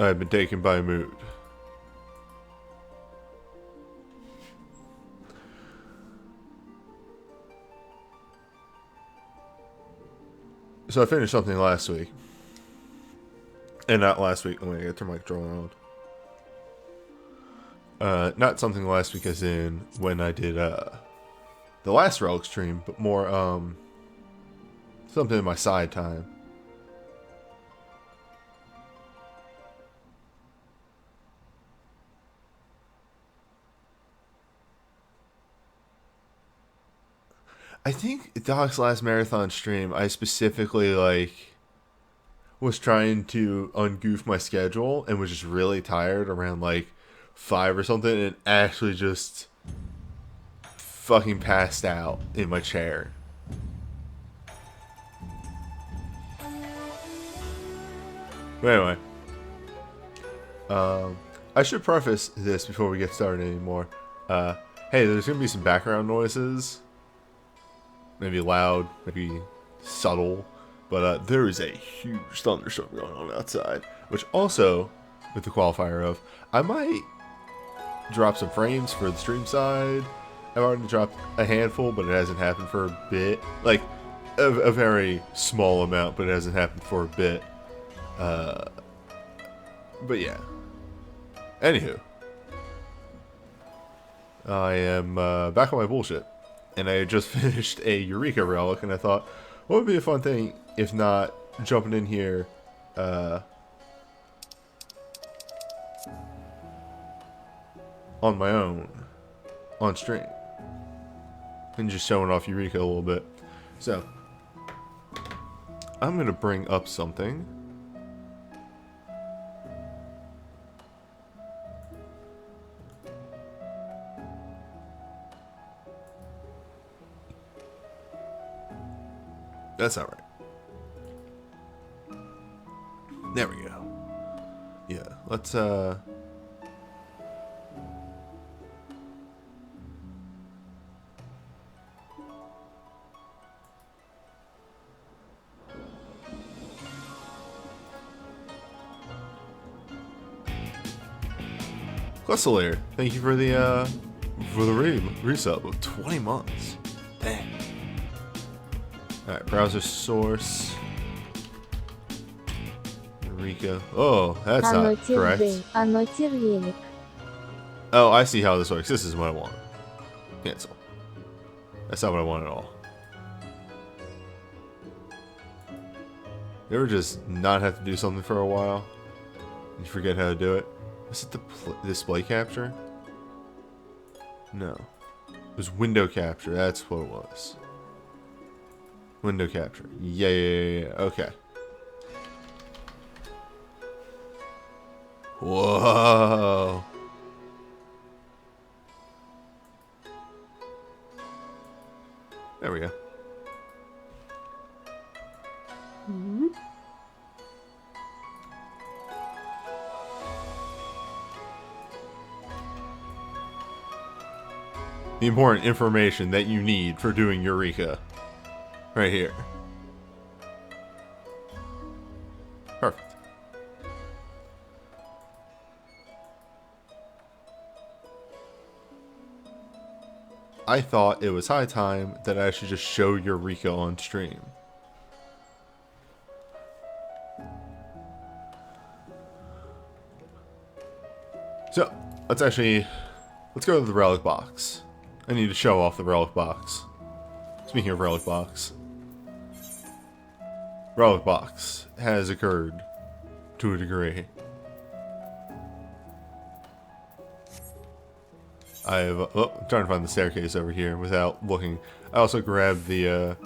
I've been taken by mood. So I finished something last week. And not last week. Oh, I gotta turn my controller on. Not something last week as in when I did the last Relic stream, but more something in my side time. I think Doc's last marathon stream, I specifically was trying to ungoof my schedule and was just really tired around 5 or something, and actually just fucking passed out in my chair. But anyway, I should preface this before we get started anymore. Hey, there's gonna be some background noises. Maybe loud, maybe subtle, but there is a huge thunderstorm going on outside, which also, with the qualifier of, I might drop some frames for the stream side. I've already dropped a handful, but it hasn't happened for a bit. Like, a very small amount, but it hasn't happened for a bit. But yeah. Anywho. I am back on my bullshit. And I just finished a Eureka relic, and I thought, what would be a fun thing if not jumping in here on my own, on stream, and just showing off Eureka a little bit. So, I'm going to bring up something. That's not right. There we go. Yeah, let's Clustelayer, thank you for the resub of 20 months. Dang. Alright, browser source. Eureka. Oh, that's not correct. Oh, I see how this works. This is what I want. Cancel. That's not what I want at all. You ever just not have to do something for a while? And you forget how to do it? Was it the display capture? No. It was window capture. That's what it was. Window capture. Yeah. Okay. Whoa. There we go. Mm-hmm. The important information that you need for doing Eureka. Right here. Perfect. I thought it was high time that I should just show Eureka on stream. So, let's go to the relic box. I need to show off the relic box. Speaking of relic box. Relic box has occurred to a degree. I'm trying to find the staircase over here without looking. I also grabbed the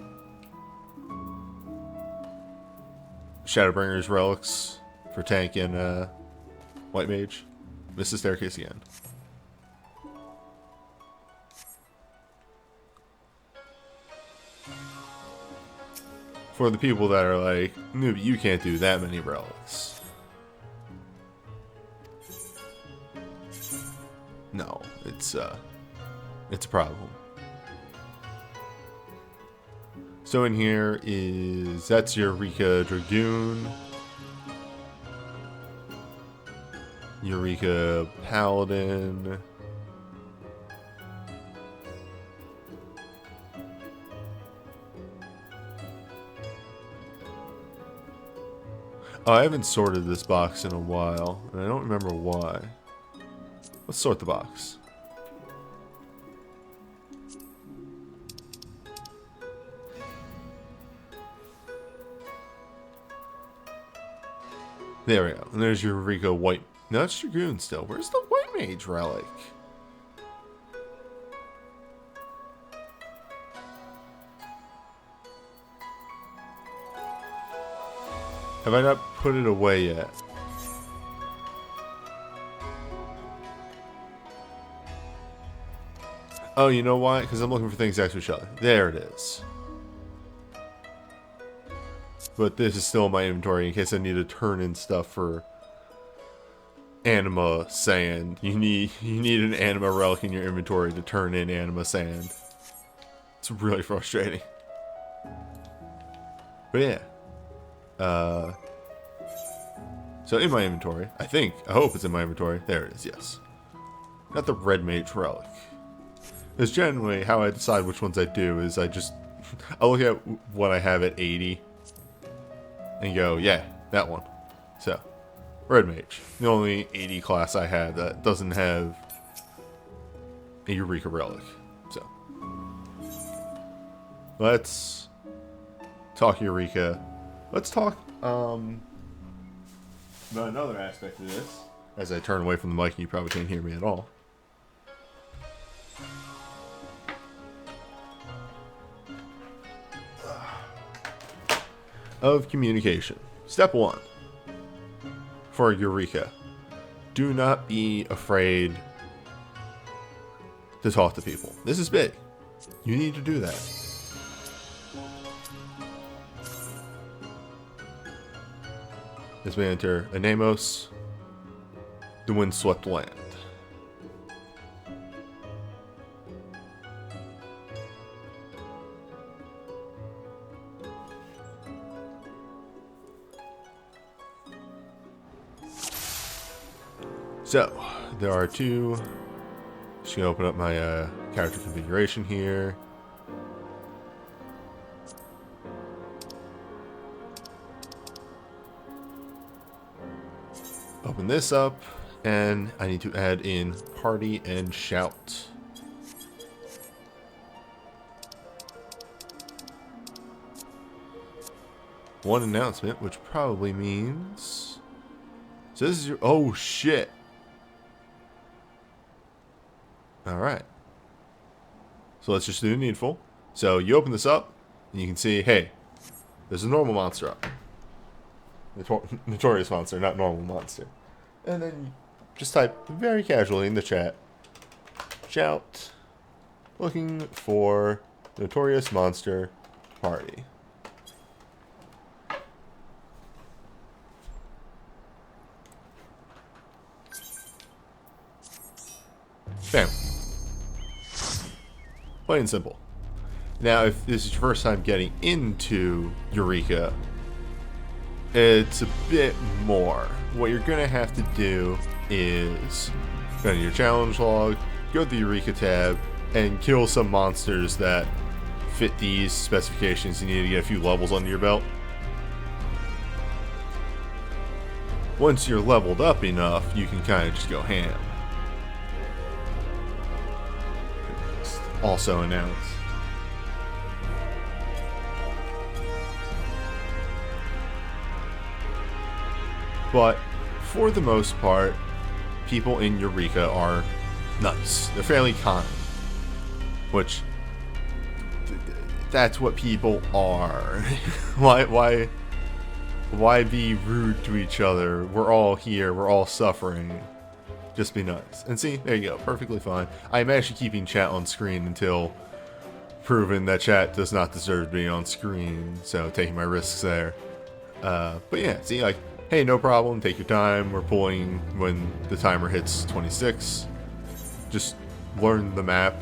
Shadowbringer's relics for tank and white mage. Missed the staircase again. For the people that are like, "Noob, you can't do that many relics." No, it's a problem. So in here that's Eureka Dragoon. Eureka Paladin. Oh, I haven't sorted this box in a while, and I don't remember why. Let's sort the box. There we go. And there's your Eureka White. No, that's Dragoon still. Where's the White Mage relic? Have I not put it away yet? Oh, you know why? Because I'm looking for things next to each other. There it is. But this is still in my inventory in case I need to turn in stuff for anima sand. You need an anima relic in your inventory to turn in anima sand. It's really frustrating. But yeah. So in my inventory, I hope it's in my inventory. There it is, yes. Got the Red Mage relic. Because generally, how I decide which ones I do is I look at what I have at 80 and go, yeah, that one. So, Red Mage. The only 80 class I have that doesn't have a Eureka relic. So, let's talk Eureka. Let's talk about another aspect of this. As I turn away from the mic, you probably can't hear me at all. Of communication. Step 1. For Eureka. Do not be afraid to talk to people. This is big. You need to do that. As we enter Anemos, the windswept land. So, there are two. Just gonna open up my character configuration here. Open this up, and I need to add in party and shout. One announcement, which probably means... So this is your... Oh, shit. Alright. So let's just do the needful. So you open this up, and you can see, hey, there's a normal monster up. Notorious monster, not normal monster. And then you just type very casually in the chat, shout, looking for notorious monster party. Bam. Plain and simple. Now, if this is your first time getting into Eureka, it's a bit more. What you're going to have to do is go to your challenge log, go to the Eureka tab, and kill some monsters that fit these specifications. You need to get a few levels under your belt. Once you're leveled up enough, you can kind of just go ham. Also announced. But for the most part, people in Eureka are nice. They're fairly kind. Which, that's what people are. Why be rude to each other? We're all here. We're all suffering. Just be nice. And see, there you go. Perfectly fine. I'm actually keeping chat on screen until proven that chat does not deserve to be on screen. So taking my risks there. But yeah, see, like, hey, no problem. Take your time. We're pulling when the timer hits 26. Just learn the map.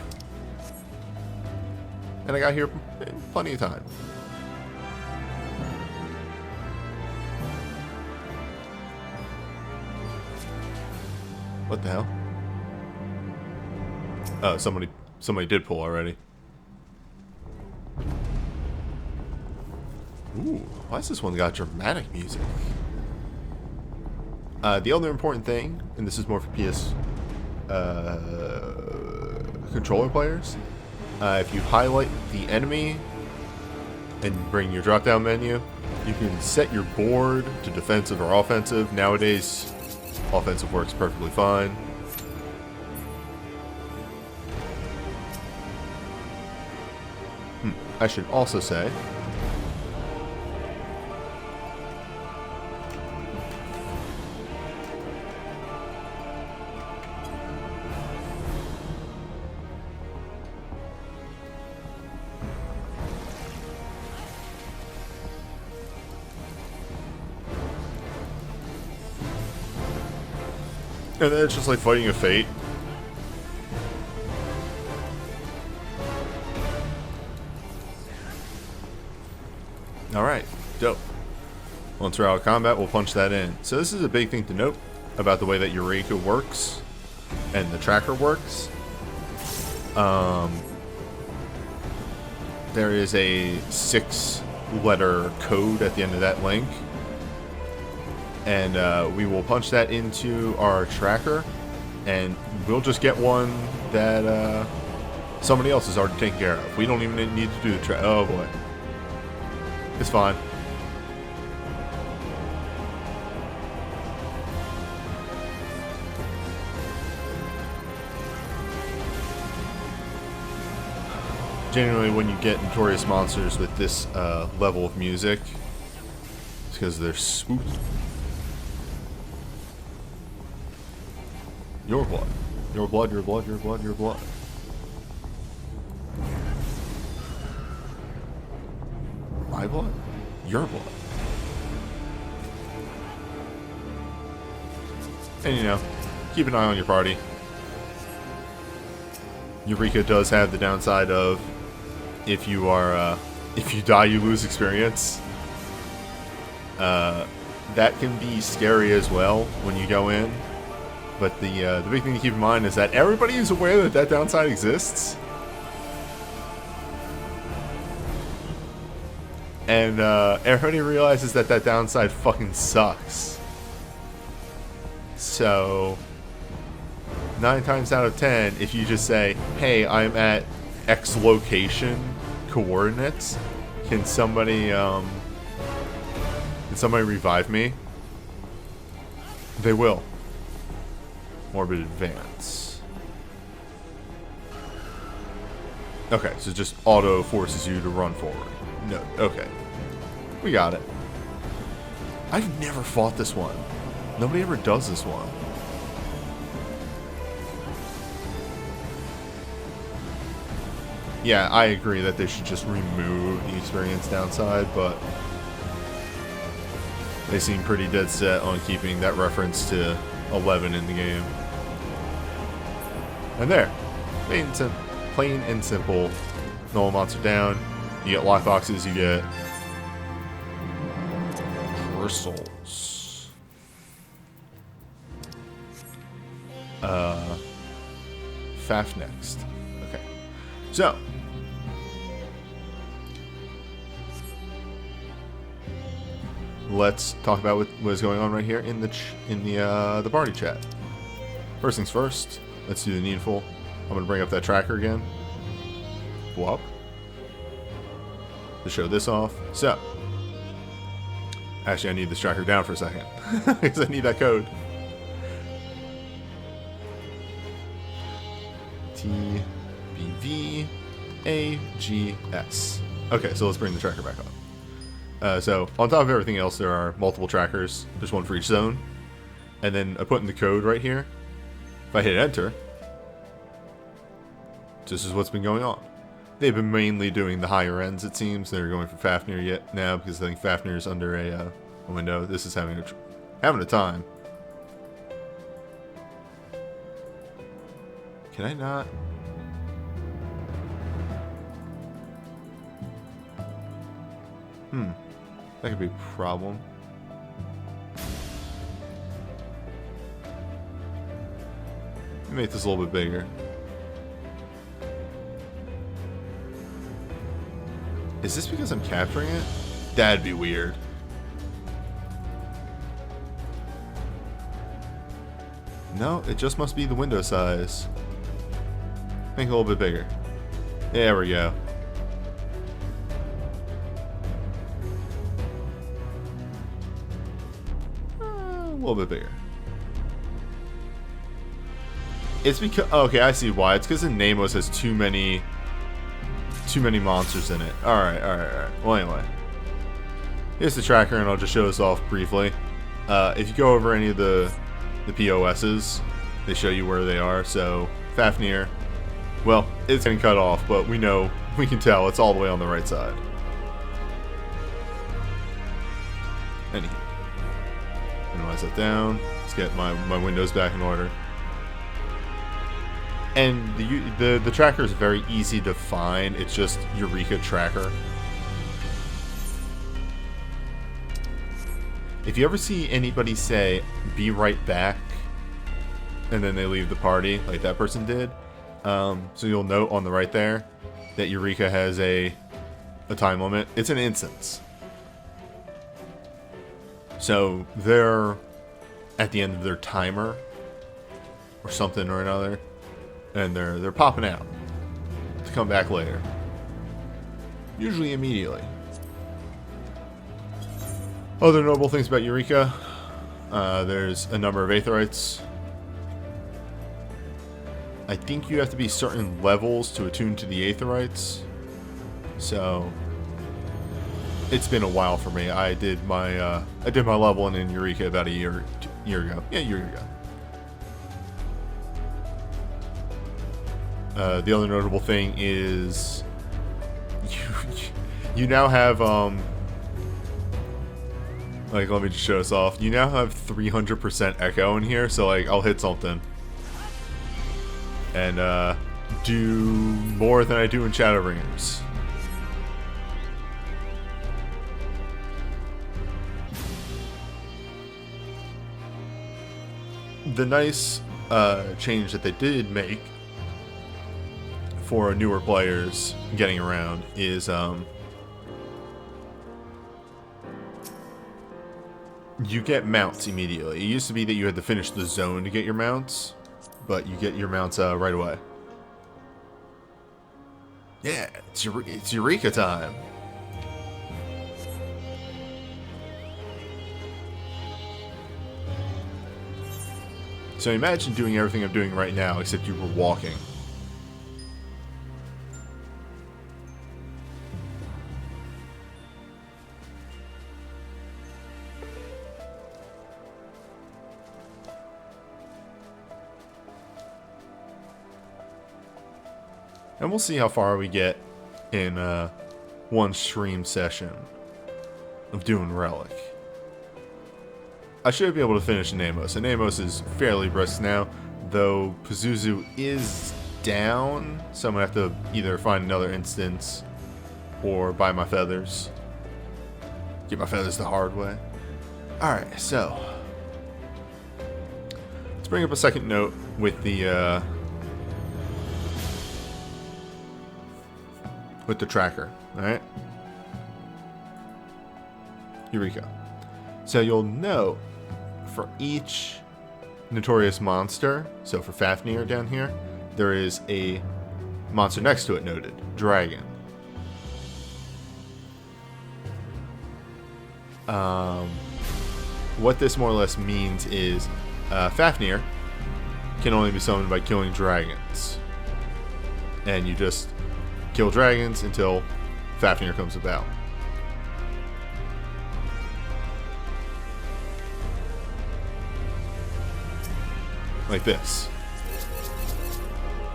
And I got here in plenty of time. What the hell? Oh, somebody did pull already. Ooh, why has this one got dramatic music? The other important thing, and this is more for PS controller players, if you highlight the enemy and bring your drop-down menu, you can set your board to defensive or offensive. Nowadays, offensive works perfectly fine. I should also say, and then it's just like fighting a fate. Alright, dope. Once we're out of combat, we'll punch that in. So this is a big thing to note about the way that Eureka works and the tracker works. There is a 6-letter code at the end of that link. And we will punch that into our tracker, and we'll just get one that somebody else has already taken care of. We don't even need to do the track. Oh boy. It's fine. Generally, when you get notorious monsters with this level of music, it's because they're spooky. Your blood. Your blood, your blood, your blood, your blood. My blood? Your blood. And you know, keep an eye on your party. Eureka does have the downside of if you are if you die you lose experience. That can be scary as well when you go in. But the big thing to keep in mind is that everybody is aware that that downside exists. And everybody realizes that that downside fucking sucks. So 9 times out of 10, if you just say, hey, I'm at X location coordinates, can somebody revive me? They will. Morbid advance. Okay, so it just auto forces you to run forward. No, okay. We got it. I've never fought this one. Nobody ever does this one. Yeah, I agree that they should just remove the experience downside, but they seem pretty dead set on keeping that reference to 11 in the game. And there. Plain and simple. Null monster down. You get lockboxes, you get crystals. Faf next. Okay. So let's talk about what is going on right here in the party chat. First things first, let's do the needful. I'm gonna bring up that tracker again. Whoop. To show this off. So, actually, I need this tracker down for a second because I need that code. TBVAGS. Okay, so let's bring the tracker back up. So, on top of everything else, there are multiple trackers. There's one for each zone. And then I put in the code right here. If I hit enter, this is what's been going on. They've been mainly doing the higher ends, it seems. They're going for Fafnir yet now because I think Fafnir is under a window. This is having a time. Can I not? That could be a problem. me make this a little bit bigger. Is this because I'm capturing it? That'd be weird. No, it just must be the window size. Make it a little bit bigger. There we go. A little bit bigger. It's because... Okay, I see why. It's because the Namos has too many monsters in it. Alright. Well, anyway. Here's the tracker, and I'll just show this off briefly. If you go over any of the POSs, they show you where they are. So, Fafnir, well, it's getting cut off, but we can tell it's all the way on the right side. Anywho. Minimize that down. Let's get my windows back in order. And the tracker is very easy to find. It's just Eureka tracker. If you ever see anybody say, "Be right back," and then they leave the party, like that person did, so you'll note on the right there that Eureka has a time limit. It's an instance. So they're at the end of their timer or something or another, and they're popping out to come back later. Usually immediately. Other notable things about Eureka. There's a number of Aetherites. I think you have to be certain levels to attune to the Aetherites. So it's been a while for me. I did my leveling in Eureka about a year ago. Yeah, a year ago. The other notable thing is you now have like, let me just show this off. You now have 300% echo in here, so like I'll hit something and do more than I do in Shadowbringers. The nice change that they did make for newer players getting around is you get mounts immediately. It used to be that you had to finish the zone to get your mounts, but you get your mounts right away. Yeah, it's Eureka time. So imagine doing everything I'm doing right now, except you were walking. And we'll see how far we get in one stream session of doing Relic. I should be able to finish Namos. And Namos is fairly brisk now, though Pazuzu is down, so I'm going to have to either find another instance or buy my feathers. Get my feathers the hard way. Alright, so let's bring up a second note with the tracker. Alright? Eureka. So you'll note for each notorious monster, so for Fafnir down here, there is a monster next to it noted, Dragon. What this more or less means is Fafnir can only be summoned by killing dragons. And you just kill dragons until Fafnir comes about. Like this.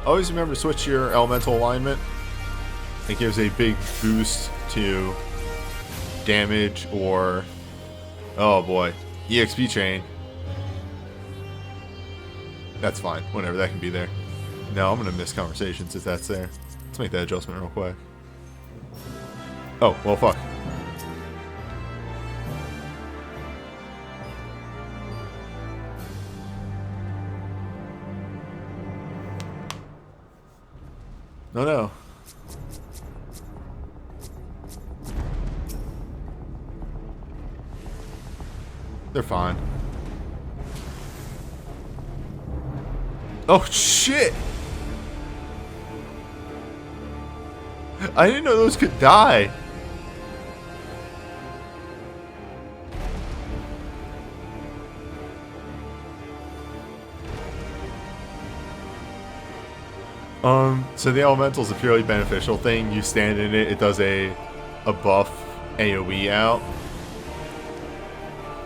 Always remember to switch your elemental alignment. It gives a big boost to damage or, oh boy, EXP chain. That's fine, whenever that can be there. No, I'm gonna miss conversations if that's there. Let's make that adjustment real quick. Oh, well, fuck. Oh no. They're fine. Oh shit! I didn't know those could die. So the elemental is a purely beneficial thing. You stand in it, it does a buff AoE out.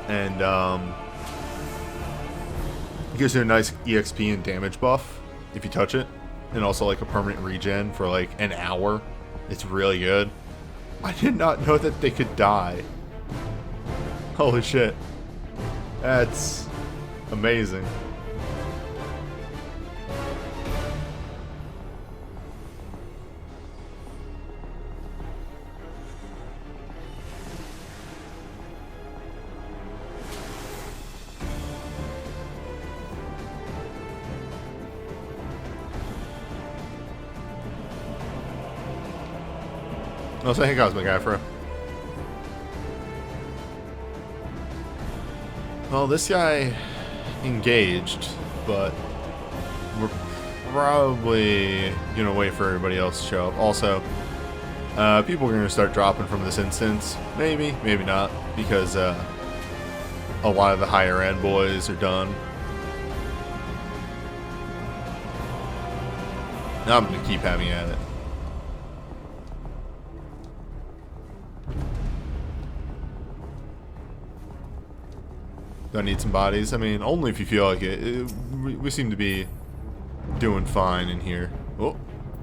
And it gives you a nice EXP and damage buff if you touch it. And also like a permanent regen for like an hour. It's really good. I did not know that they could die. Holy shit. That's amazing. No, say hey guys, my guy for. Well, this guy engaged, but we're probably gonna wait for everybody else to show up. Also, people are gonna start dropping from this instance. Maybe, maybe not, because a lot of the higher end boys are done. Now I'm gonna keep having at it. Do I need some bodies? I mean, only if you feel like it. We seem to be doing fine in here. Oh,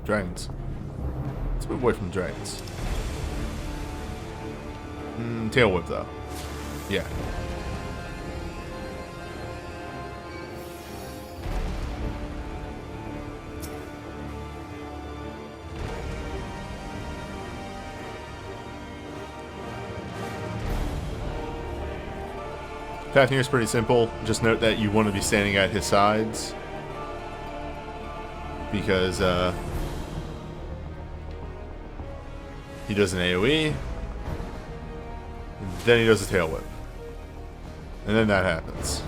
dragons. Let's move away from the dragons. Tail whip, though. Yeah. Path here is pretty simple. Just note that you want to be standing at his sides, because he does an AoE, then he does a tail whip, and then that happens.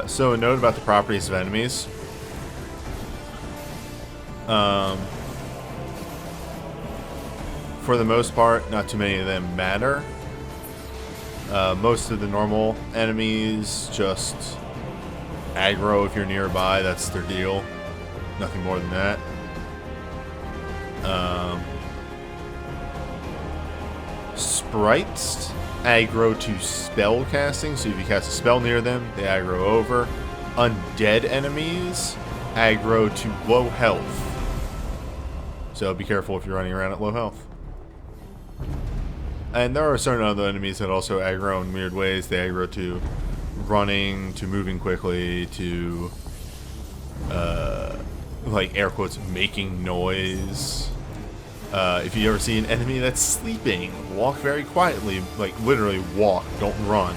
So a note about the properties of enemies. For the most part, not too many of them matter. Most of the normal enemies just aggro if you're nearby. That's their deal. Nothing more than that. Sprites aggro to spell casting, so if you cast a spell near them, they aggro over. Undead enemies aggro to low health, so be careful if you're running around at low health. And there are certain other enemies that also aggro in weird ways. They aggro to running, to moving quickly, to like air quotes making noise. If you ever see an enemy that's sleeping, walk very quietly, like literally walk, don't run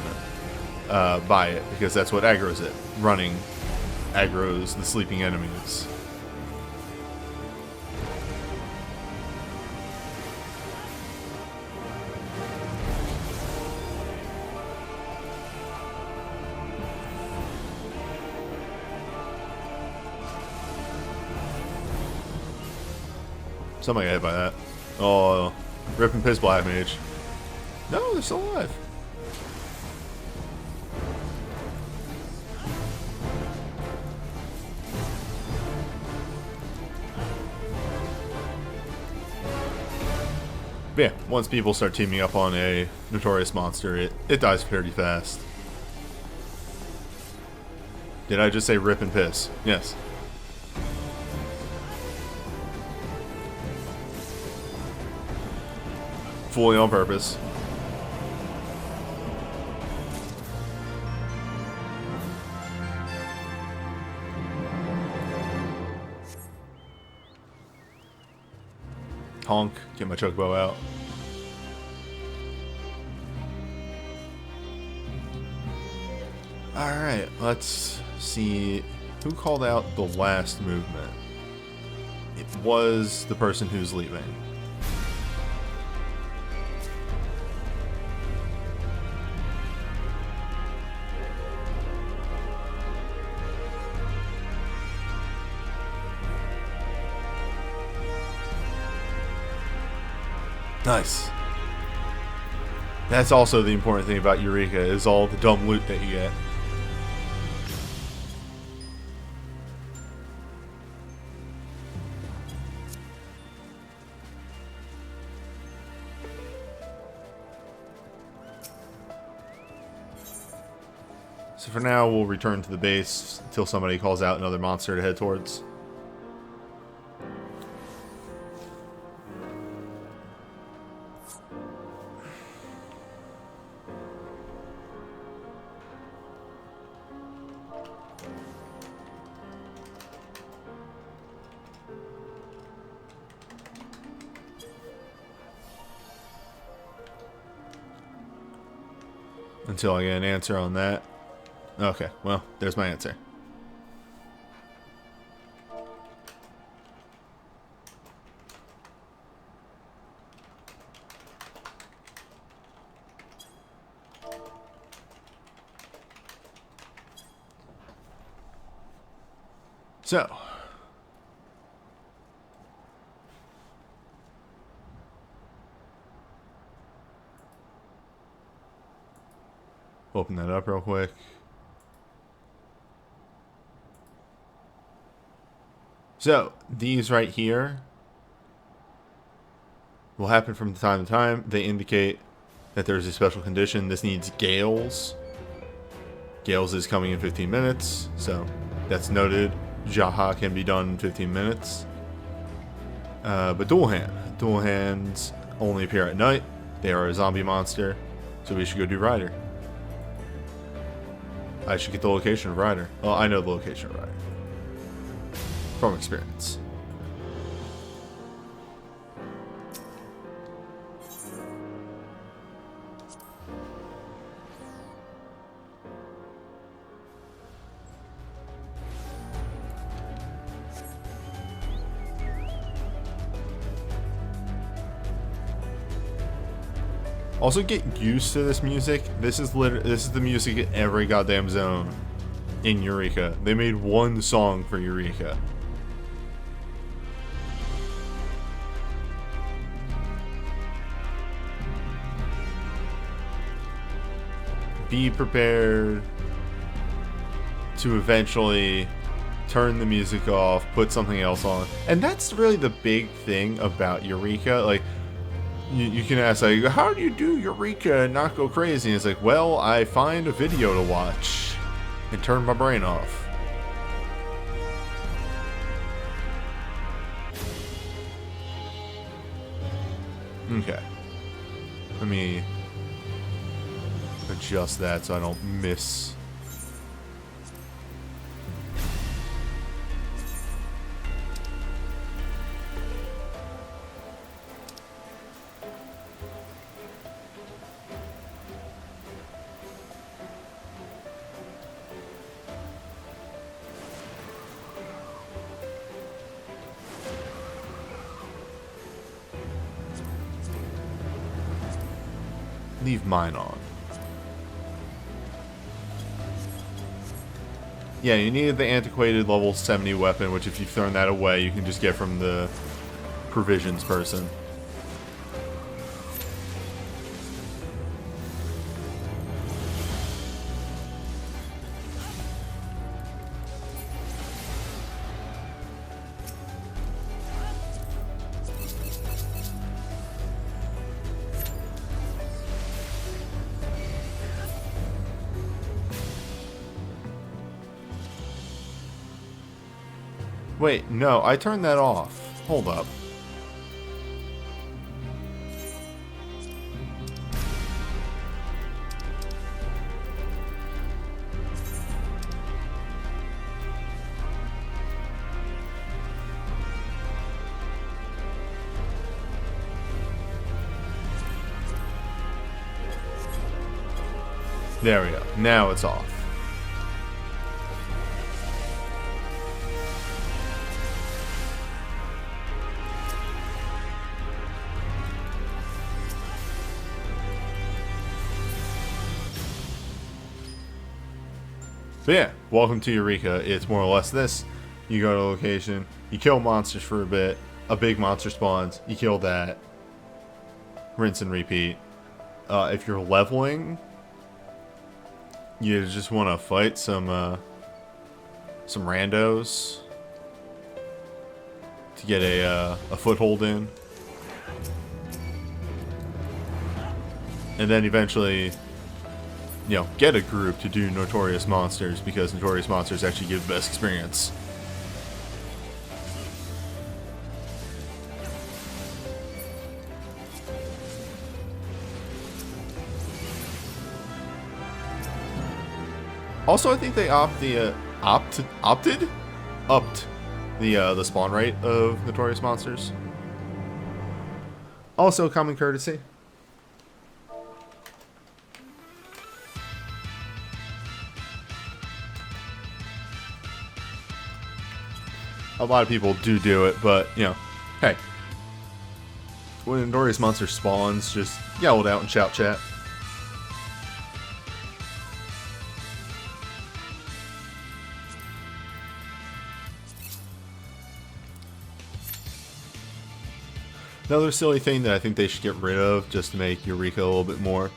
by it, because that's what aggroes it. Running aggroes the sleeping enemies. Somebody got hit by that. Oh, Rip and Piss Black Mage. No, they're still alive. But yeah, once people start teaming up on a notorious monster, it dies pretty fast. Did I just say Rip and Piss? Yes. Fully on purpose. Honk. Get my chocobo out. Alright, let's see. Who called out the last movement? It was the person who's leaving. Nice. That's also the important thing about Eureka, is all the dumb loot that you get. So for now, we'll return to the base until somebody calls out another monster to head towards. Until I get an answer on that. Okay, well, there's my answer. So. Open that up real quick. So, these right here will happen from time to time. They indicate that there's a special condition. This needs Gales. Gales is coming in 15 minutes, so that's noted. Jaha can be done in 15 minutes. But Dual Hand. Dual Hands only appear at night. They are a zombie monster, so we should go do Ryder. I should get the location of Ryder. Well, I know the location of Ryder. From experience. Also, get used to this music. This is the music in every goddamn zone in Eureka. They made one song for Eureka. Be prepared to eventually turn the music off, put something else on. And that's really the big thing about Eureka. Like, you can ask, like, how do you do Eureka and not go crazy? And it's like, well, I find a video to watch and turn my brain off. Okay. Let me adjust that so I don't miss. Leave mine on. Yeah, you needed the antiquated level 70 weapon, which if you've thrown that away, you can just get from the provisions person. Wait, no, I turned that off. Hold up. There we go. Now it's off. So yeah, welcome to Eureka. It's more or less this. You go to a location, you kill monsters for a bit, a big monster spawns, you kill that, rinse and repeat. If you're leveling, you just want to fight some randos to get a foothold in. And then eventually, you know, get a group to do Notorious Monsters, because Notorious Monsters actually give the best experience. Also, I think they upped the spawn rate of Notorious Monsters. Also, common courtesy. A lot of people do it, but, you know, hey. When a Notorious Monster spawns, just yell it out and shout chat. Another silly thing that I think they should get rid of, just to make Eureka a little bit more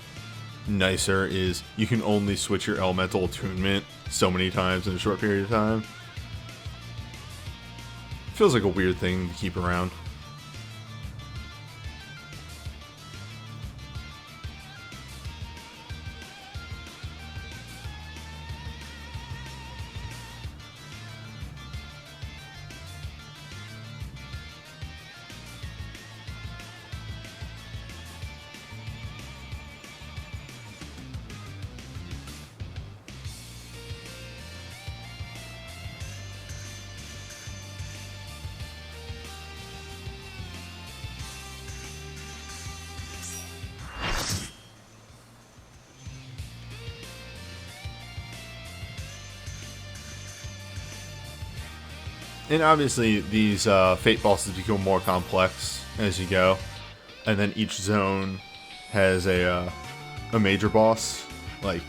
nicer, is you can only switch your elemental attunement so many times in a short period of time. Feels like a weird thing to keep around. And obviously, these fate bosses become more complex as you go, and then each zone has a major boss. Like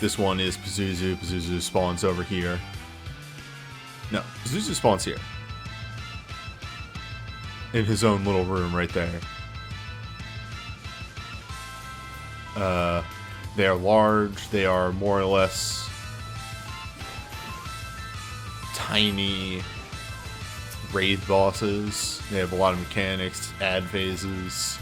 this one is Pazuzu. Pazuzu spawns over here. No, Pazuzu spawns here in his own little room right there. They are large. They are more or less tiny raid bosses. They have a lot of mechanics, add phases.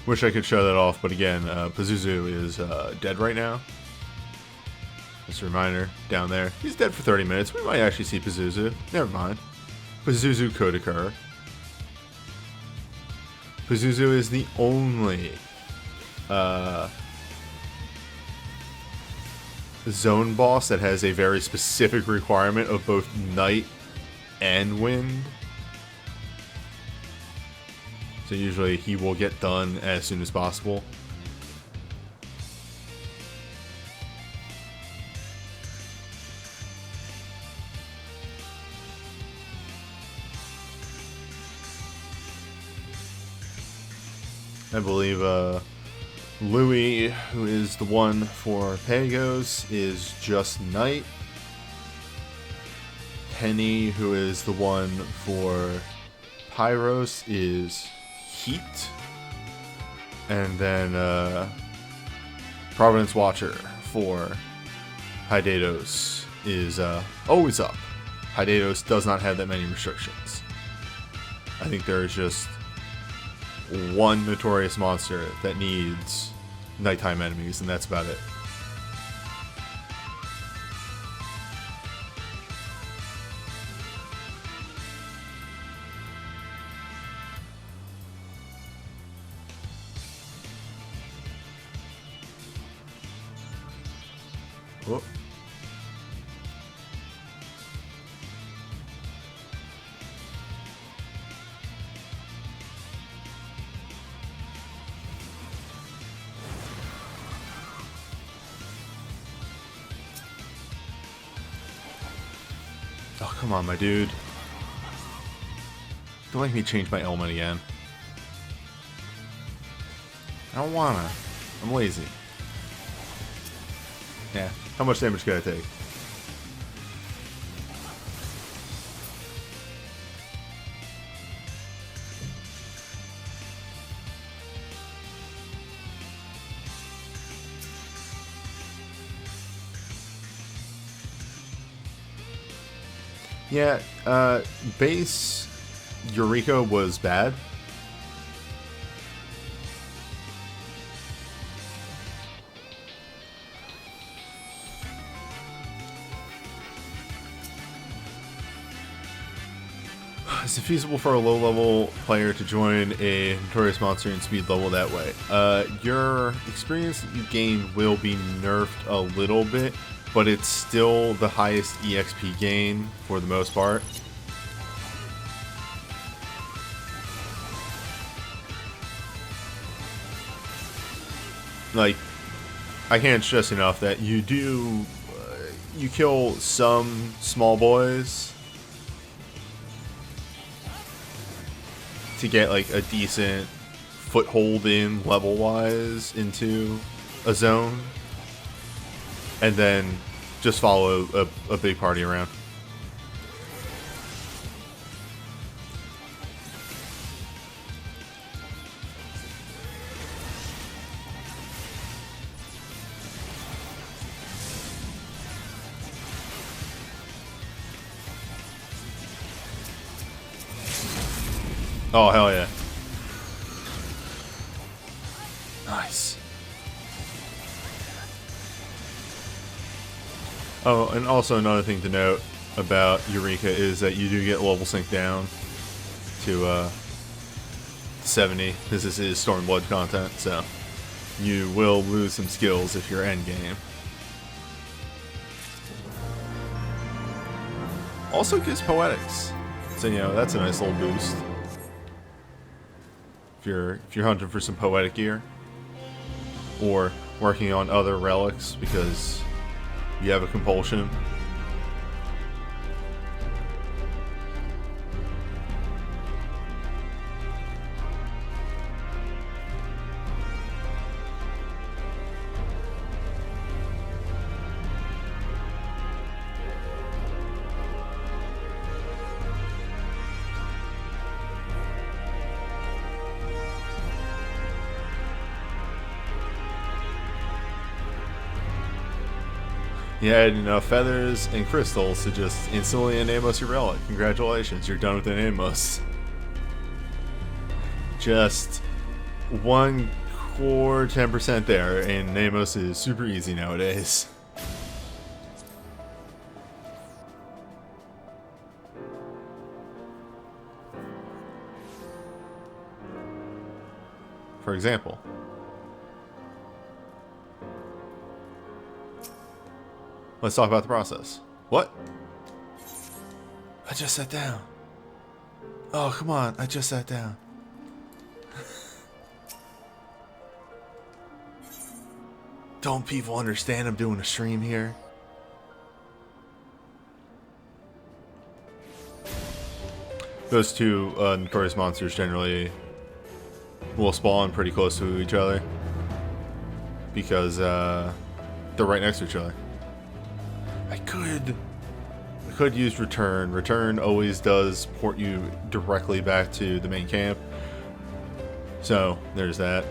Wish I could show that off, but again, Pazuzu is dead right now. Just a reminder, down there. He's dead for 30 minutes. We might actually see Pazuzu. Never mind. Pazuzu could occur. Pazuzu is the only zone boss that has a very specific requirement of both night and wind. So usually he will get done as soon as possible. I believe Louis, who is the one for Pagos, is just night. Penny, who is the one for Pyros, is heat. And then Providence Watcher for Hydatos is always up. Hydatos does not have that many restrictions. I think there is just one Notorious Monster that needs nighttime enemies, and that's about it. Whoop. Oh, come on, my dude. Don't make me change my element again. I don't wanna. I'm lazy. Yeah. How much damage could I take? Yeah, base Eureka was bad. Is it feasible for a low-level player to join a notorious monster and speed level that way? Your experience that you gain will be nerfed a little bit, but it's still the highest EXP gain for the most part. Like, I can't stress enough that you do, you kill some small boys to get like a decent foothold in level-wise into a zone. And then just follow a big party around. Oh, hell yeah. Nice. Oh, and also another thing to note about Eureka is that you do get level sync down to 70. This is Stormblood content, so you will lose some skills if you're endgame. Also gives poetics, so you know that's a nice little boost. If you're hunting for some poetic gear, or working on other relics because you have a compulsion. You had enough feathers and crystals to just instantly enamos your relic. Congratulations, you're done with an Amos. Just one core 10% there, and Amos is super easy nowadays. For example. Let's talk about the process. What? I just sat down. Oh, come on. I just sat down. Don't people understand I'm doing a stream here? Those two notorious monsters generally will spawn pretty close to each other because they're right next to each other. I could use return. Return always does port you directly back to the main camp. So there's that.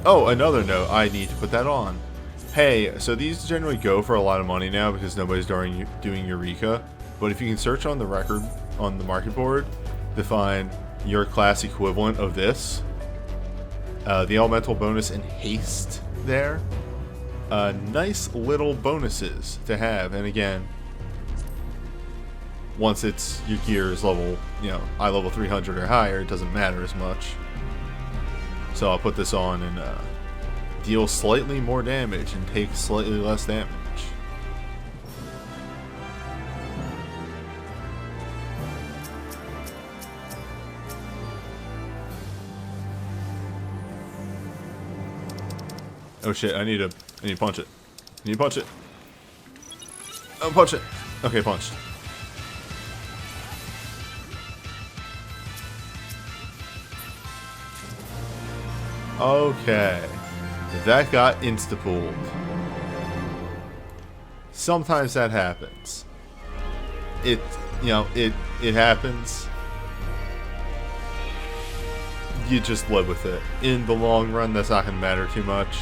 Oh, another note. I need to put that on. Hey, so these generally go for a lot of money now because nobody's doing Eureka. But if you can search on the record on the market board to find your class equivalent of this, the elemental bonus and haste there. Nice little bonuses to have, and again, once it's your gear is level, you know, eye level 300 or higher, it doesn't matter as much. So I'll put this on and deal slightly more damage and take slightly less damage. Oh shit, I need to punch it. I need to punch it. Oh, punch it. Okay, punched. Okay. That got insta-pulled. Sometimes that happens. It happens. You just live with it. In the long run, that's not going to matter too much.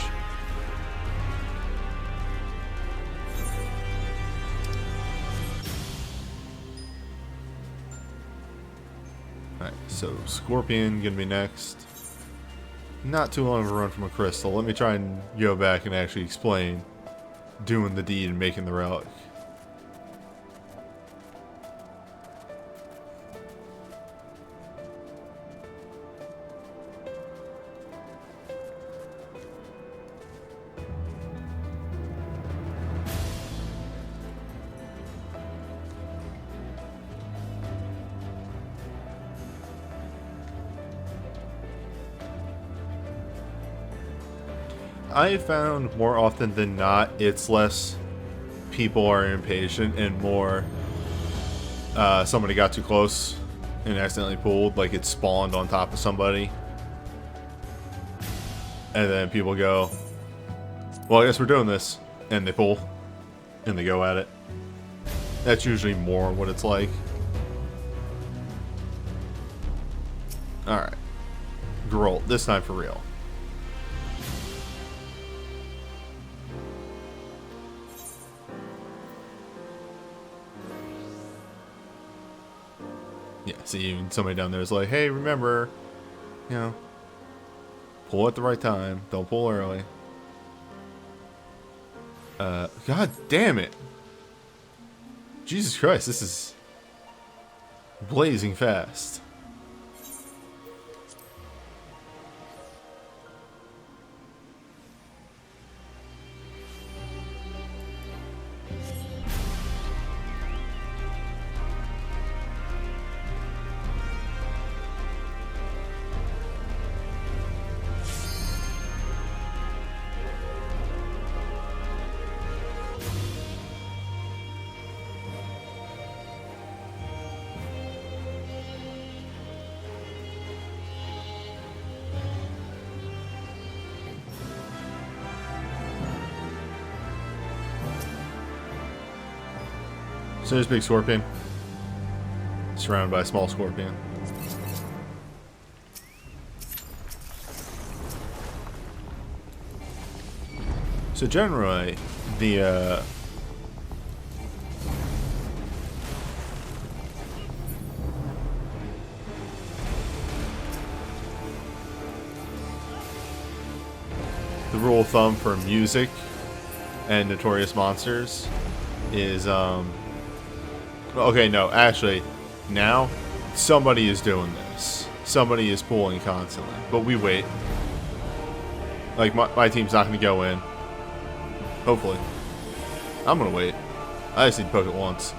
Alright, so Scorpion gonna be next. Not too long of a run from a crystal. Let me try and go back and actually explain doing the deed and making the relic. I found more often than not, it's less people are impatient and more somebody got too close and accidentally pulled, like it spawned on top of somebody. And then people go, well, I guess we're doing this. And they pull. And they go at it. That's usually more what it's like. Alright. Geralt, this time for real. Yeah, see, even somebody down there is like, hey, remember, you know, pull at the right time. Don't pull early. God damn it. Jesus Christ, this is blazing fast. So there's a big scorpion. Surrounded by a small scorpion. So generally, the rule of thumb for music and Notorious Monsters is okay, no, actually, now, somebody is doing this. Somebody is pulling constantly. But we wait. Like, my team's not going to go in. Hopefully. I'm going to wait. I just need to poke it once.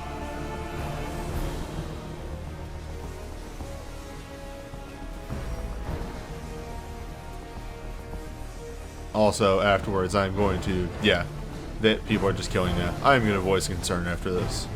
Also, afterwards, I'm going to, yeah, that people are just killing now. I'm going to voice concern after this.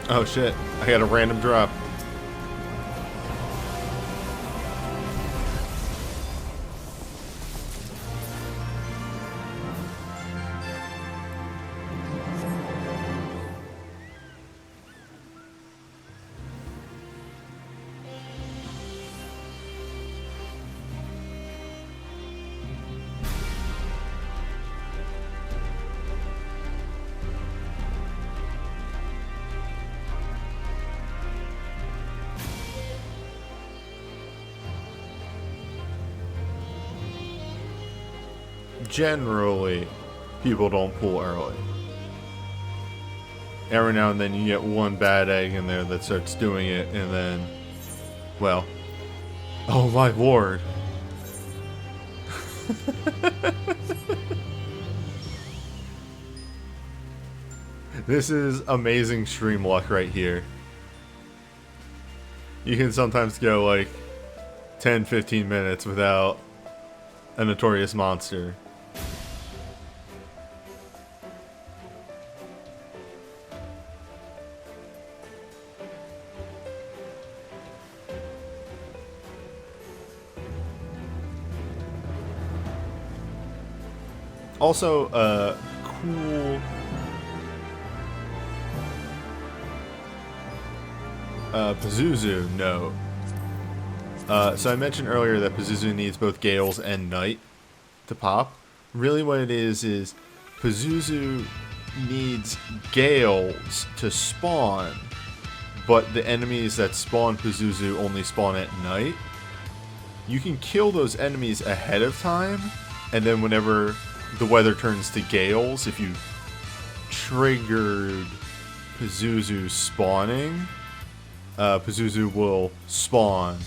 Oh shit, I got a random drop. generally, people don't pull early. Every now and then you get one bad egg in there that starts doing it, and then, well, oh my lord. This is amazing stream luck right here. You can sometimes go like 10-15 minutes without a notorious monster. Also, cool Pazuzu note. So I mentioned earlier that Pazuzu needs both Gales and Night to pop. Really what it is Pazuzu needs Gales to spawn, but the enemies that spawn Pazuzu only spawn at night. You can kill those enemies ahead of time, and then whenever the weather turns to Gales, if you triggered Pazuzu spawning, Pazuzu will spawn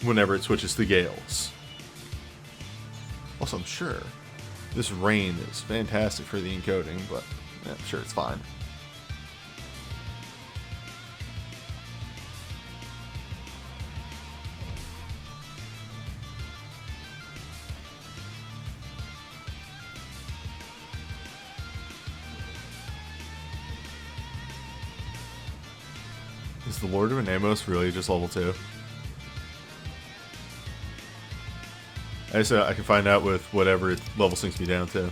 whenever it switches to Gales. Also, I'm sure this rain is fantastic for the encoding, but yeah, I'm sure it's fine. Is the Lord of Anamos really just level 2? I guess I can find out with whatever its level sinks me down to.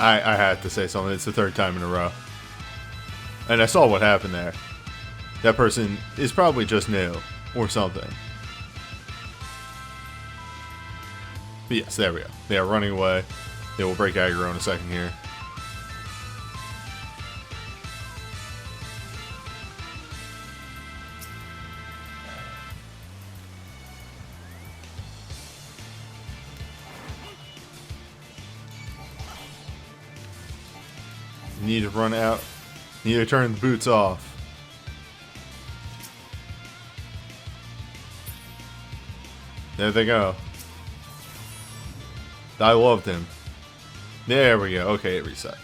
I had to say something. It's the third time in a row. And I saw what happened there. That person is probably just new or something. But yes, there we go. They are running away. They will break aggro in a second here. You need to run out. You need to turn the boots off. There they go. I loved him. There we go. Okay, it reset.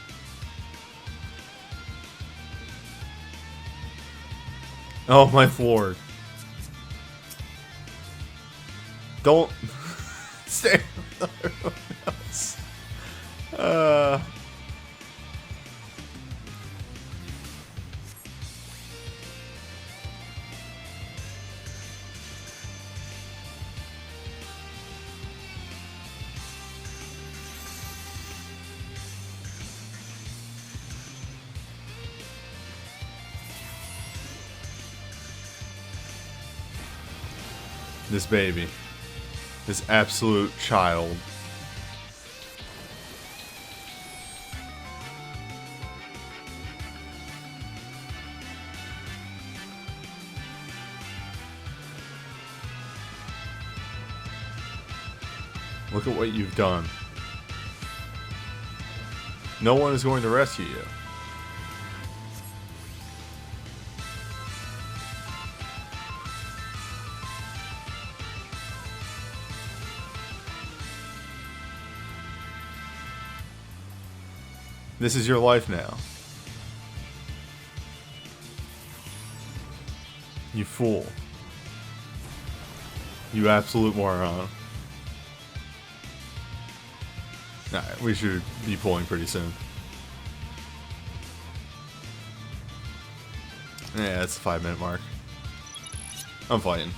Oh my lord. Don't stay with everyone else. This baby. This absolute child. Look at what you've done. No one is going to rescue you. This is your life now. You fool. You absolute moron. Alright, we should be pulling pretty soon. Yeah, that's the 5-minute mark. I'm fighting.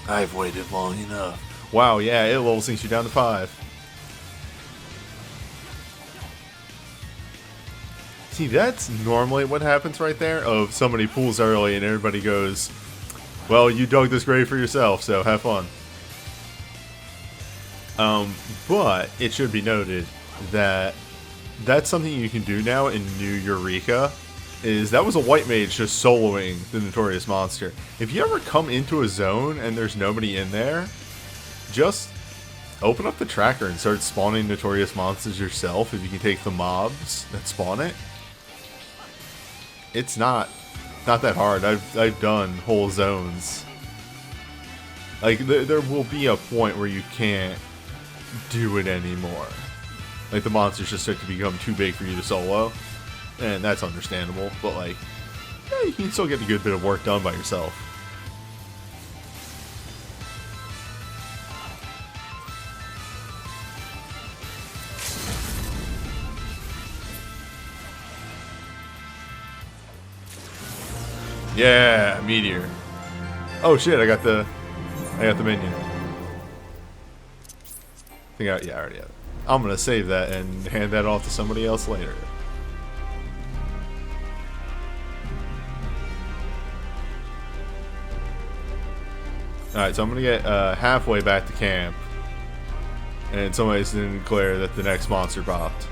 I've waited long enough. Wow, yeah, it level sinks you down to 5. See, that's normally what happens right there. Of somebody pulls early and everybody goes, well, you dug this grave for yourself, so have fun. But it should be noted that that's something you can do now in new Eureka. Is that was a white mage just soloing the Notorious Monster. If you ever come into a zone and there's nobody in there, just open up the tracker and start spawning Notorious Monsters yourself if you can take the mobs that spawn it. It's not that hard. I've done whole zones. Like, there will be a point where you can't do it anymore. Like, the monsters just start to become too big for you to solo. And that's understandable, but like, yeah, you can still get a good bit of work done by yourself. Yeah, meteor. Oh shit, I got the minion. Yeah, I already have it. I'm gonna save that and hand that off to somebody else later. Alright, so I'm gonna get halfway back to camp, and somebody's gonna declare that the next monster popped.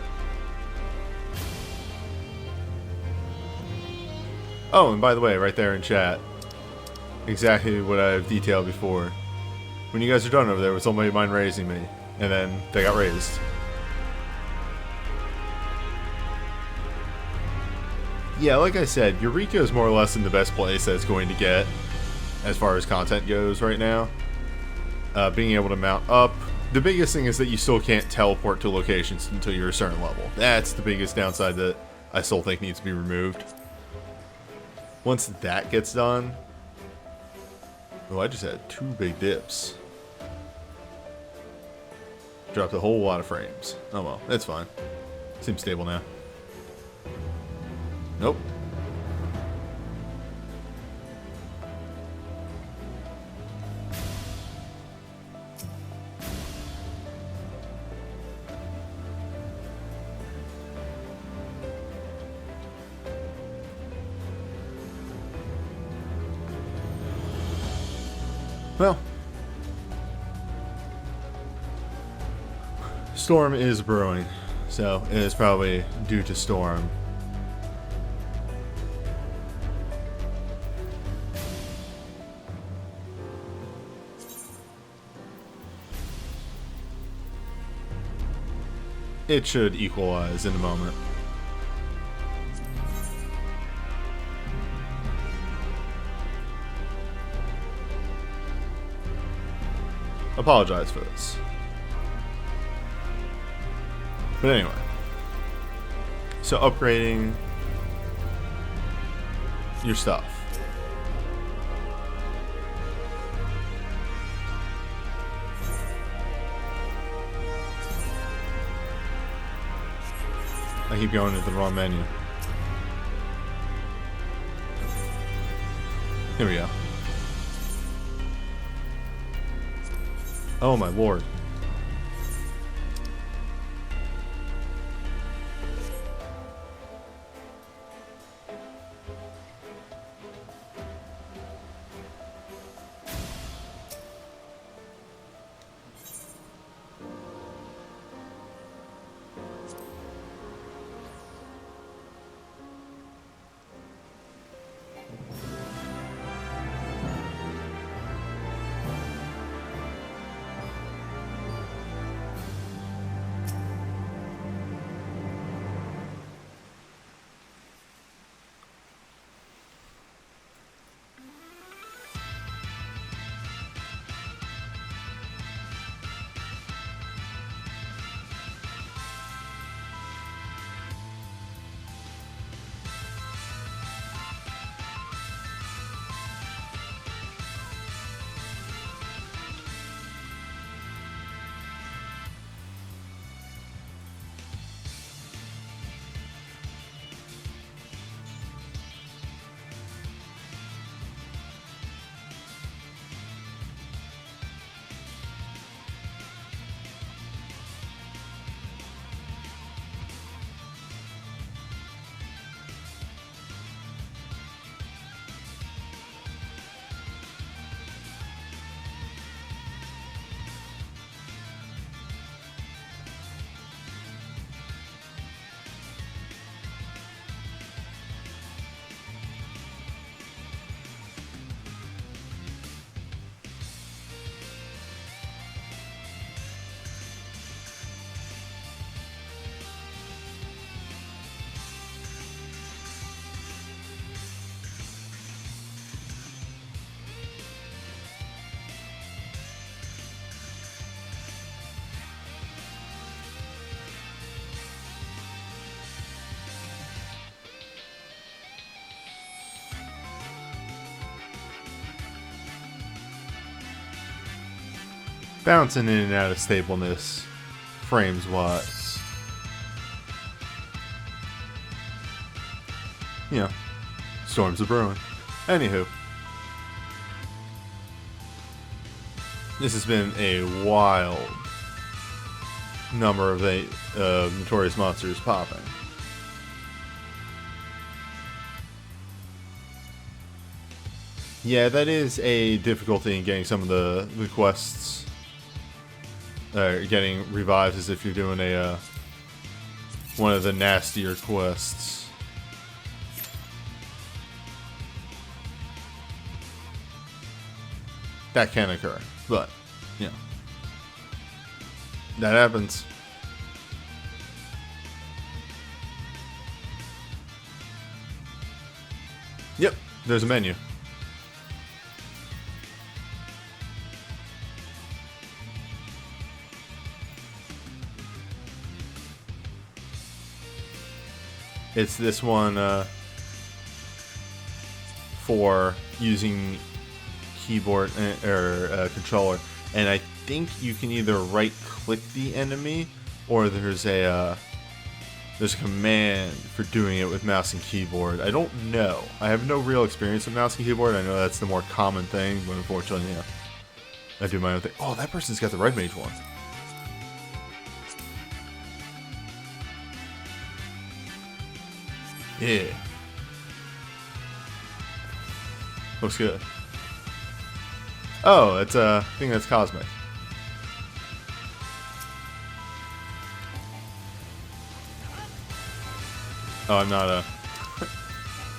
Oh, and by the way, right there in chat, exactly what I've detailed before. When you guys are done over there with somebody mind raising me, and then they got raised. Yeah, like I said, Eureka is more or less in the best place that it's going to get as far as content goes right now. Being able to mount up. The biggest thing is that you still can't teleport to locations until you're a certain level. That's the biggest downside that I still think needs to be removed. Once that gets done... Oh, I just had 2 big dips. Dropped a whole lot of frames. Oh well, that's fine. Seems stable now. Nope. Well, storm is brewing, so it is probably due to storm. It should equalize in a moment. Apologize for this. But anyway. So upgrading your stuff. I keep going to the wrong menu. Here we go. Oh my lord. bouncing in and out of stableness, frames-wise. You know, storms are brewing. Anywho. This has been a wild number of notorious monsters popping. Yeah, that is a difficulty in getting some of the quests getting revived, as if you're doing a one of the nastier quests. That can occur, but you know, that happens. Yep, there's a menu. It's this one for using keyboard or controller, and I think you can either right-click the enemy, or there's a command for doing it with mouse and keyboard. I don't know. I have no real experience with mouse and keyboard. I know that's the more common thing, but unfortunately, yeah, I do my own thing. Oh, that person's got the red mage one. Yeah. Looks good. Oh, it's I think that's cosmic. Oh, I'm not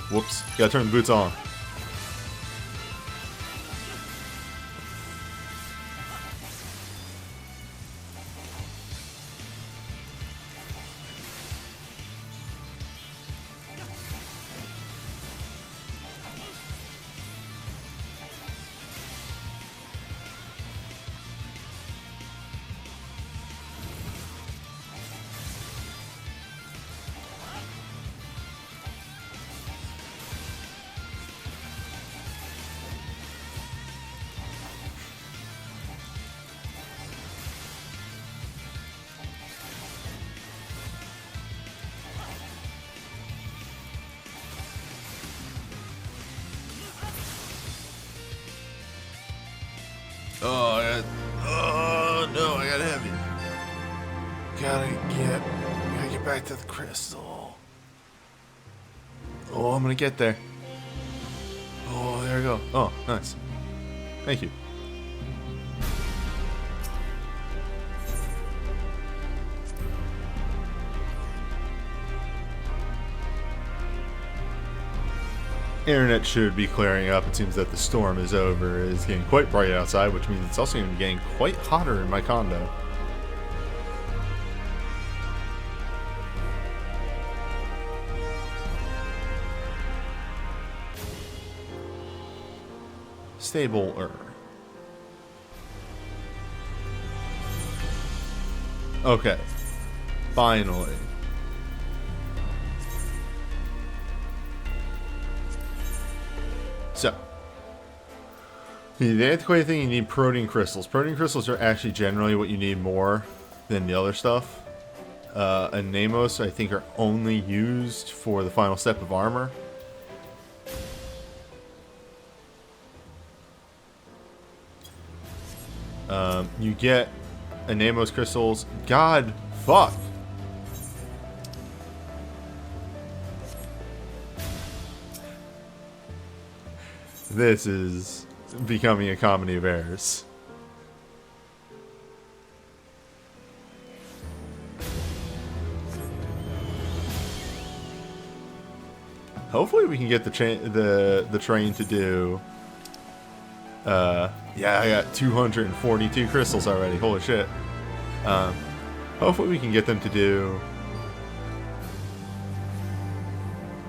whoops. Gotta turn the boots on. Oh no, I got heavy. Gotta get back to the crystal. Oh, I'm gonna get there. Oh, there we go. Oh, nice. Thank you. Internet should be clearing up. It seems that the storm is over. It's getting quite bright outside, which means it's also going to be getting quite hotter in my condo. Stabler. Okay. Finally. So, the antiquated thing, you need protein crystals. Protein crystals are actually generally what you need more than the other stuff. And Namos, I think, are only used for the final step of armor. You get Namos crystals. God, fuck. This is becoming a comedy of errors. Hopefully we can get the train to do. Yeah, I got 242 crystals already. Holy shit. Hopefully we can get them to do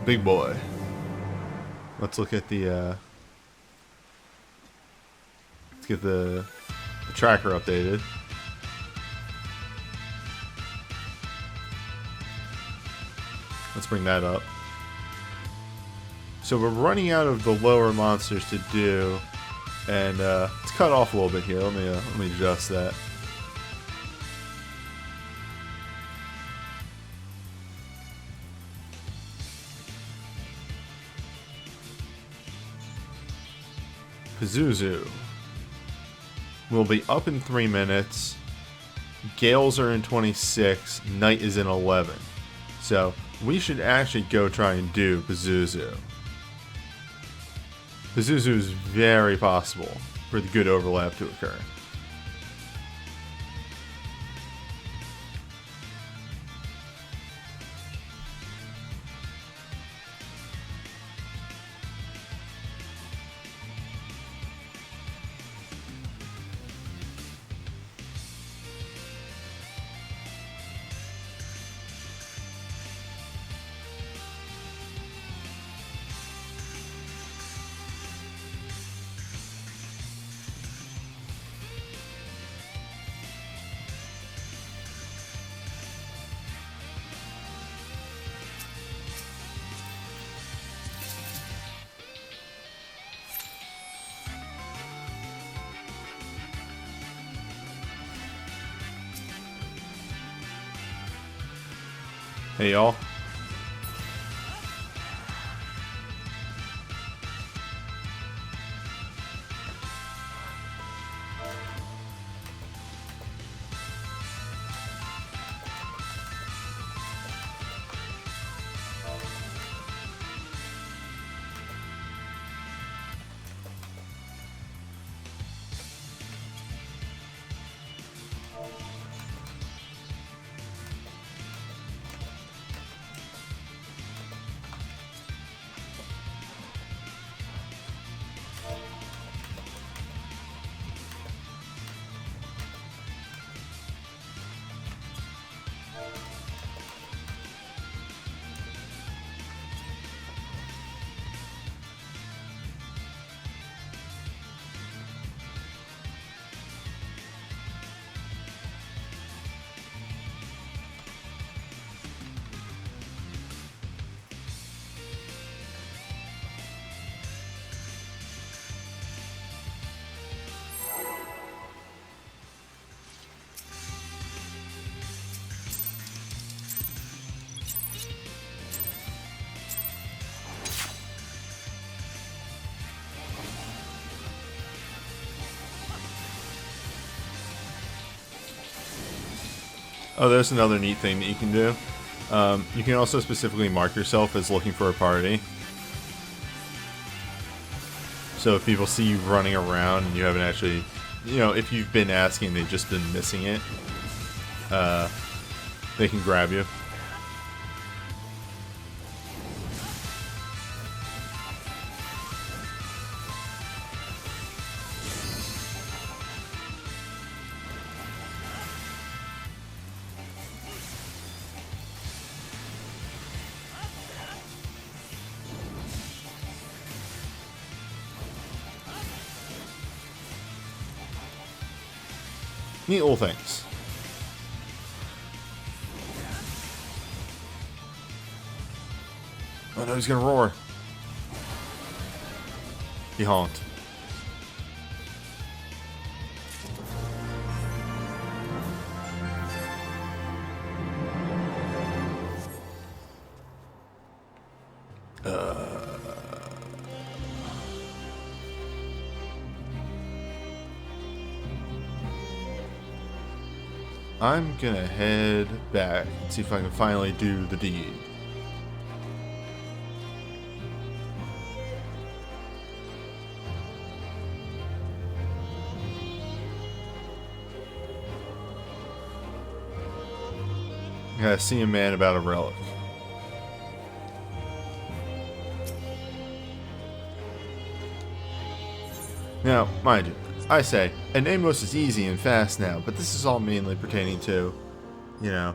Big Boy. Let's look at the get the tracker updated. Let's bring that up. So we're running out of the lower monsters to do. And it's cut off a little bit here. Let me adjust that. Pazuzu will be up in 3 minutes. Gales are in 26. Night is in 11. So we should actually go try and do Pazuzu. Pazuzu is very possible for the good overlap to occur. Hey y'all. Oh, there's another neat thing that you can do. You can also specifically mark yourself as looking for a party. So if people see you running around and you haven't actually, you know, if you've been asking, they've just been missing it, they can grab you. Neat little things. Oh no, he's gonna roar. He honked. I'm gonna head back and see if I can finally do the deed. I gotta see a man about a relic. Now, mind you, I say, an Amos is easy and fast now, but this is all mainly pertaining to, you know,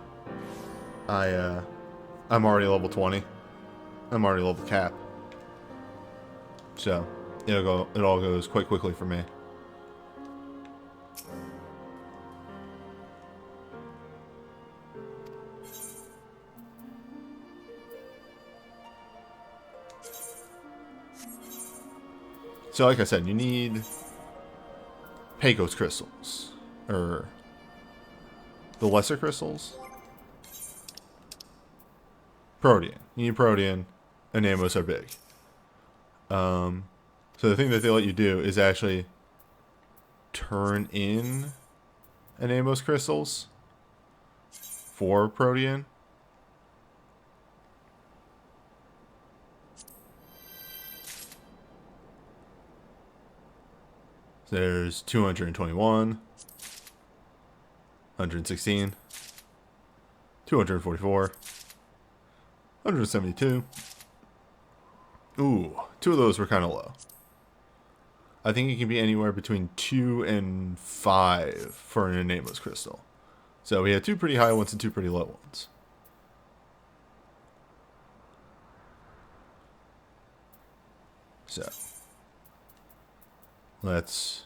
I'm already level 20. I'm already level cap. So, it all goes quite quickly for me. So like I said, you need Pecos crystals. Or the lesser crystals? Protean. You need protean, and Amos are big. So the thing that they let you do is actually turn in an Amos crystals for protean. So there's 221, 116, 244, 172. Ooh, 2 of those were kind of low. I think it can be anywhere between 2 and 5 for an Amos crystal. So we had 2 pretty high ones and 2 pretty low ones. So let's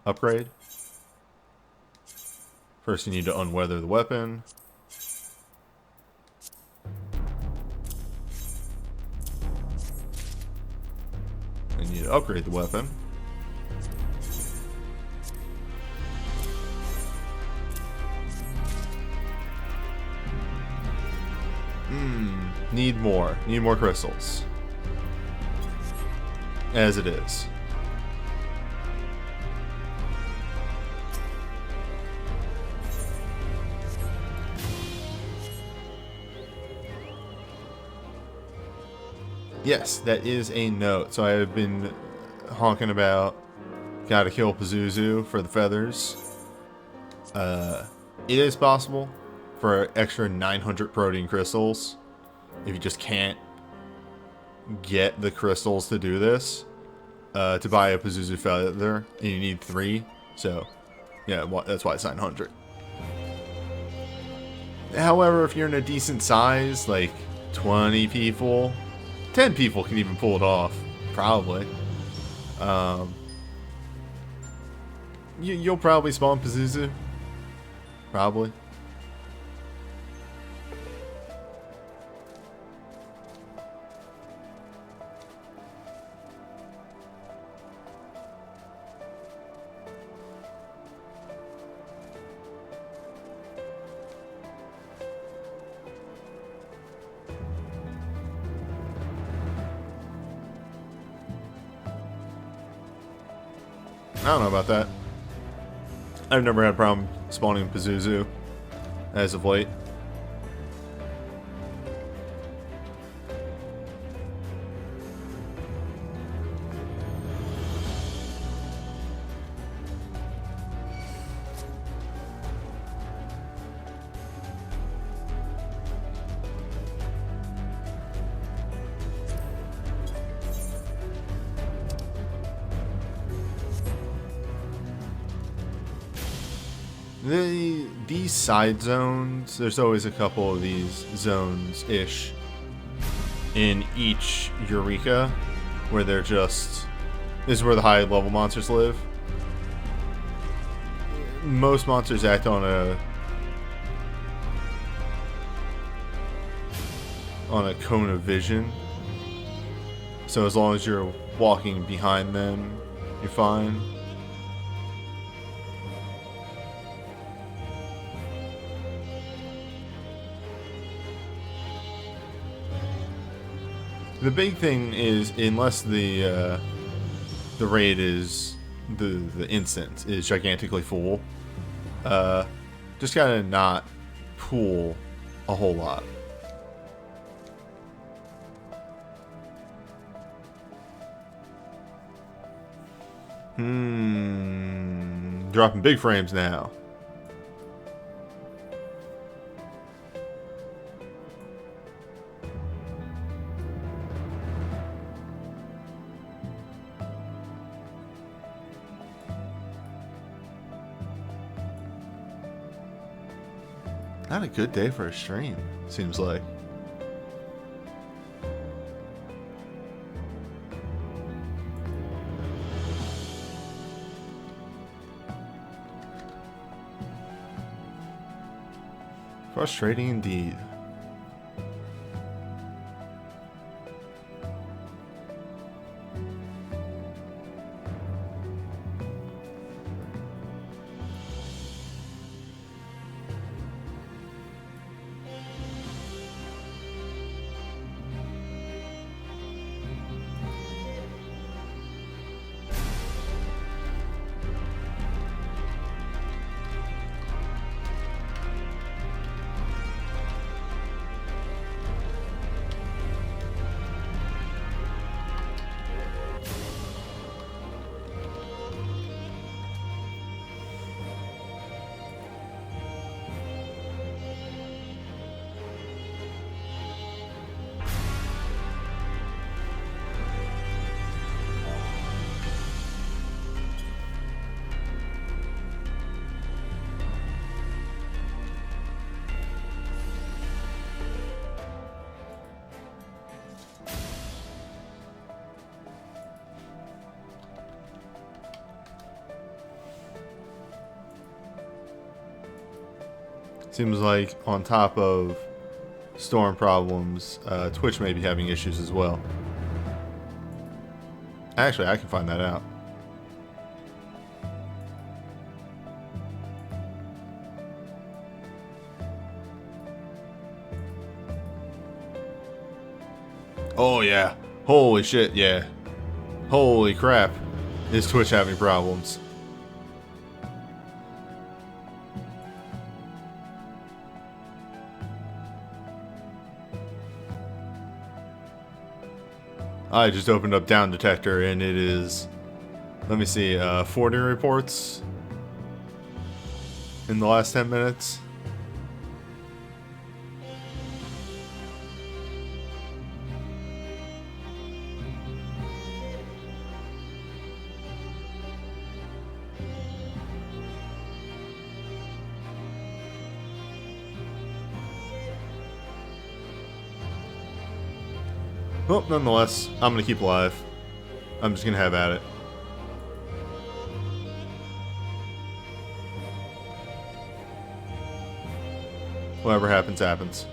upgrade. First you need to unweather the weapon. And you need to upgrade the weapon. Need more. Need more crystals. As it is. Yes, that is a note. So I have been honking about gotta kill Pazuzu for the feathers. It is possible for extra 900 protein crystals. If you just can't get the crystals to do this, to buy a Pazuzu feather, and you need 3. So, yeah, that's why it's 900. However, if you're in a decent size, like 20 people, 10 people can even pull it off, probably. You'll probably spawn Pazuzu. Probably. I don't know about that. I've never had a problem spawning Pazuzu as of late. These side zones, there's always a couple of these zones-ish in each Eureka where they're just... This is where the high level monsters live. Most monsters act on a cone of vision. So as long as you're walking behind them, you're fine. The big thing is, unless the raid is the instance is gigantically full, just gotta not pool a whole lot. Dropping big frames now. Not a good day for a stream, seems like. Frustrating indeed. Seems like on top of storm problems, Twitch may be having issues as well. Actually, I can find that out. Oh yeah. Holy shit, yeah. Holy crap. Is Twitch having problems? I just opened up Down Detector and it is, let me see, 40 reports in the last 10 minutes. Well, nonetheless, I'm going to keep alive. I'm just going to have at it. Whatever happens, happens.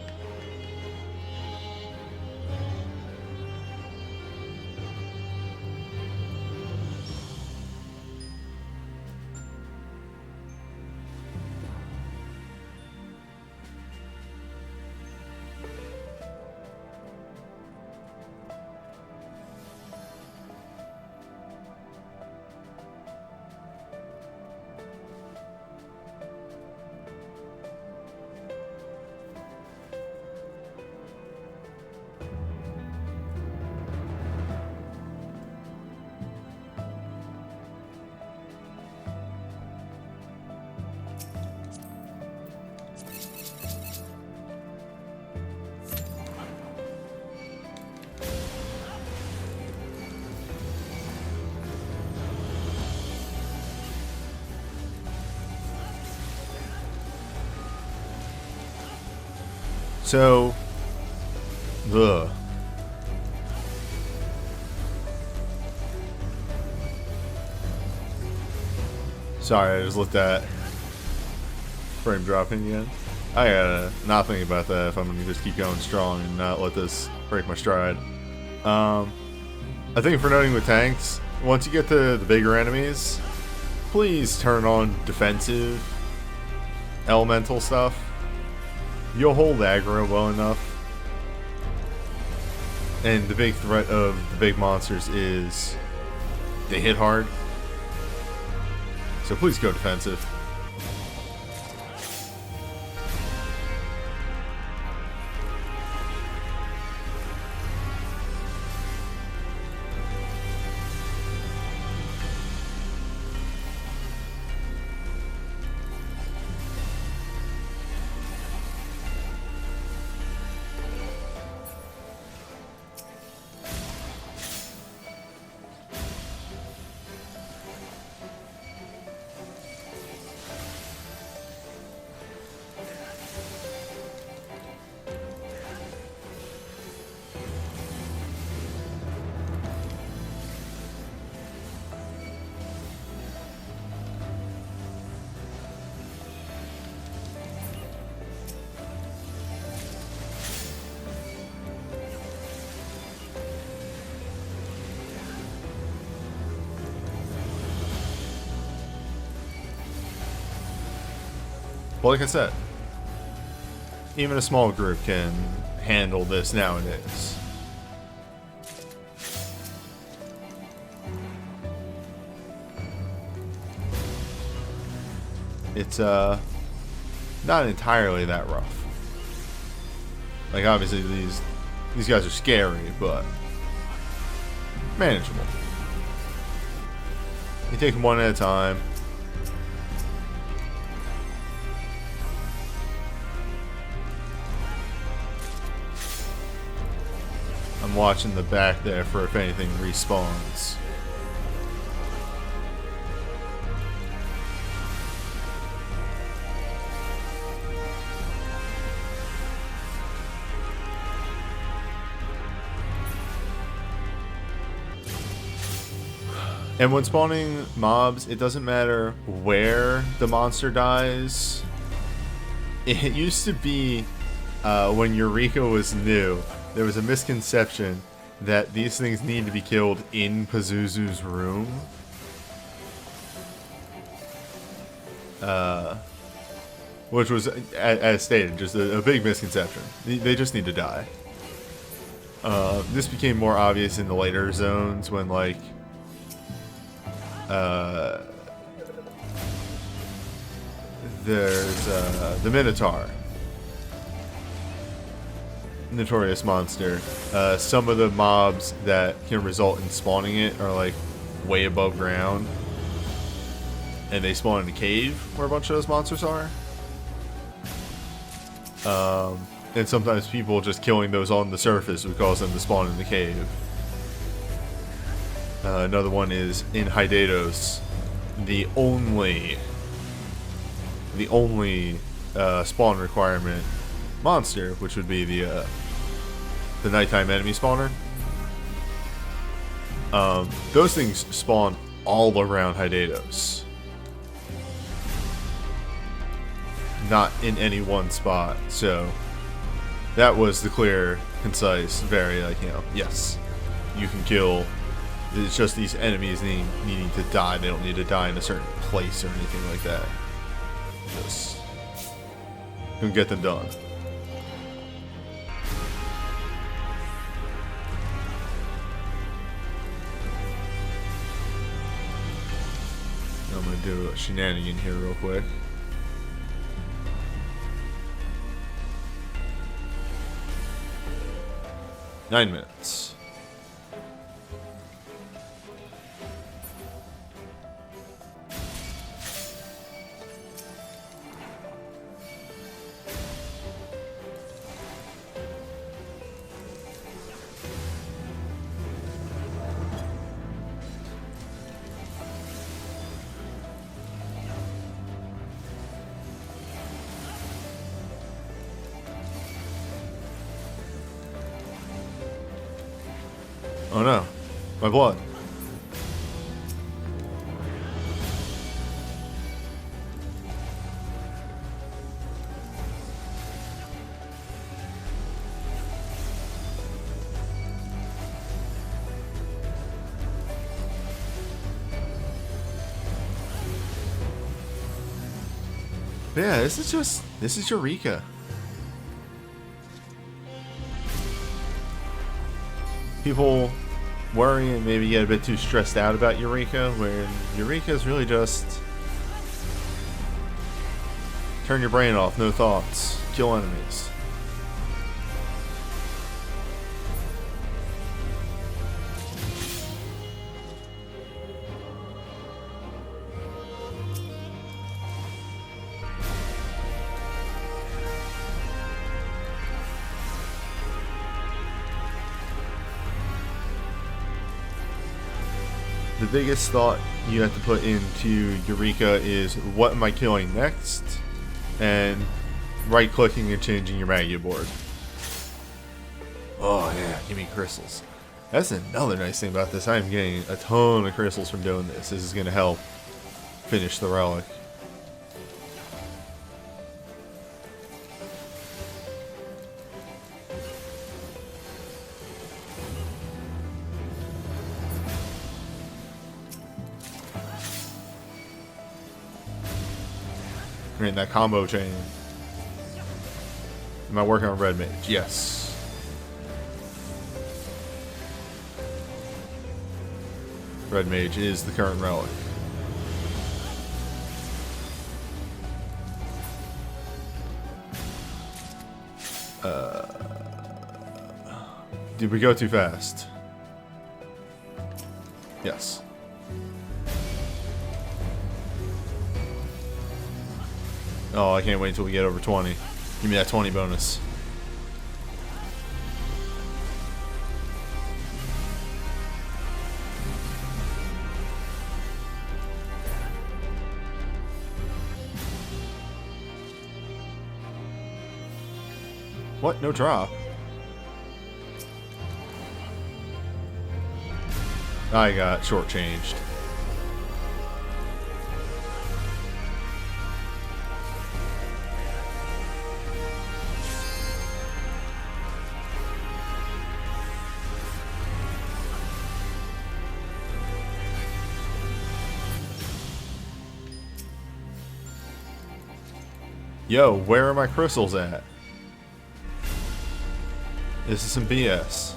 So, ugh. Sorry, I just looked at frame dropping again. I gotta not think about that if I'm gonna just keep going strong and not let this break my stride. I think for noting with tanks, once you get to the bigger enemies, please turn on defensive elemental stuff. You'll hold aggro well enough. And the big threat of the big monsters is they hit hard. So please go defensive. Well, like I said, even a small group can handle this nowadays. It's not entirely that rough. Like obviously these guys are scary, but manageable. You take them one at a time. I'm watching the back there for if anything respawns. And when spawning mobs, it doesn't matter where the monster dies. it used to be when Eureka was new, there was a misconception that these things need to be killed in Pazuzu's room. Which was, as stated, just a big misconception. They just need to die. This became more obvious in the later zones when, like, there's the Minotaur. Notorious monster. Some of the mobs that can result in spawning it are, like, way above ground. And they spawn in a cave where a bunch of those monsters are. And sometimes people just killing those on the surface would cause them to spawn in the cave. Another one is in Hydatos. The only spawn requirement monster, which would be the nighttime enemy spawner. Those things spawn all around Hydatos. Not in any one spot, so that was the clear, concise, very, like, you know, yes, you can kill. It's just these enemies needing to die. They don't need to die in a certain place or anything like that. Just can get them done. I'm gonna do a shenanigan here real quick. 9 minutes. Oh no, my blood. But yeah, this is Eureka. People worry and maybe get a bit too stressed out about Eureka, where Eureka is really just turn your brain off, no thoughts, kill enemies. The biggest thought you have to put into Eureka is, what am I killing next? And right-clicking and changing your Maggia board. Oh yeah, give me crystals. That's another nice thing about this. I'm getting a ton of crystals from doing this. This is going to help finish the relic. In that combo chain. Am I working on Red Mage? Yes. Red Mage is the current relic. Did we go too fast? Yes. Oh, I can't wait until we get over 20. Give me that 20 bonus. What? No drop? I got shortchanged. Yo, where are my crystals at? This is some BS.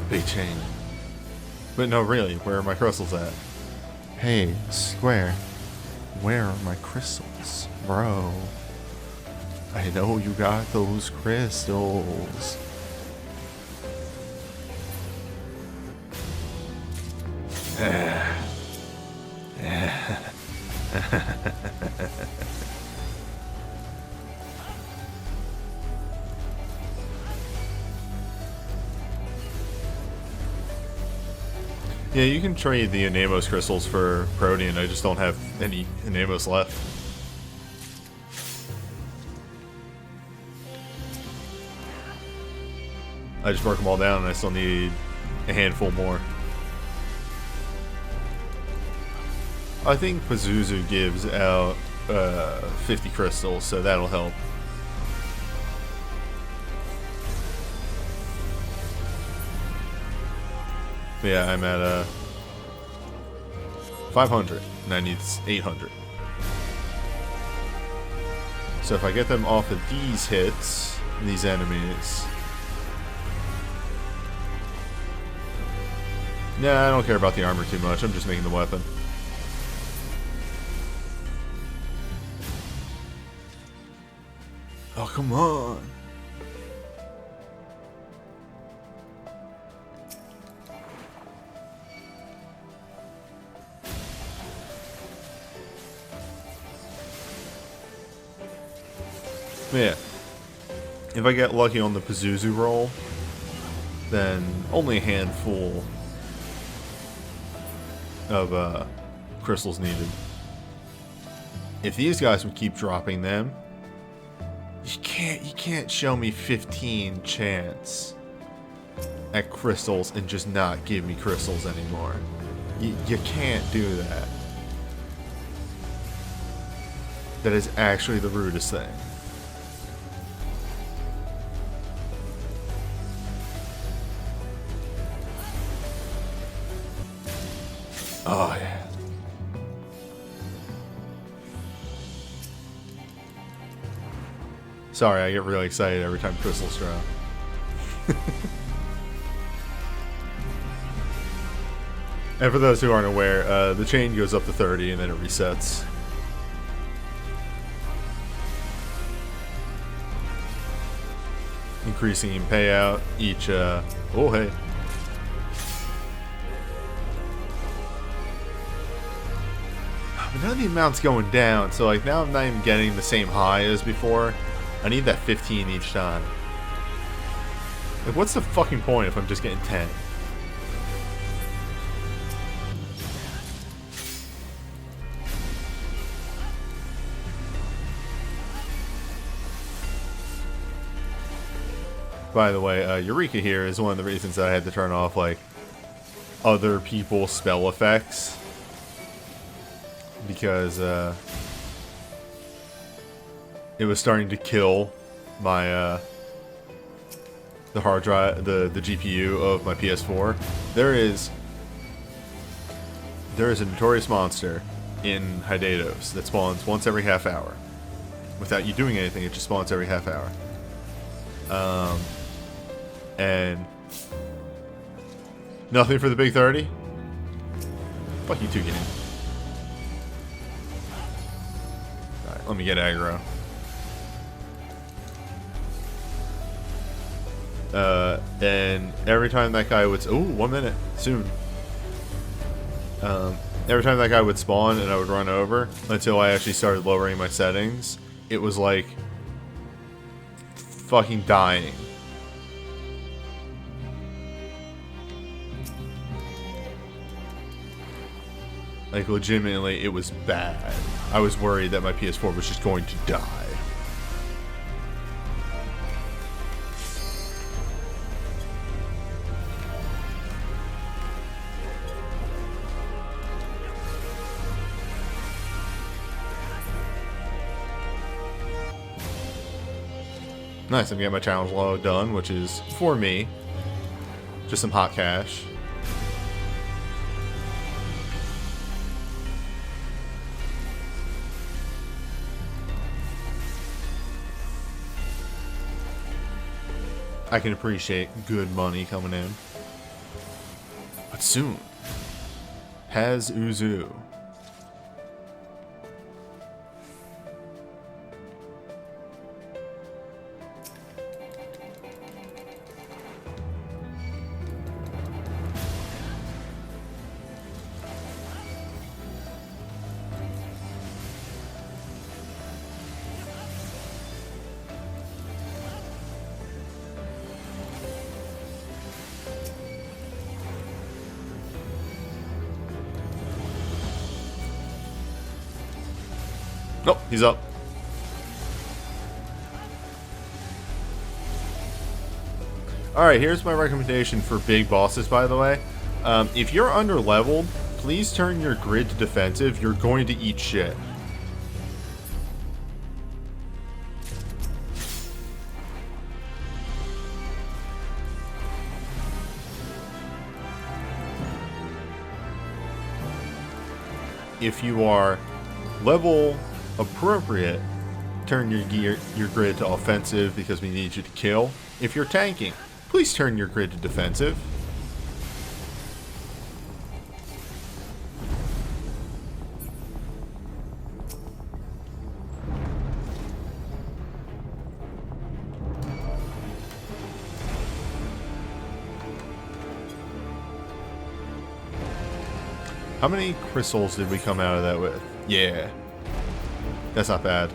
Big change. But no, really, where are my crystals at? Hey, Square, where are my crystals? Bro, I know you got those crystals. Yeah, you can trade the Anamos crystals for Protean. I just don't have any Anamos left. I just broke them all down and I still need a handful more. I think Pazuzu gives out 50 crystals, so that'll help. But yeah, I'm at 500 and I need 800. So if I get them off of these hits, these enemies. Nah, I don't care about the armor too much. I'm just making the weapon. Oh, come on. Yeah. If I get lucky on the Pazuzu roll, then only a handful of crystals needed. If these guys would keep dropping them, you can't show me 15 chance at crystals and just not give me crystals anymore. You can't do that. That is actually the rudest thing. Oh, yeah. Sorry, I get really excited every time crystals drop. And for those who aren't aware, the chain goes up to 30 and then it resets. Increasing in payout each, oh hey. But now the amount's going down, so like now I'm not even getting the same high as before. I need that 15 each time. Like, what's the fucking point if I'm just getting 10? By the way, Eureka here is one of the reasons that I had to turn off, like, other people's spell effects. Because, it was starting to kill my, the hard drive, the GPU of my PS4. There is a notorious monster in Hydatos that spawns once every half hour. Without you doing anything, it just spawns every half hour. And nothing for the big 30? Fuck you two, game. Alright, let me get aggro. And every time that guy would... Ooh, 1 minute. Soon. Every time that guy would spawn and I would run over, until I actually started lowering my settings, it was like... fucking dying. Like, legitimately, it was bad. I was worried that my PS4 was just going to die. Nice, I'm getting my challenge log done, which is, for me, just some hot cash. I can appreciate good money coming in. But soon. Has Uzu. Nope, he's up. Alright, here's my recommendation for big bosses, by the way. If you're under-leveled, please turn your grid to defensive. You're going to eat shit. If you are level appropriate, turn your grid to offensive because we need you to kill. If you're tanking, please turn your grid to defensive. How many crystals did we come out of that with? Yeah. That's not bad.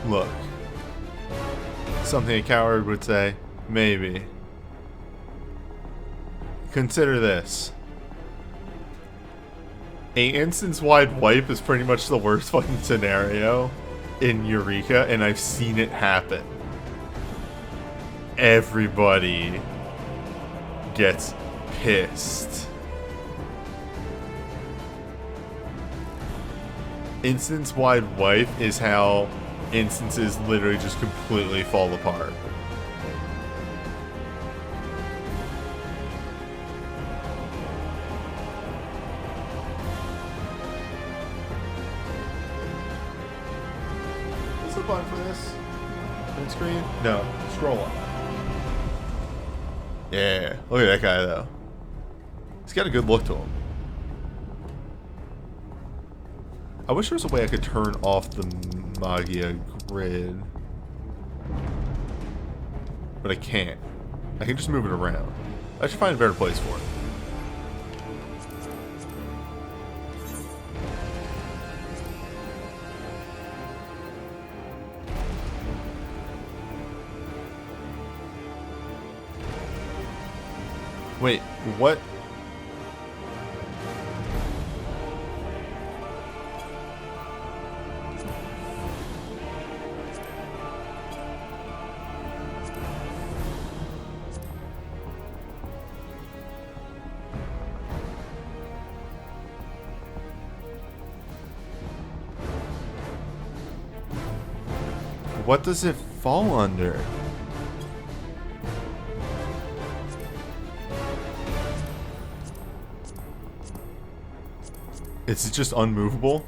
Look, something a coward would say, maybe. Consider this. A instance-wide wipe is pretty much the worst fucking scenario in Eureka, and I've seen it happen. Everybody gets pissed. Instance-wide wipe is how instances literally just completely fall apart. What's the button for this? Print screen? No. Scroll up. Yeah. Look at that guy, though. He's got a good look to him. I wish there was a way I could turn off the Magia grid. But I can't. I can just move it around. I should find a better place for it. Wait, what? What does it fall under? Is it just unmovable?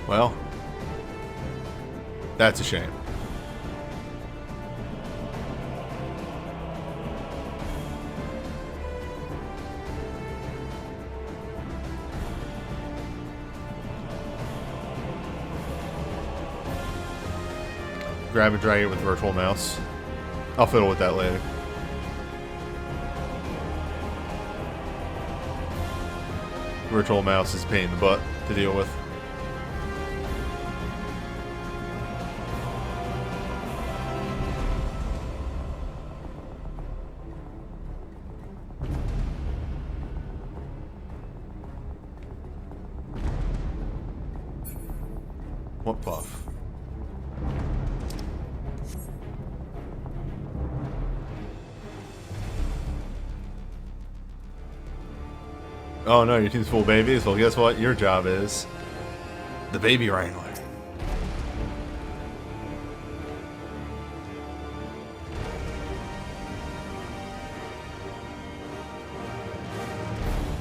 Well, that's a shame. Grab and drag it with virtual mouse. I'll fiddle with that later. virtual mouse is a pain in the butt to deal with. What buff? Oh no, your team's full of babies? Well, guess what? Your job is the baby wrangler.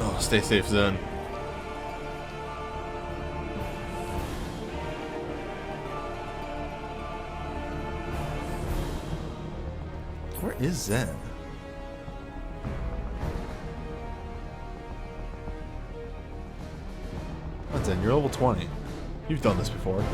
Oh, stay safe, Zen. Where is Zen? What, Zen? You're level 20. You've done this before.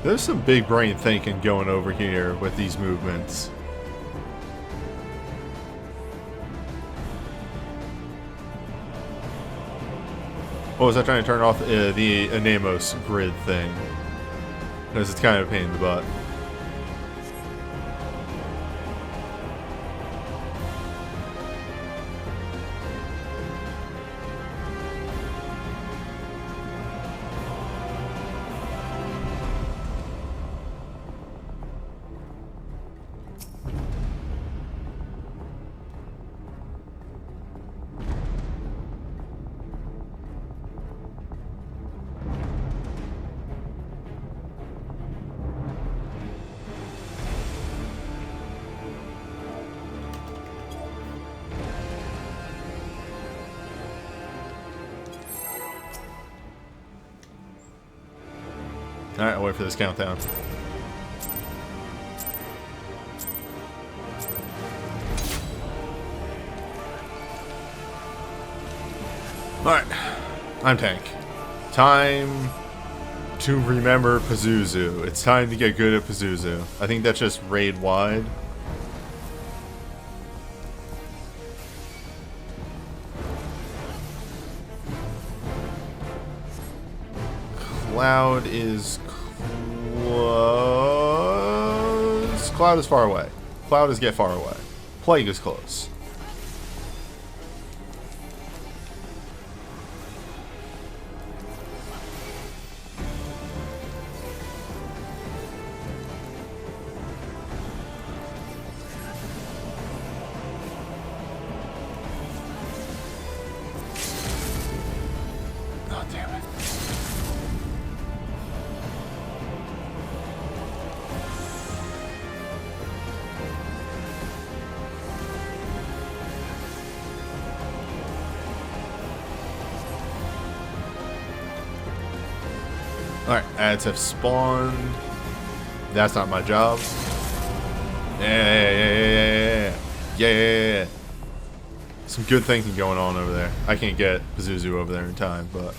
There's some big brain thinking going over here with these movements. Oh, was I trying to turn off the Anemos grid thing? Because it's kind of a pain in the butt. Alright, I'll wait for this countdown. Alright, I'm Tank. Time to remember Pazuzu. It's time to get good at Pazuzu. I think that's just raid wide. Cloud is close. Cloud is far away. Cloud is get far away. Plague is close. Oh, damn it. Alright, ads have spawned. That's not my job. Yeah. Some good thinking going on over there. I can't get Pazuzu over there in time, but...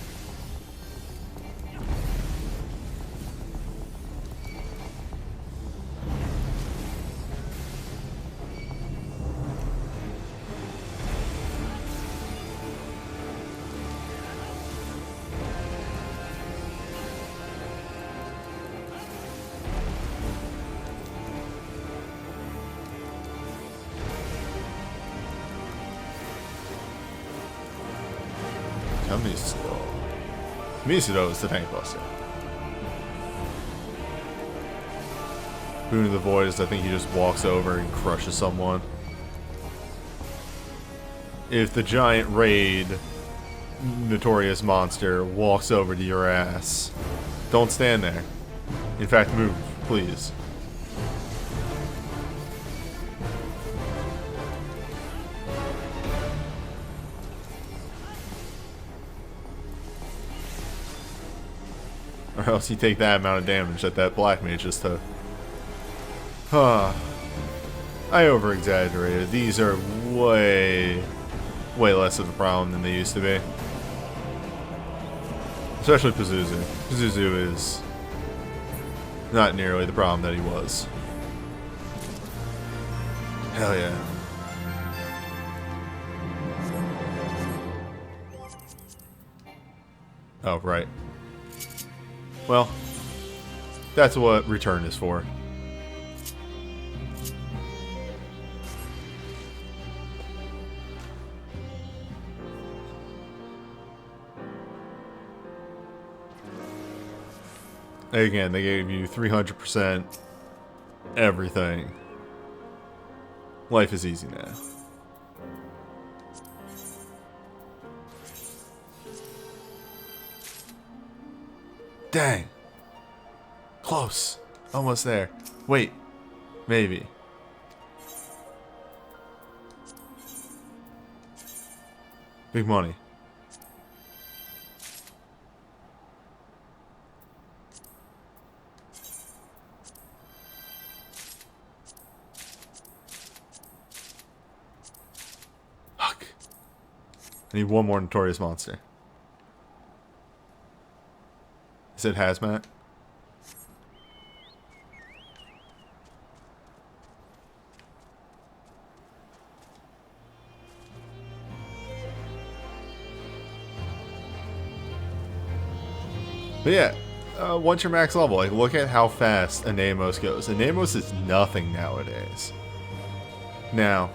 Misudo is the tank buster. Boon of the Void is, I think he just walks over and crushes someone. If the giant raid notorious monster walks over to your ass, don't stand there. In fact, move, please. Or else you take that amount of damage that black mage just took. Huh. I over-exaggerated. These are way less of a problem than they used to be. Especially Pazuzu. Pazuzu is not nearly the problem that he was. Hell yeah. Oh, right. Well, that's what return is for. Again, they gave you 300% everything. Life is easy now. Dang. Close. Almost there. Wait. Maybe. Big money. Fuck. I need one more notorious monster. Is it hazmat? But yeah, once you're max level, like look at how fast a Namos goes. A Namos is nothing nowadays. Now,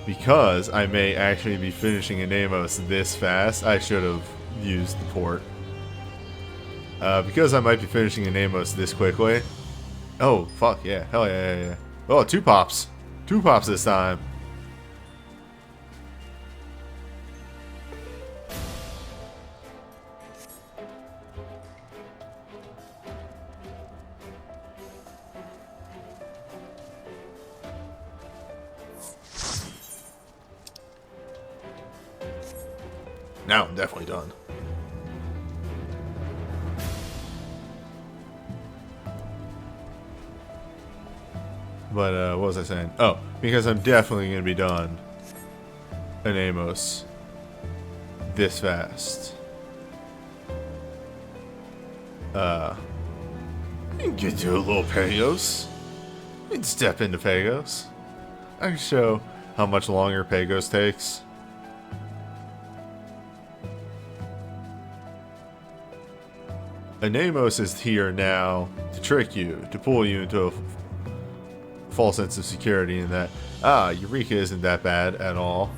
because I may actually be finishing a Namos this fast, I should have used the port. Because I might be finishing a Namos this quickly. Oh, fuck, yeah. Hell yeah. Oh, 2 pops. 2 pops this time. Now I'm definitely done. But, what was I saying? Oh, because I'm definitely going to be done an Amos this fast. You can get to a little Pagos. You can step into Pagos. I can show how much longer Pagos takes. A Namos is here now to trick you, to pull you into a false sense of security in that, Eureka isn't that bad at all.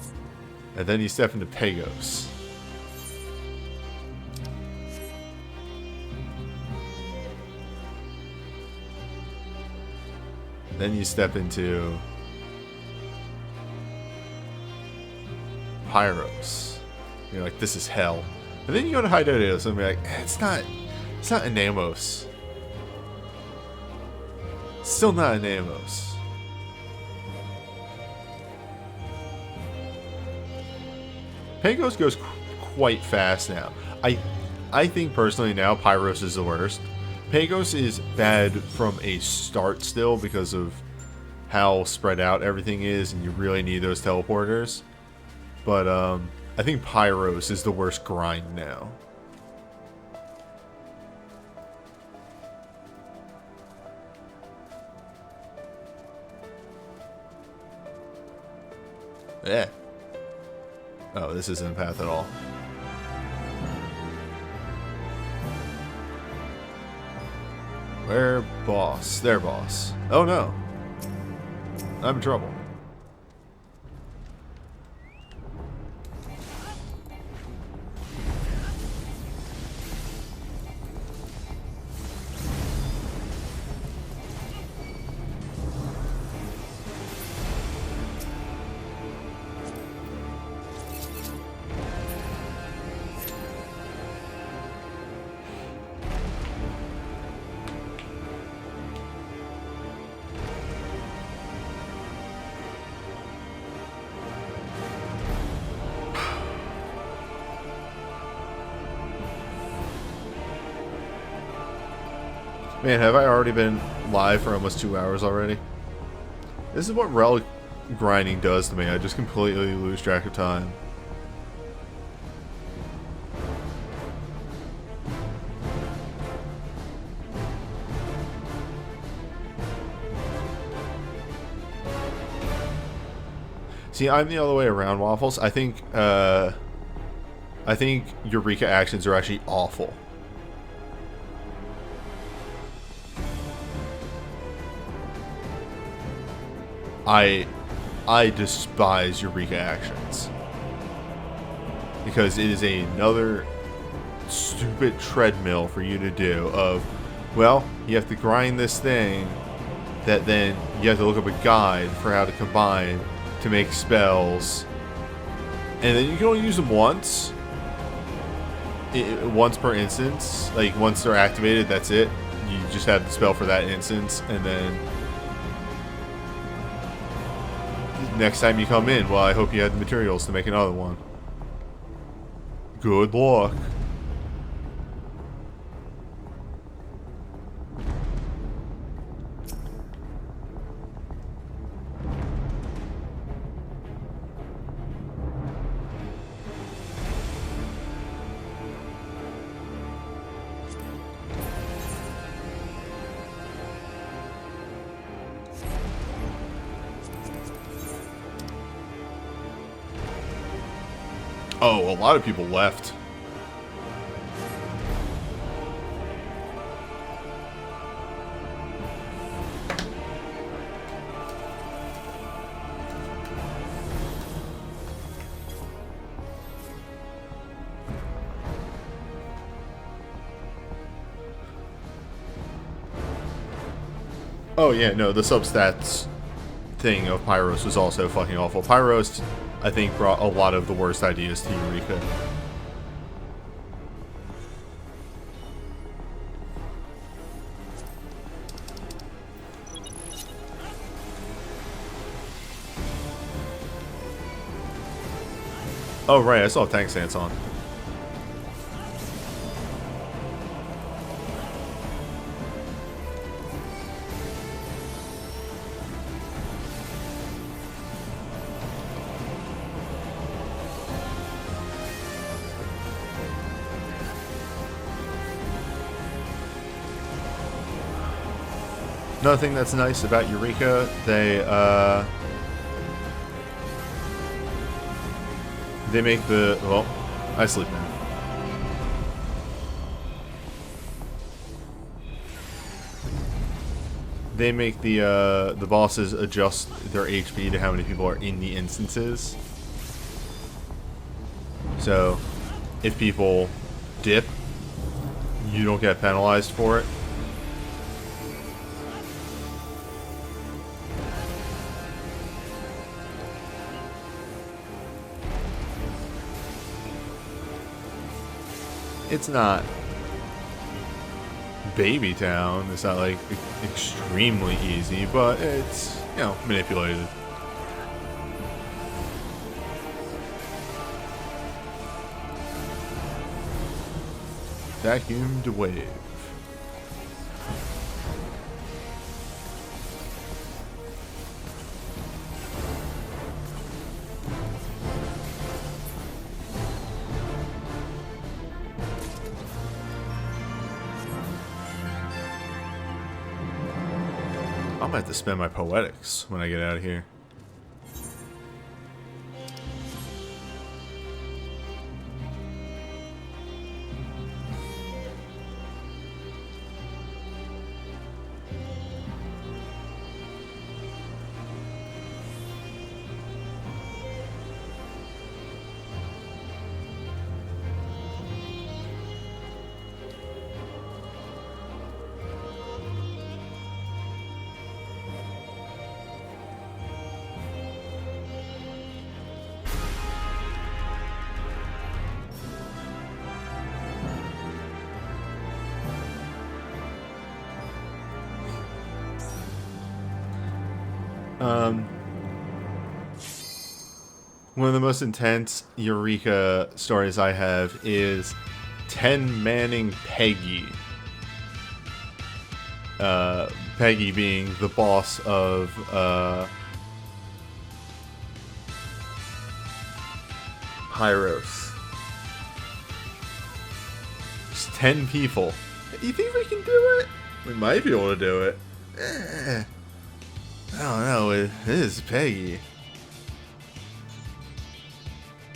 And then you step into Pagos. Then you step into Pyros. You're like, this is hell. And then you go to Hydodios and be like, it's not a Namos. Still not a Namos. Pagos goes quite fast now. I think personally now Pyros is the worst. Pagos is bad from a start still because of how spread out everything is and you really need those teleporters. But I think Pyros is the worst grind now. Yeah. Oh, this isn't a path at all. Where boss? There, boss. Oh no. I'm in trouble. Man, have I already been live for almost 2 hours already? This is what relic grinding does to me. I just completely lose track of time. See, I'm the other way around, Waffles. I think Eureka actions are actually awful. I despise Eureka actions. Because it is another stupid treadmill for you to do of, well, you have to grind this thing that then you have to look up a guide for how to combine to make spells, and then you can only use them once per instance. Like, once they're activated, that's it. You just have the spell for that instance, and then next time you come in, well, I hope you have the materials to make another one. Good luck. Oh, a lot of people left. Oh yeah, no, the substats thing of Pyros was also fucking awful. Pyros, I think, brought a lot of the worst ideas to Eureka. Oh right, I saw tank stance on. Another thing that's nice about Eureka, they make the, well, I sleep now. They make the bosses adjust their HP to how many people are in the instances. So, if people dip, you don't get penalized for it. It's not Baby Town. It's not like extremely easy, but it's, you know, manipulated. Vacuumed wave. I'm gonna have to spend my poetics when I get out of here. One of the most intense Eureka stories I have is 10 manning Peggy. Peggy being the boss of Hyros. Just 10 people. You think we can do it? We might be able to do it. I don't know. It is Peggy.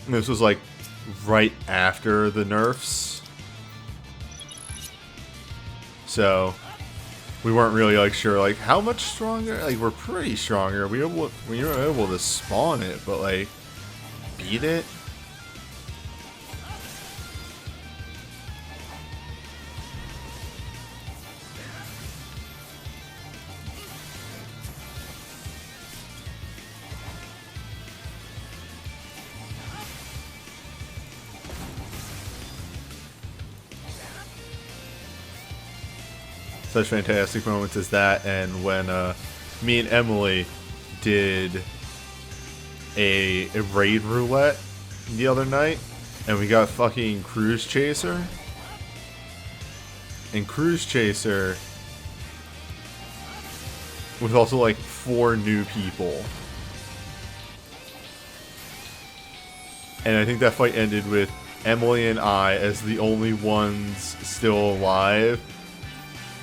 This was like right after the nerfs, so we weren't really like sure like how much stronger. Like we're pretty stronger. We were able to spawn it, but like beat it. Such fantastic moments as that, and when me and Emily did a raid roulette the other night, and we got fucking Cruise Chaser, and Cruise Chaser was also like 4 new people, and I think that fight ended with Emily and I as the only ones still alive.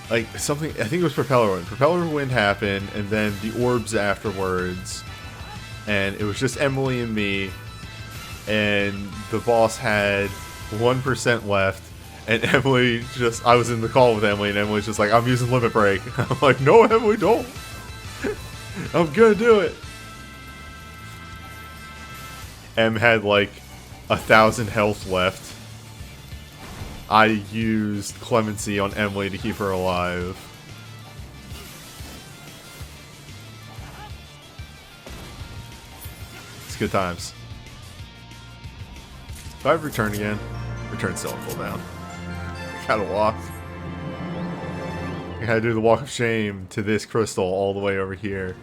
Like, something, I think it was Propeller Wind. Propeller Wind happened, and then the orbs afterwards. And it was just Emily and me. And the boss had 1% left. And Emily just, I was in the call with Emily, and Emily's just like, I'm using Limit Break. I'm like, no, Emily, don't. I'm gonna do it. Em had like 1,000 health left. I used Clemency on Emily to keep her alive. It's good times. If I return again, return still on cooldown. Gotta walk. I gotta do the walk of shame to this crystal all the way over here.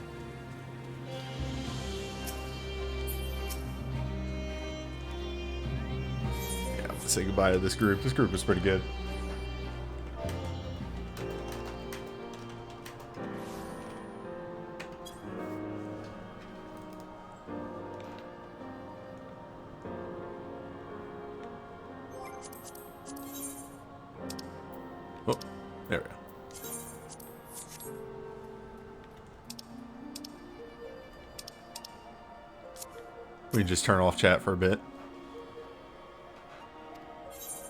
Say goodbye to this group. This group is pretty good. Oh, there we go. We can just turn off chat for a bit.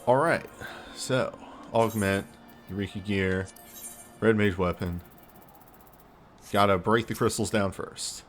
Alright, so, augment, Eureka gear, red mage weapon. Gotta break the crystals down first.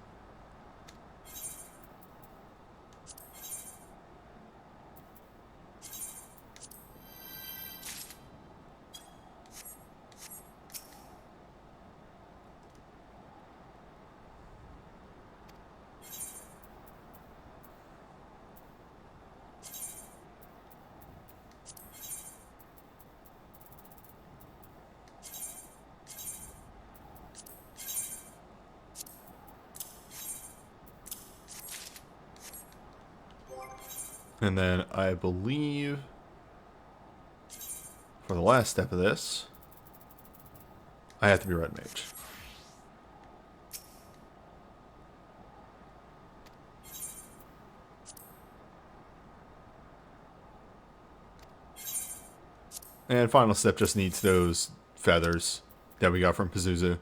And then I believe for the last step of this, I have to be red mage. And final step just needs those feathers that we got from Pazuzu.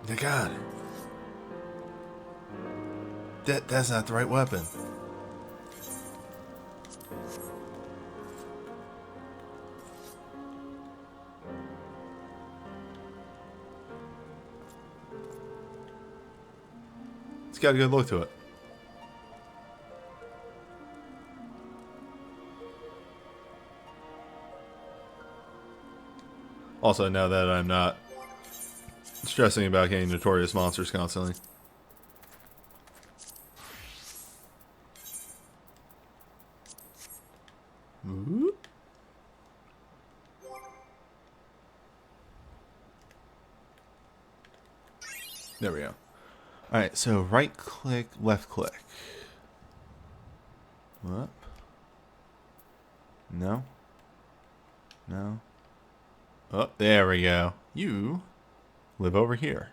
My God. That's not the right weapon. It's got a good look to it. Also, now that I'm not stressing about getting notorious monsters constantly. Ooh. There we go. Alright, so right click, left click. Up. No. No. Oh, there we go. You live over here.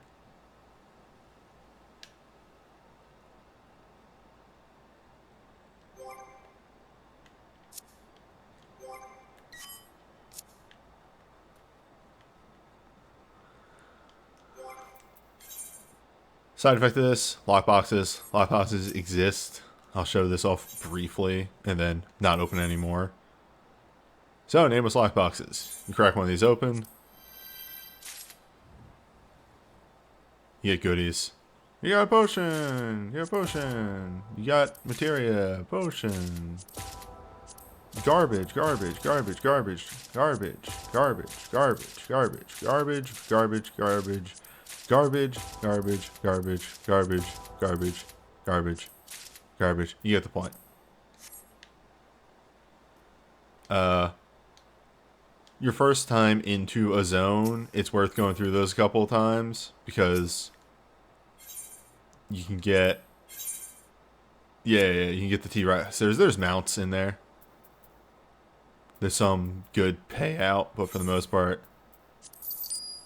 Side effect of this, lockboxes. Lockboxes exist. I'll show this off briefly and then not open anymore. So, nameless lockboxes. You crack one of these open. You get goodies. You got a potion! You got a potion! You got materia. Potion. Garbage, garbage, garbage, garbage, garbage, garbage, garbage, garbage, garbage, garbage, garbage. Garbage, garbage, garbage, garbage, garbage, garbage, garbage. You get the point. Your first time into a zone, it's worth going through those a couple of times because you can get, you can get the T-Rex. There's mounts in there. There's some good payout, but for the most part,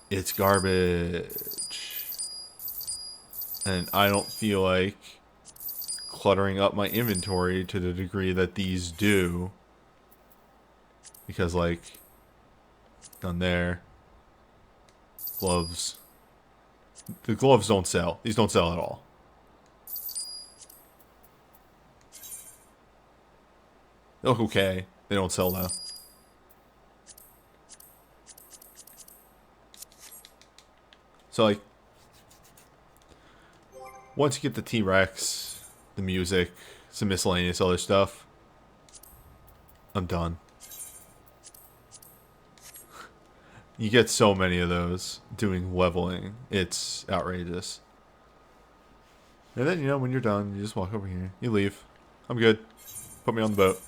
it's garbage. And I don't feel like cluttering up my inventory to the degree that these do. Because, like, down there, gloves. The gloves don't sell. These don't sell at all. They look okay. They don't sell, though. So, like, once you get the T-Rex, the music, some miscellaneous other stuff, I'm done. You get so many of those doing leveling. It's outrageous. And then, you know, when you're done, you just walk over here. You leave. I'm good. Put me on the boat.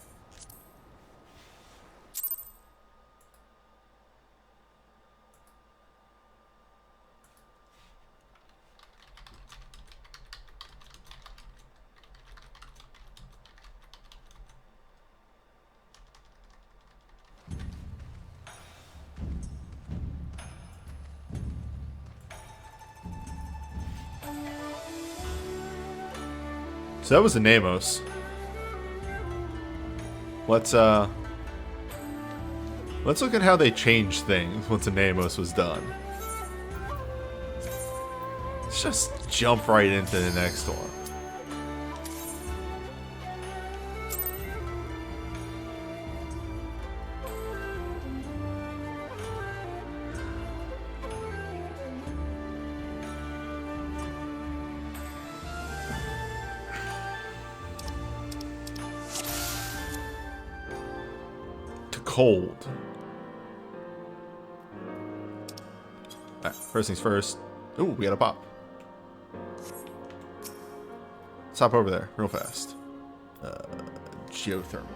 So that was the Namos. Let's look at how they changed things once the Namos was done. Let's just jump right into the next one. Cold. Alright, first things first. Ooh, we got a pop. Let's hop over there real fast. Geothermal.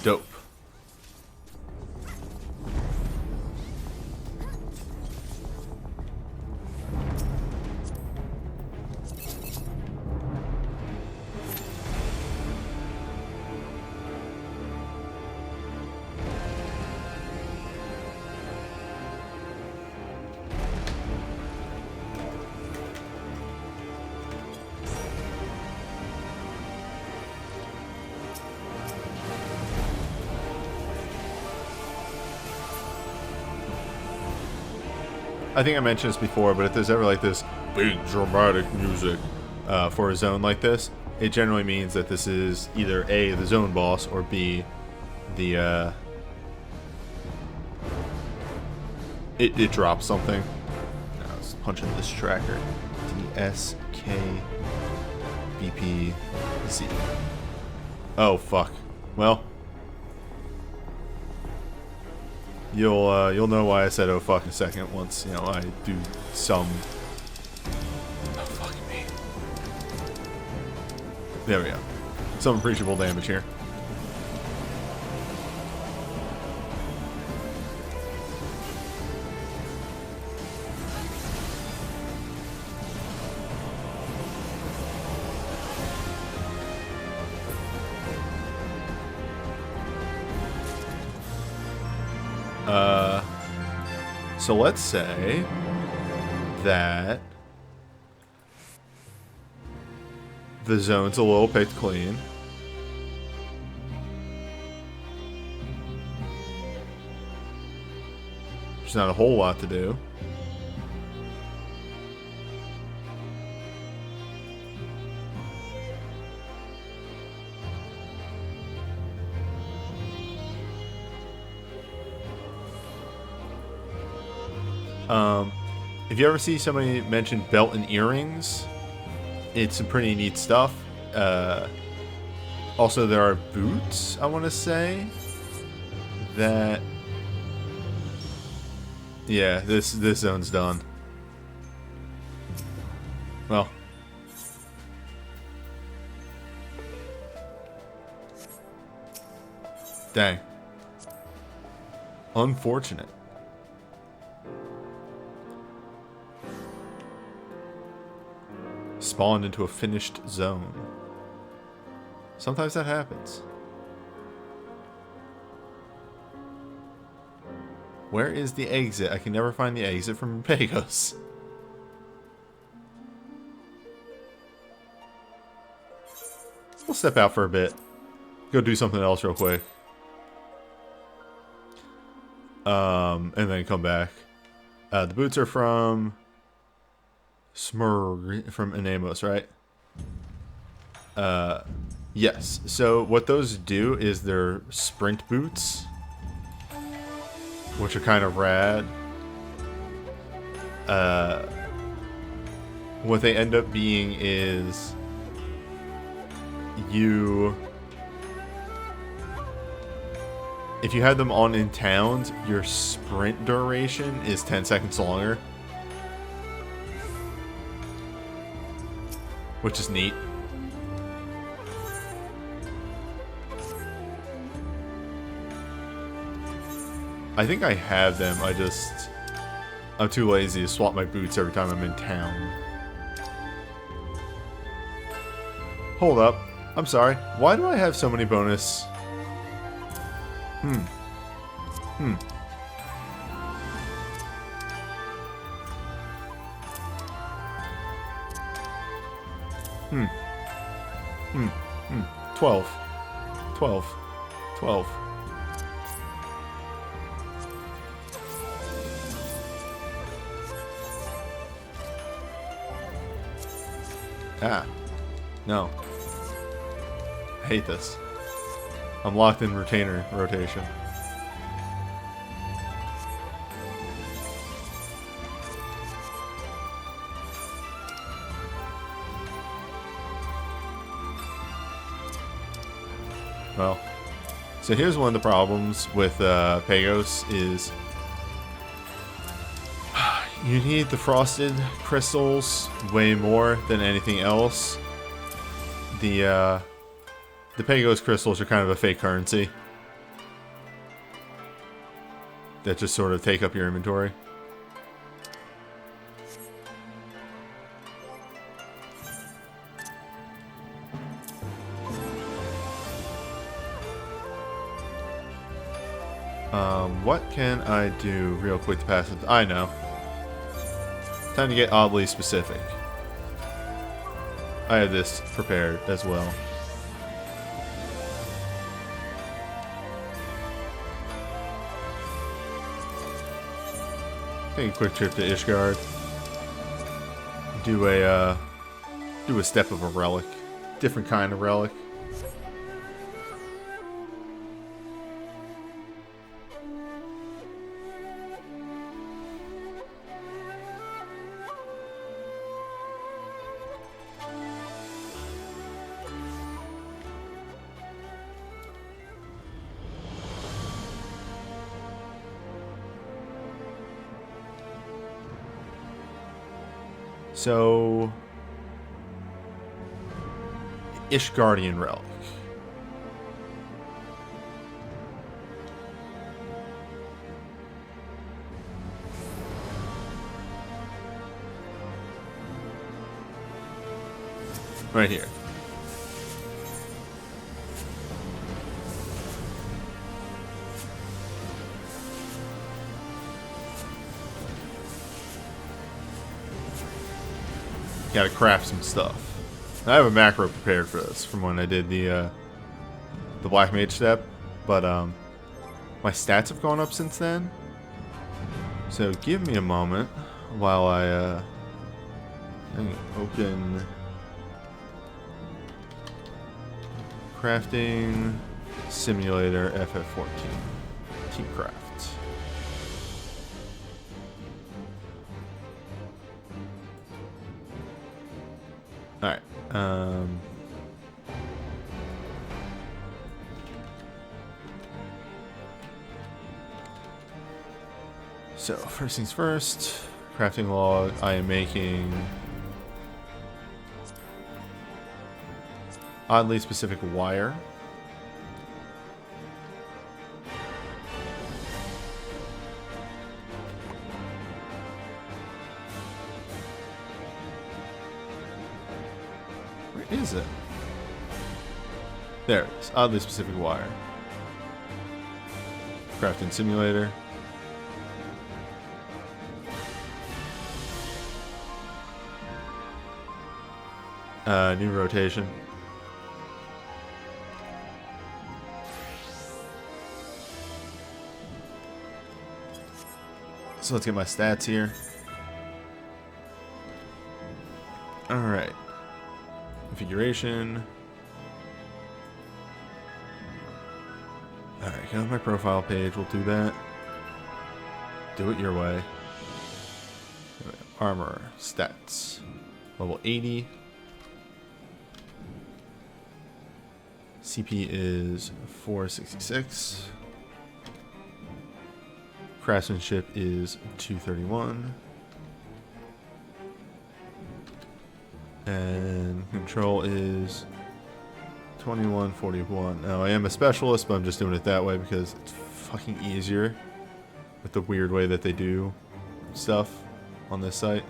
Dope. I think I mentioned this before, but if there's ever like this big dramatic music for a zone like this, it generally means that this is either A, the zone boss, or B, the it drops something. I was punching this tracker. DSKBPZ. Oh fuck. Well, you'll know why I said oh fuck in a second once, you know, I do some. Oh fuck me. There we go. Some appreciable damage here. So let's say that the zone's a little picked clean. There's not a whole lot to do. If you ever see somebody mention belt and earrings, it's some pretty neat stuff. Also, there are boots, I want to say, that... Yeah, this zone's done. Well. Dang. Unfortunate. Spawned into a finished zone. Sometimes that happens. Where is the exit? I can never find the exit from Pagos. We'll step out for a bit. Go do something else real quick. And then come back. The boots are from Smurg, from Anamos, right? Yes. So what those do is they're sprint boots, which are kind of rad. What they end up being is if you have them on in towns, your sprint duration is 10 seconds longer, which is neat. I think I have them, I'm too lazy to swap my boots every time I'm in town. Hold up. I'm sorry. Why do I have so many bonus? Hmm. 12. 12. 12. Ah. No. I hate this. I'm locked in retainer rotation. Well, so here's one of the problems with Pagos is you need the frosted crystals way more than anything else. The Pagos crystals are kind of a fake currency that just sort of take up your inventory. What can I do real quick to pass it? I know. Time to get oddly specific. I have this prepared as well. take a quick trip to Ishgard. Do a step of a relic. Different kind of relic. So, Ishgardian relic. Right here. Gotta craft some stuff. I have a macro prepared for this from when I did the Black Mage step, but my stats have gone up since then. So give me a moment while I open crafting simulator FF14 team craft. Alright, so first things first, crafting log, I am making oddly specific wire. Is it? There it is. Oddly specific wire. Crafting simulator. New rotation. So let's get my stats here. Alright. Configuration. Alright, go to my profile page. We'll do that. Do it your way. Armor. Stats. Level 80. CP is 466. Craftsmanship is 231. And control is 2141. Now I am a specialist, but I'm just doing it that way because it's fucking easier with the weird way that they do stuff on this site.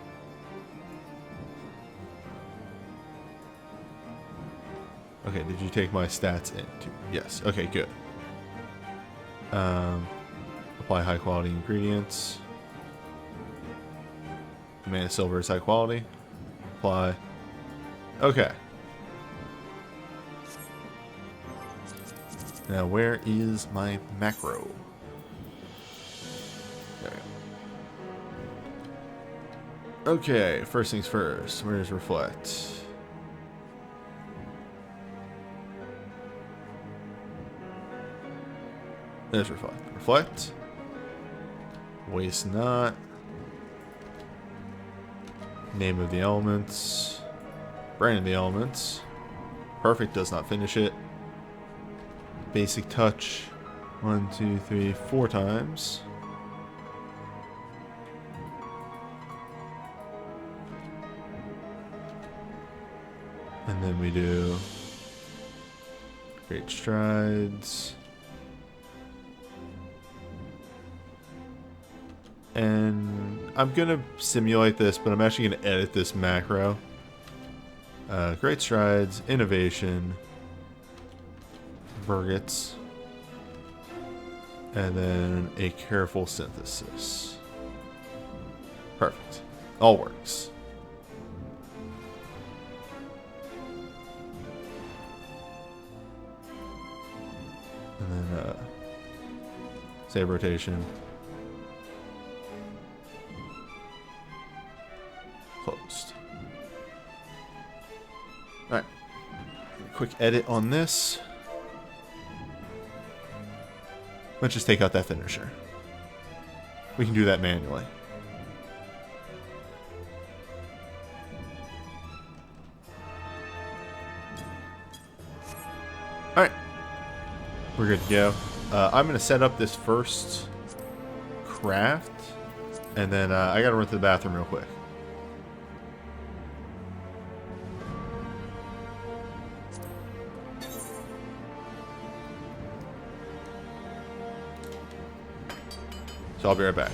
Okay, did you take my stats in too? Yes. Okay, good. Apply high quality ingredients. Mana silver is high quality. Apply. Okay. Now where is my macro? There we go. Okay, first things first. Where's reflect? There's reflect. Reflect. Waste not. Name of the elements. Brand of the elements. Perfect does not finish it. Basic touch. 1, 2, 3, 4 times. And then we do great strides. And I'm gonna simulate this, but I'm actually gonna edit this macro. Great strides, innovation, vergets, and then a careful synthesis. Perfect. All works. And then save rotation. quick edit on this. Let's just take out that finisher. We can do that manually. Alright. We're good to go. I'm going to set up this first craft. And then I got to run to the bathroom real quick. So I'll be right back.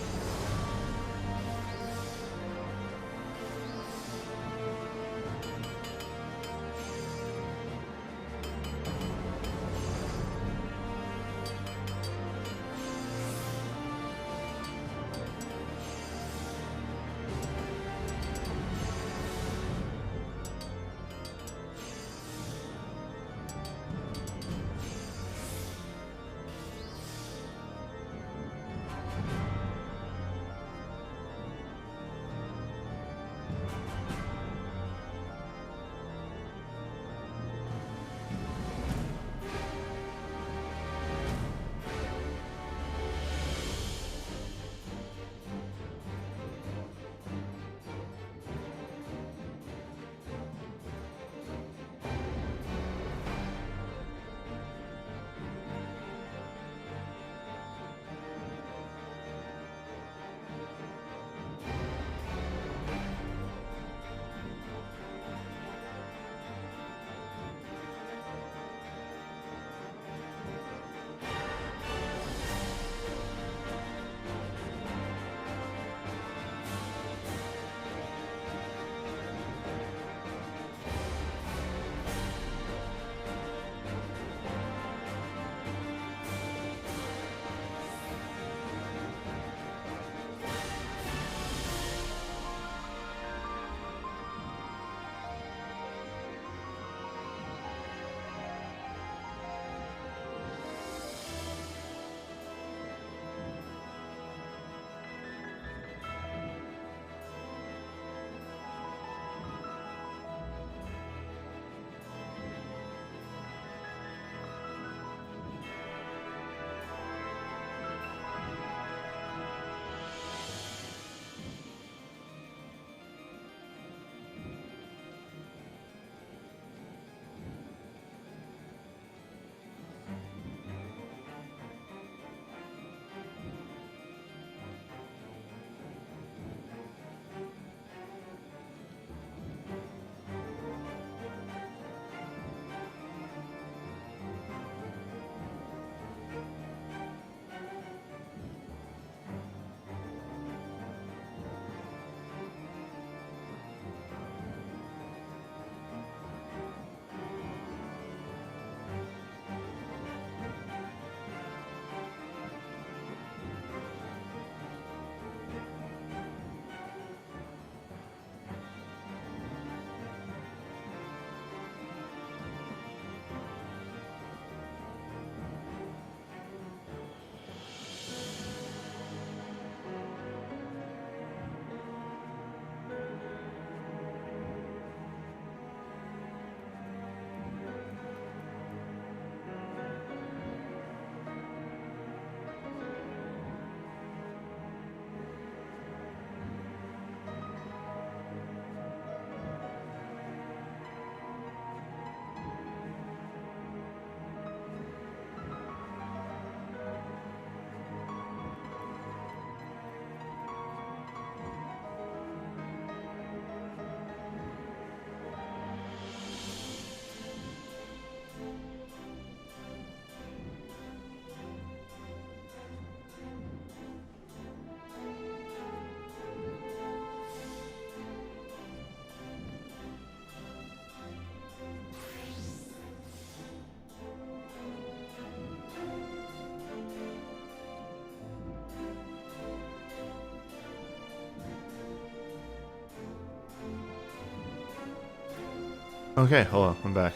Okay, hold on, I'm back.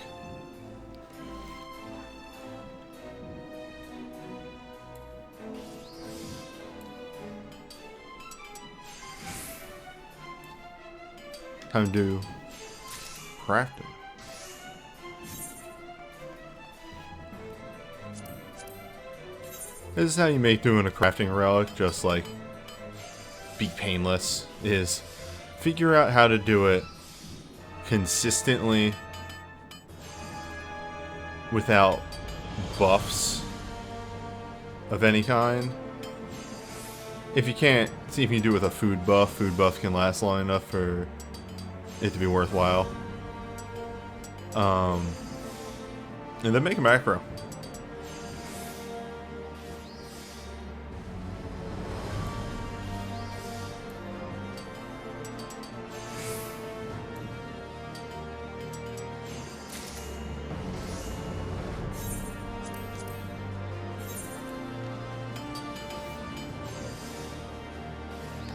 Time to do crafting. This is how you make doing a crafting relic just like be painless, is figure out how to do it consistently without buffs of any kind. If you can't, see if you can do it with a food buff. Food buff can last long enough for it to be worthwhile. And then make a macro.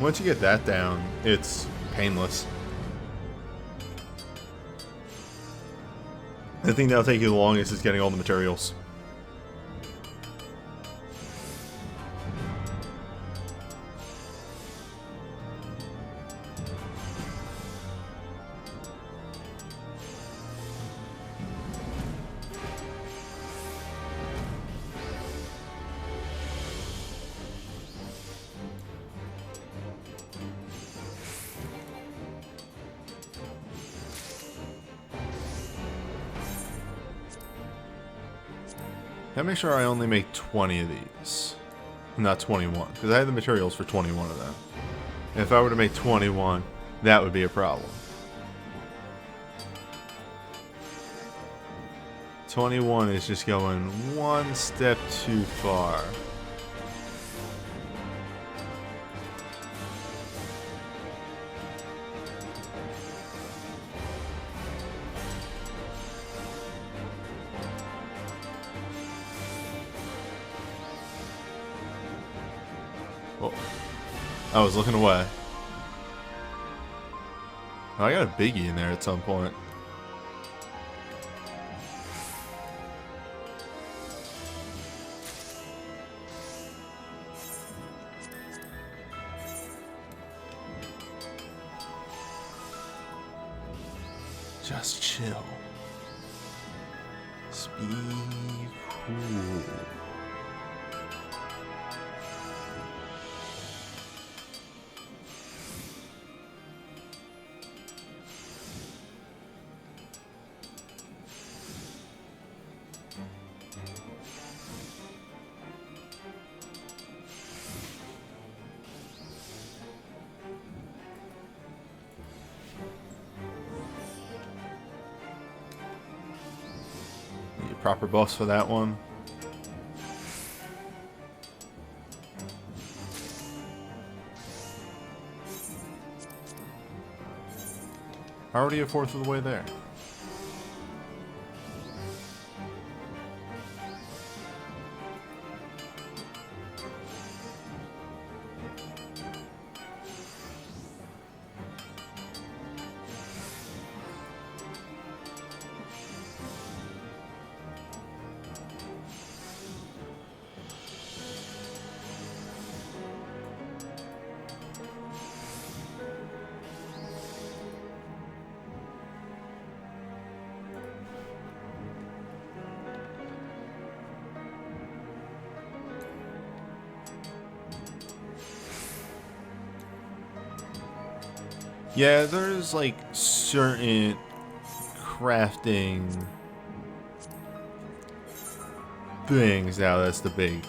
Once you get that down, it's painless. The thing that'll take you the longest is getting all the materials. I make sure I only make 20 of these, not 21, because I have the materials for 21 of them. And if I were to make 21, that would be a problem. 21 is just going one step too far. I was looking away. Oh, I got a biggie in there at some point. Just chill. Just be cool. Proper buffs for that one. Already a fourth of the way there. Yeah, there's like certain crafting things now that's the big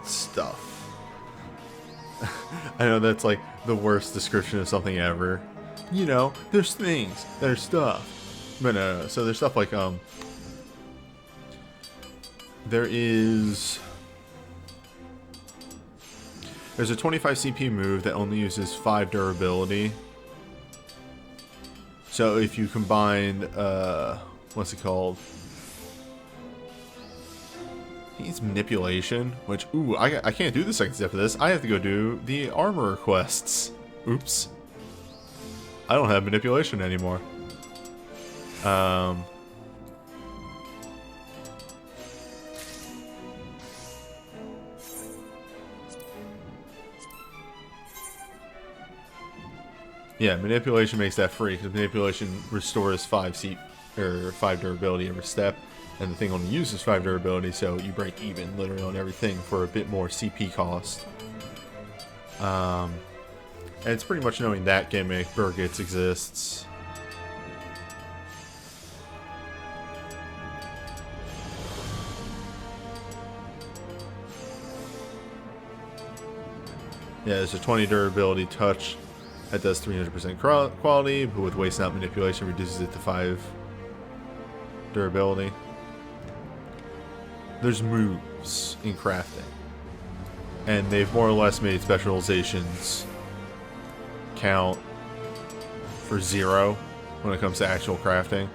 stuff. I know that's like the worst description of something ever. You know, there's things, there's stuff. But no, so there's stuff like there's a 25 CP move that only uses 5 durability. So if you combine, what's it called? I think it's manipulation, which, ooh, I can't do the second step of this. I have to go do the armor quests. Oops. I don't have manipulation anymore. Yeah, manipulation makes that free, because manipulation restores 5 CP. or 5 durability every step, and the thing only uses 5 durability, so you break even literally on everything for a bit more CP cost. And it's pretty much knowing that gimmick. Burgits exists. Yeah, there's a 20 durability touch that does 300% quality, but with waste not manipulation reduces it to 5 durability. There's moves in crafting, and they've more or less made specializations count for 0 when it comes to actual crafting.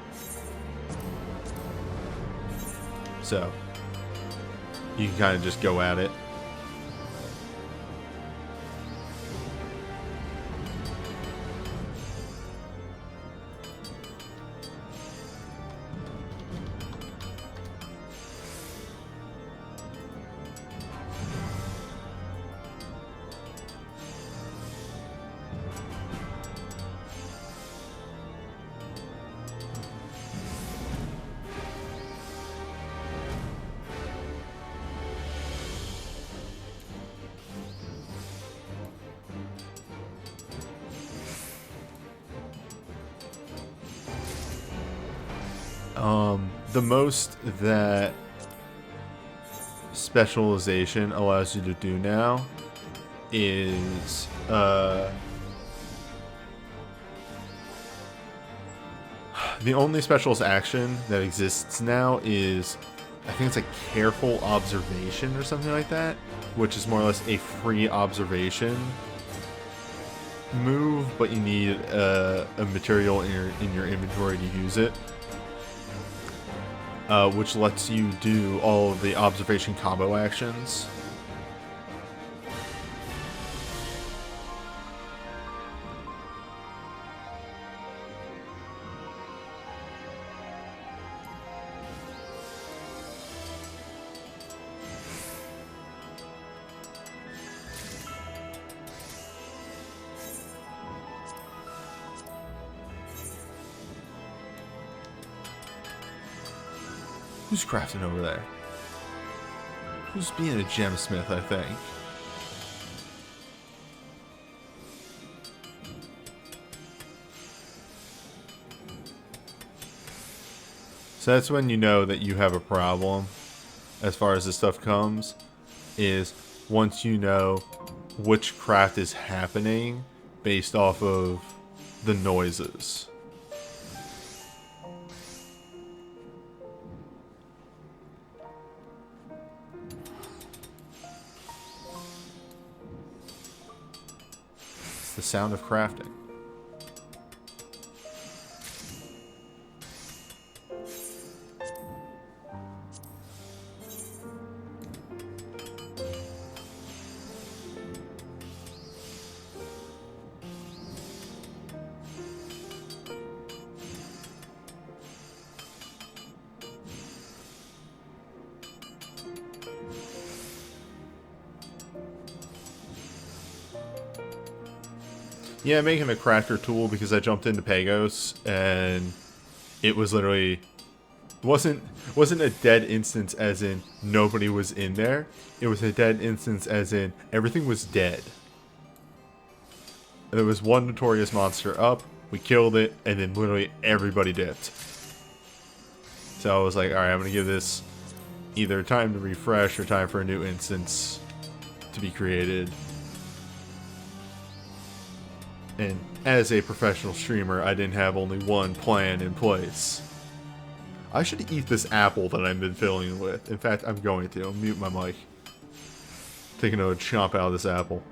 So you can kind of just go at it. The most that specialization allows you to do now is the only specialist action that exists now is, I think it's a careful observation or something like that, which is more or less a free observation move, but you need a material in your inventory to use it. Which lets you do all of the observation combo actions. Who's crafting over there? Who's being a gemsmith, I think? So that's when you know that you have a problem as far as this stuff comes, is once you know which craft is happening based off of the noises. The sound of crafting. Yeah, making a crafter tool because I jumped into Pagos and it was literally wasn't a dead instance as in nobody was in there. It was a dead instance as in everything was dead. And there was one notorious monster up, we killed it, and then literally everybody dipped. So I was like, alright, I'm gonna give this either time to refresh or time for a new instance to be created. And as a professional streamer, I didn't have only one plan in place. I should eat this apple that I've been filling with. In fact, I'm going to. I'll mute my mic. Taking a chomp out of this apple.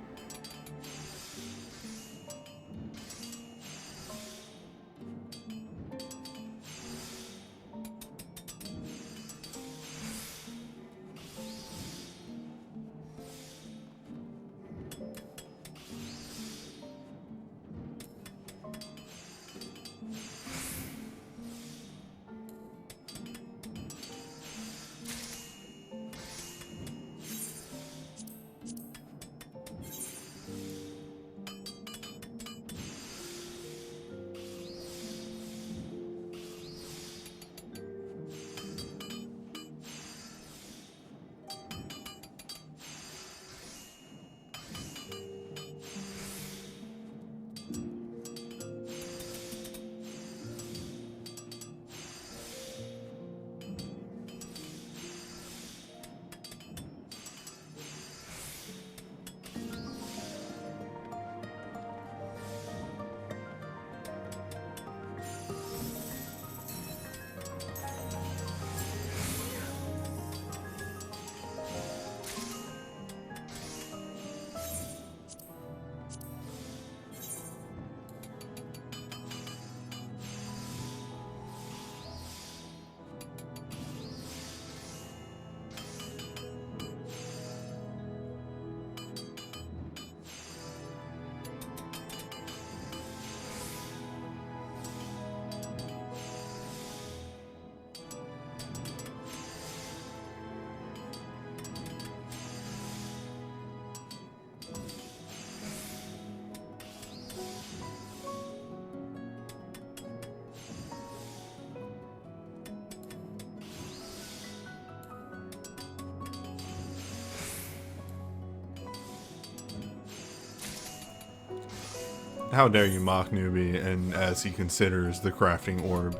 How dare you mock newbie, and as he considers the crafting orb.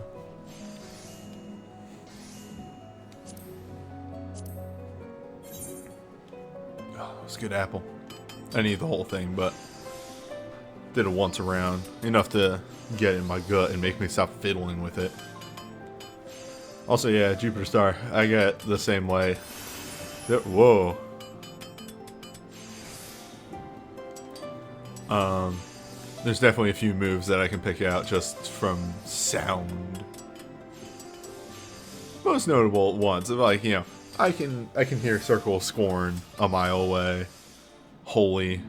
Oh, it's a good apple. I need the whole thing, but did it once around. Enough to get it in my gut and make me stop fiddling with it. Also, yeah, Jupiter Star. I get the same way. Whoa. There's definitely a few moves that I can pick out just from sound. Most notable ones, like, you know, I can hear Circle of Scorn a mile away. Holy.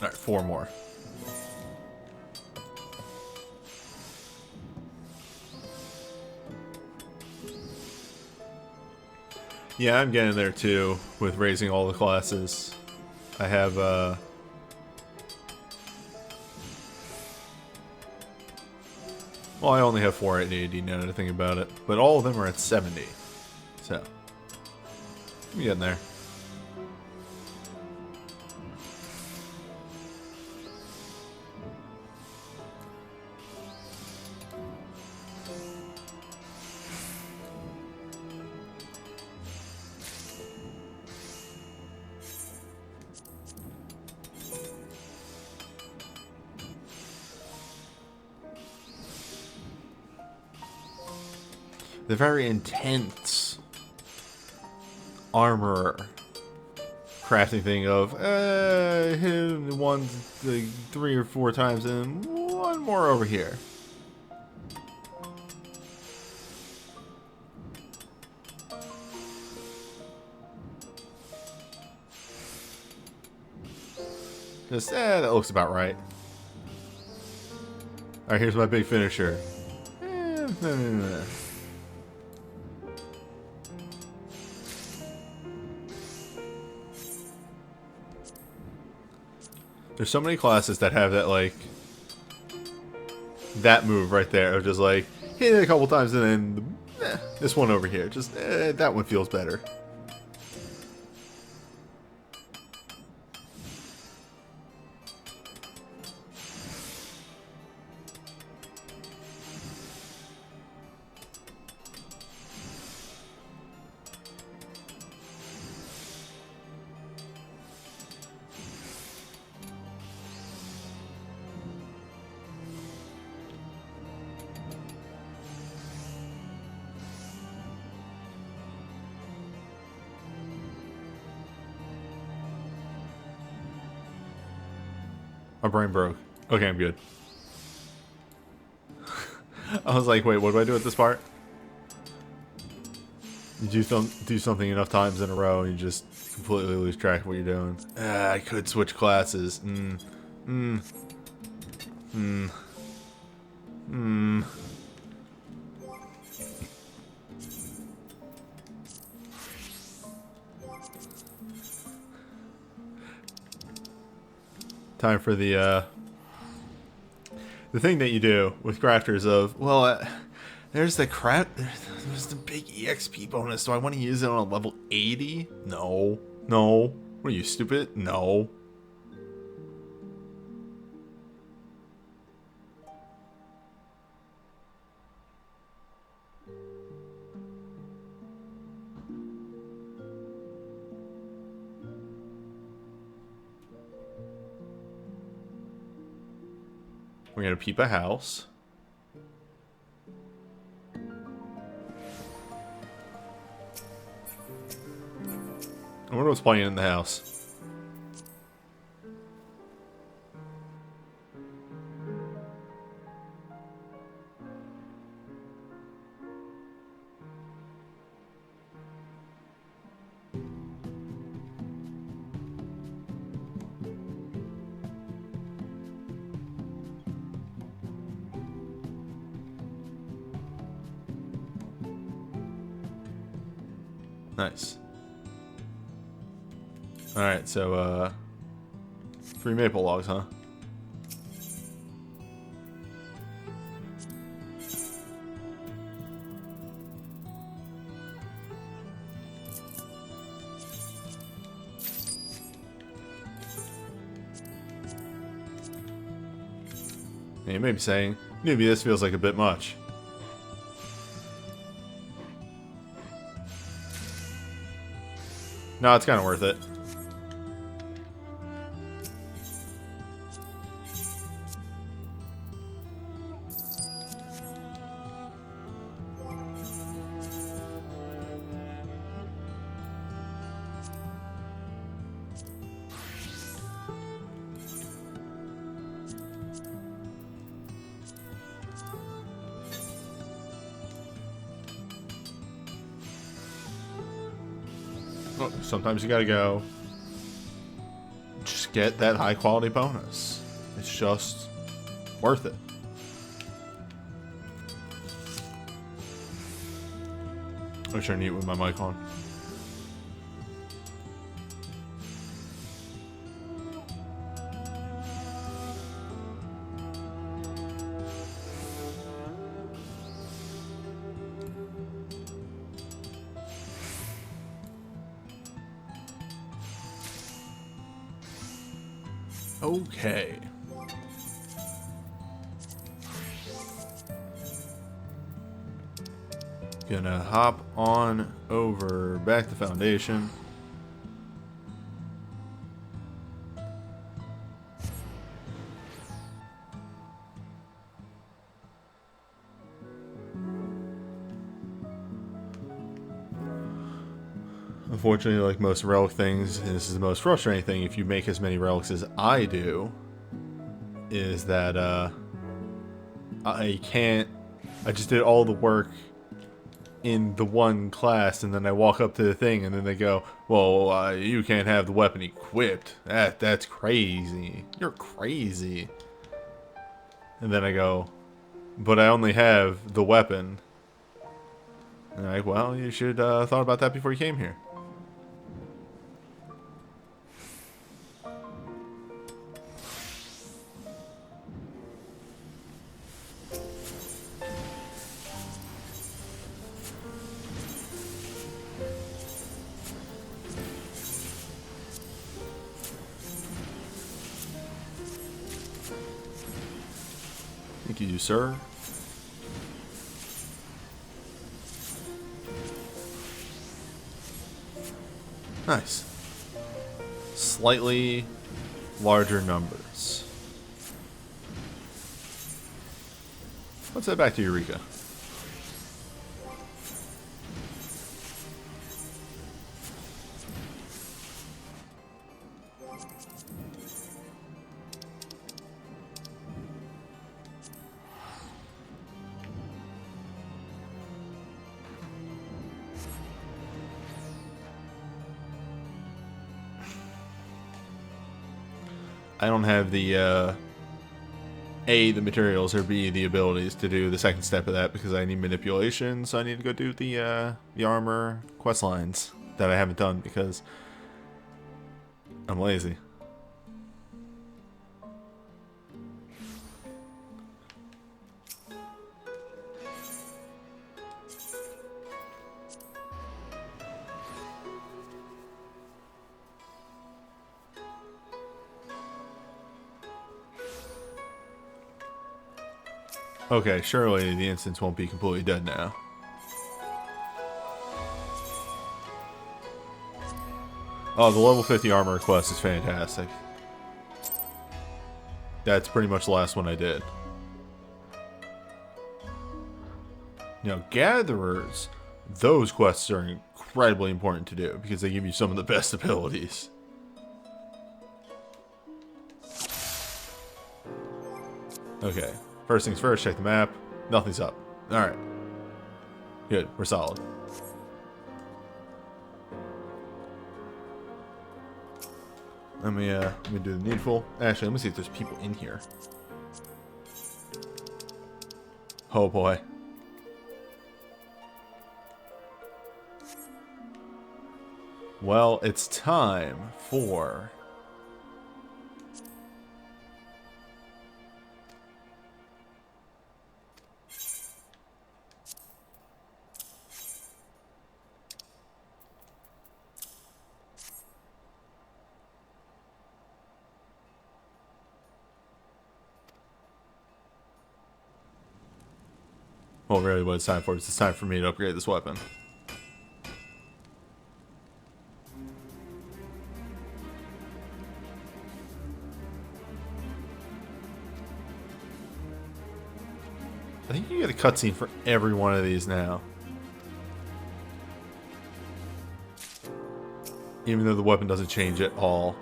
Alright, 4 more. Yeah, I'm getting there too, with raising all the classes. I have, well, I only have 4 at 80 now that I think about it. But all of them are at 70. So, I'm getting there. The very intense armorer crafting thing of hit him one, like, 3 or 4 times and 1 more over here. Just that looks about right. Alright, here's my big finisher. No. There's so many classes that have that, like, that move right there of just like hit it a couple times and then this one over here, just that one feels better. My brain broke. Okay, I'm good. I was like, wait, what do I do at this part? You do something enough times in a row and you just completely lose track of what you're doing. I could switch classes. Time for the thing that you do with crafters of, well, there's the there's the big EXP bonus. Do I want to use it on a level 80? No. No. What are you, stupid? No. We're gonna peep a house. I wonder what's playing in the house. Nice. Alright, so, 3 maple logs, huh? And you may be saying, "Newbie, this feels like a bit much." No, it's kind of worth it. Well, sometimes you gotta go. Just get that high quality bonus. It's just worth it. I'm trying to eat with my mic on. Okay. Gonna hop on over back to Foundation. Unfortunately, like most relic things, and this is the most frustrating thing if you make as many relics as I do, is that I just did all the work in the one class, and then I walk up to the thing, and then they go, well, you can't have the weapon equipped. That's crazy. You're crazy. And then I go, but I only have the weapon. And I'm like, well, you should thought about that before you came here. Thank you, sir. Nice. Slightly larger numbers. Let's head back to Eureka. I don't have the A, the materials, or B, the abilities to do the second step of that because I need manipulation, so I need to go do the armor quest lines that I haven't done because I'm lazy. Okay, surely the instance won't be completely dead now. Oh, the level 50 armor quest is fantastic. That's pretty much the last one I did. Now, gatherers, those quests are incredibly important to do because they give you some of the best abilities. Okay. First things first, check the map. Nothing's up. Alright. Good, we're solid. Let me do the needful. Actually, let me see if there's people in here. Oh boy. Well, it's time for... Well, really what it's time for is it's time for me to upgrade this weapon. I think you get a cutscene for every one of these now. Even though the weapon doesn't change at all.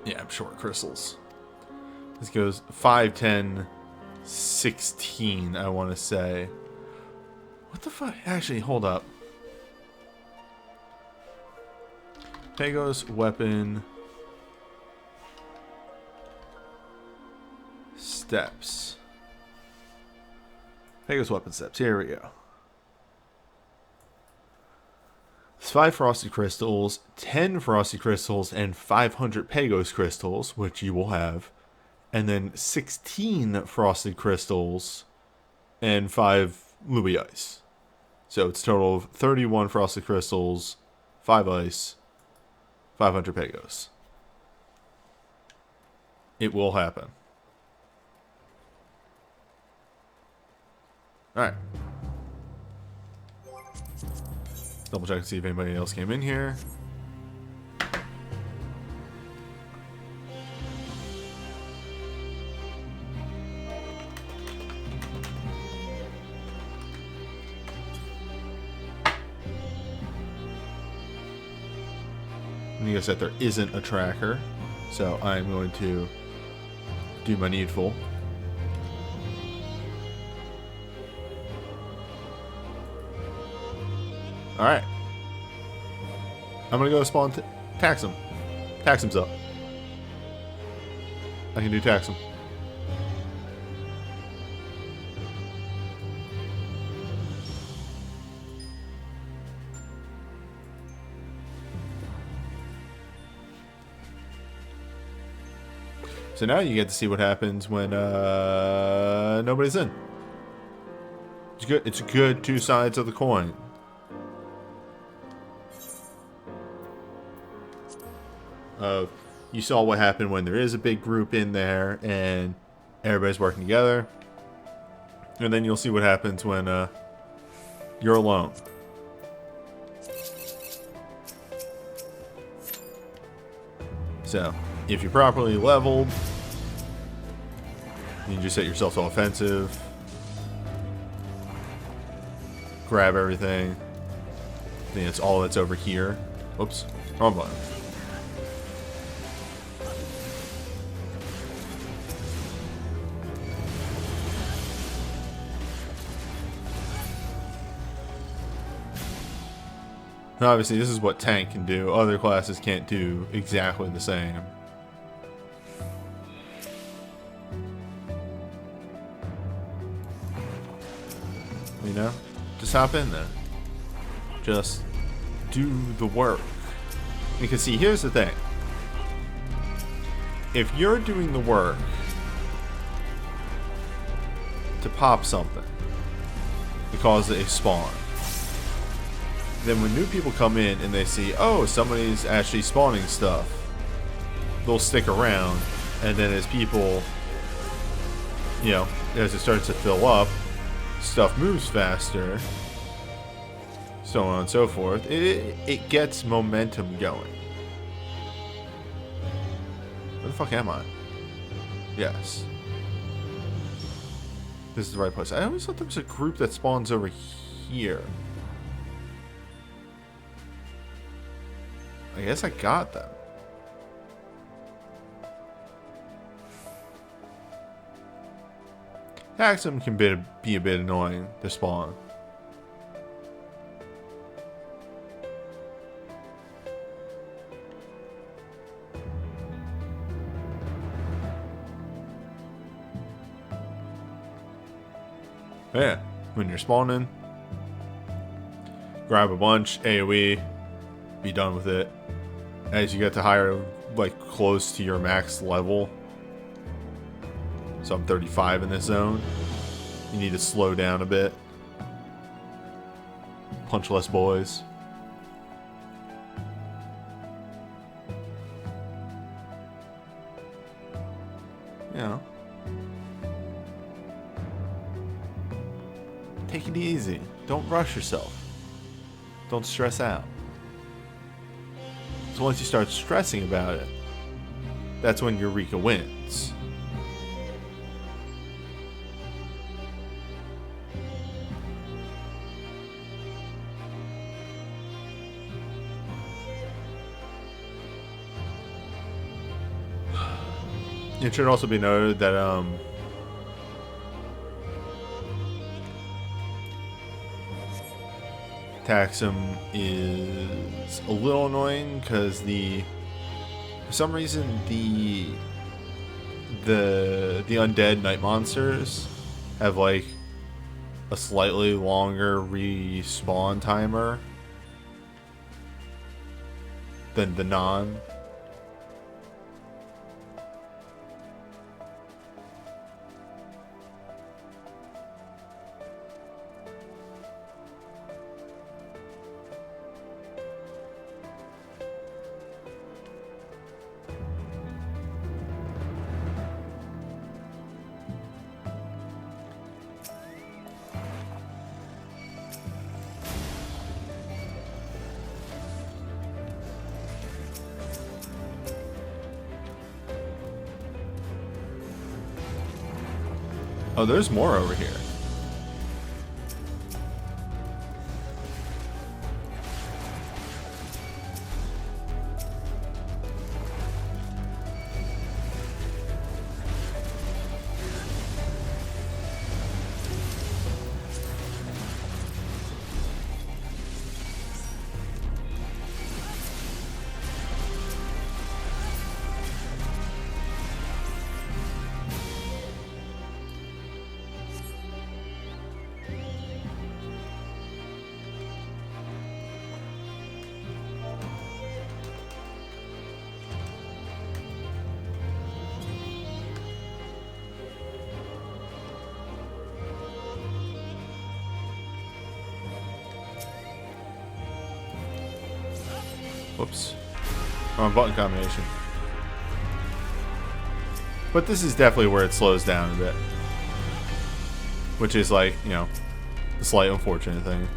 Yeah, I'm short crystals. This goes 5, 10, 16, I want to say. What the fuck? Actually, hold up. Pagos, weapon, steps. Pagos, weapon, steps. Here we go. It's 5 frosted crystals, 10 frosted crystals, and 500 Pagos crystals, which you will have. And then 16 frosted crystals and 5 Louis ice. So it's a total of 31 frosted crystals, 5 ice, 500 Pagos. It will happen. Alright. Double check to see if anybody else came in here. And you guys said there isn't a tracker, so I'm going to do my needful. Alright. I'm gonna go spawn tax him. Tax him's up. I can do tax him. So now you get to see what happens when nobody's in. It's good. It's good two sides of the coin. You saw what happened when there is a big group in there and everybody's working together. And then you'll see what happens when you're alone. So, if you're properly leveled, you can just set yourself to offensive. Grab everything. I think that's all that's over here. Oops, wrong button. Now, obviously, this is what tank can do. Other classes can't do exactly the same. You know? Just hop in there. Just do the work. Because, see, here's the thing. If you're doing the work to pop something, to cause a spawn, then when new people come in and they see, oh, somebody's actually spawning stuff, they'll stick around. And then as people, you know, as it starts to fill up, stuff moves faster, so on and so forth. It gets momentum going. Where the fuck am I? Yes. This is the right place. I always thought there was a group that spawns over here. I guess I got them. Taxum can be a bit annoying to spawn. Yeah, when you're spawning, grab a bunch, AoE, be done with it. As you get to higher, like close to your max level, so I'm 35 in this zone, you need to slow down a bit. Punch less boys. Take it easy. Don't rush yourself. Don't stress out. So once you start stressing about it, that's when Eureka wins. It should also be noted that Taxum is a little annoying because for some reason the undead night monsters have like a slightly longer respawn timer than the non. Oh, there's more over here. Whoops. Wrong button combination. But this is definitely where it slows down a bit. Which is like, you know, a slight unfortunate thing.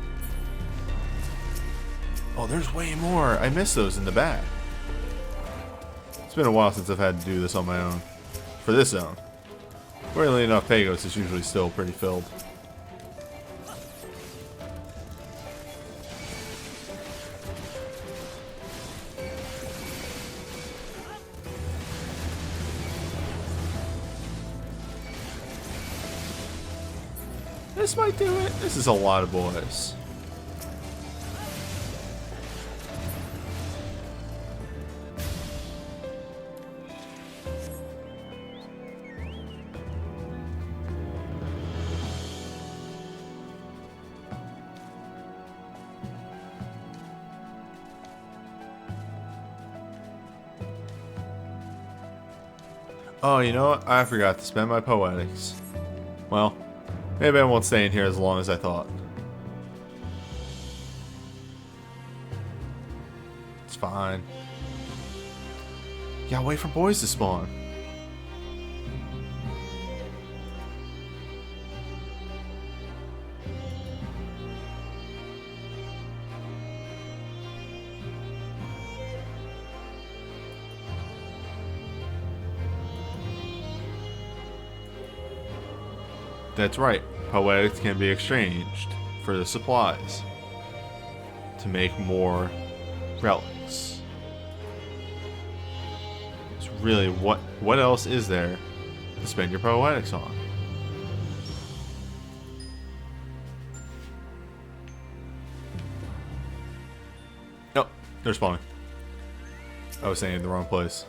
Oh, there's way more. I missed those in the back. It's been a while since I've had to do this on my own. For this zone. Weirdly enough, Pagos is usually still pretty filled. This might do it. This is a lot of boys. Oh, you know what? I forgot to spend my poetics. Well, maybe I won't stay in here as long as I thought. It's fine. Yeah, wait for boys to spawn. That's right, poetics can be exchanged for the supplies to make more relics. It's really, what else is there to spend your poetics on? Nope, they're spawning. I was saying in the wrong place.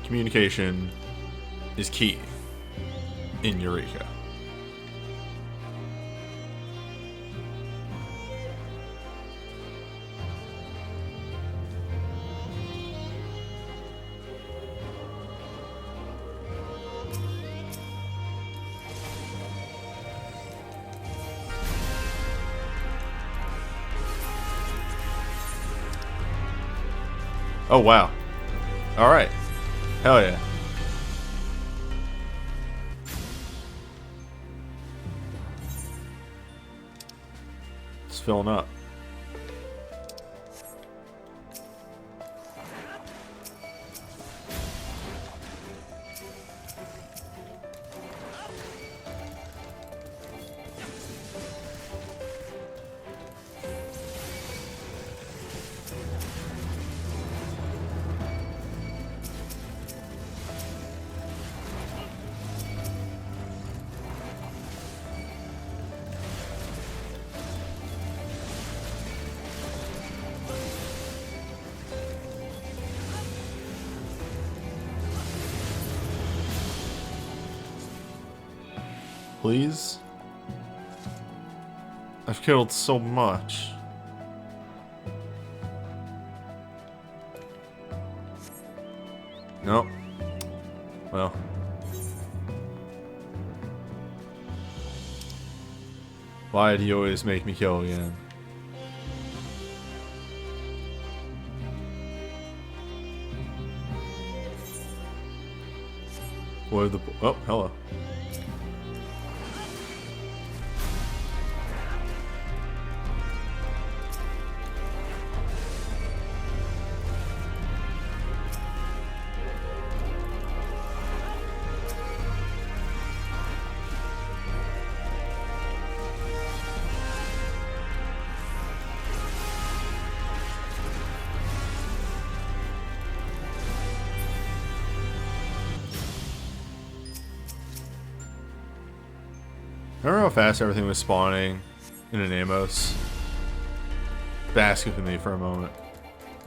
communication is key in Eureka. Oh, wow. Alright. Hell yeah. It's filling up. Please? I've killed so much. Nope. Well. Why do you always make me kill again? What the... Oh, hello. Remember how fast everything was spawning in an Amos? Bask with me for a moment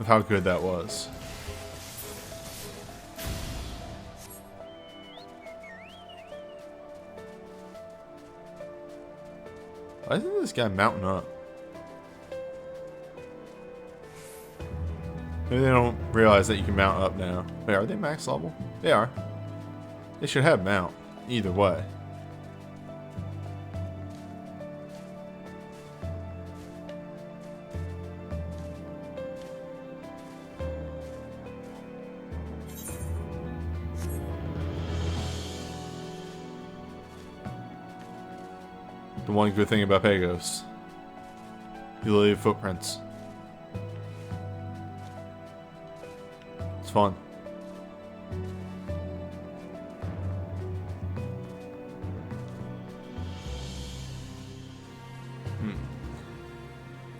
of how good that was. Why isn't this guy mounting up? Maybe they don't realize that you can mount up now. Wait, are they max level? They are. They should have mount either way. The one good thing about Pagos, you leave footprints. It's fun.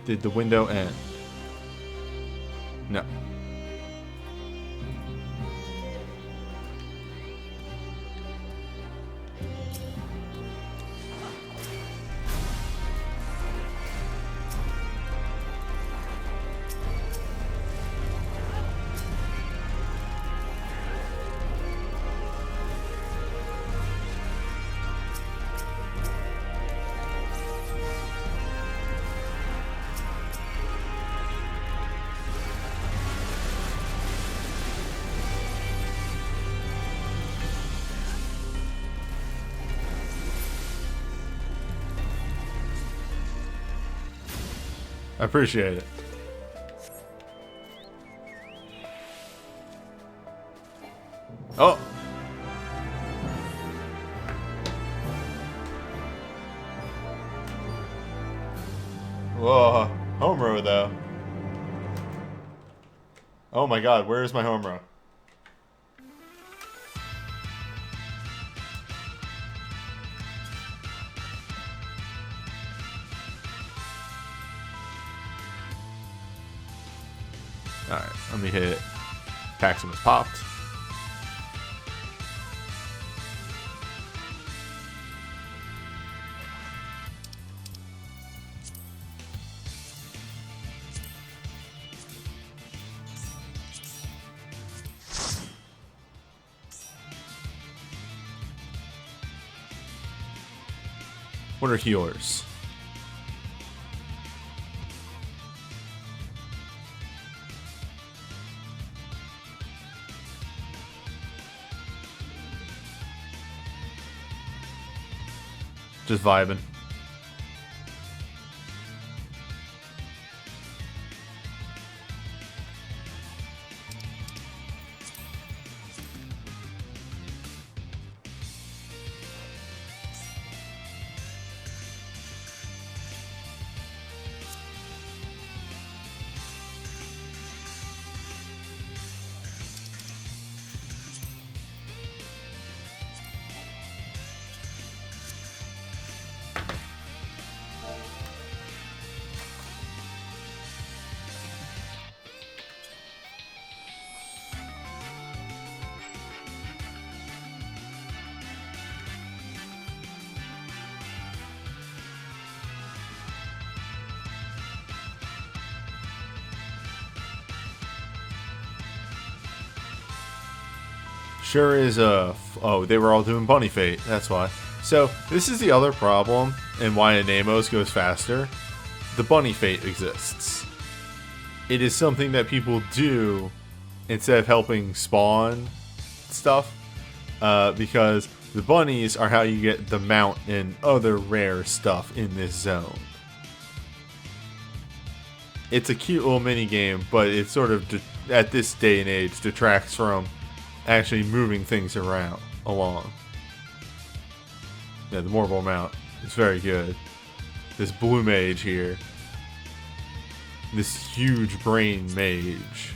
Did the window end? No. I appreciate it. Oh! Whoa, home row though. Oh my god, where is my home row? Alright, let me hit Paxton was popped. What are healers? Just vibing. Sure is a... Oh, they were all doing Bunny Fate. That's why. So, this is the other problem, and why Anemos goes faster. The Bunny Fate exists. It is something that people do instead of helping spawn stuff, because the bunnies are how you get the mount and other rare stuff in this zone. It's a cute little mini game, but it sort of, at this day and age, detracts from actually moving things around along. Yeah, the Mortal mount is very good. This blue mage here. This huge brain mage.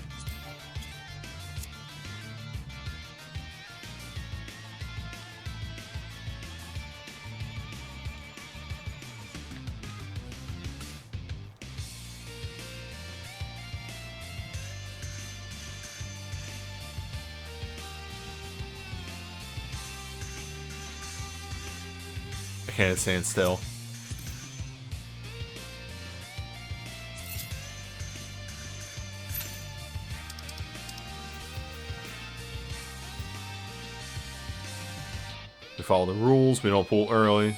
I can't stand still. We follow the rules, we don't pull early.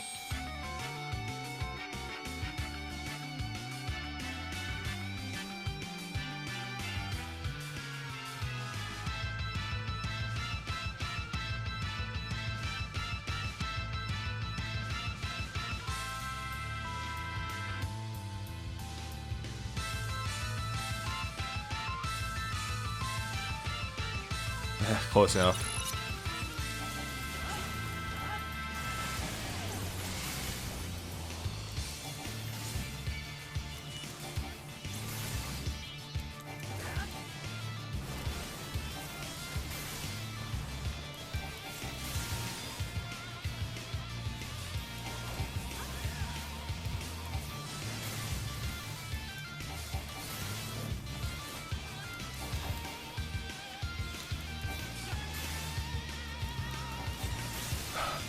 Close enough.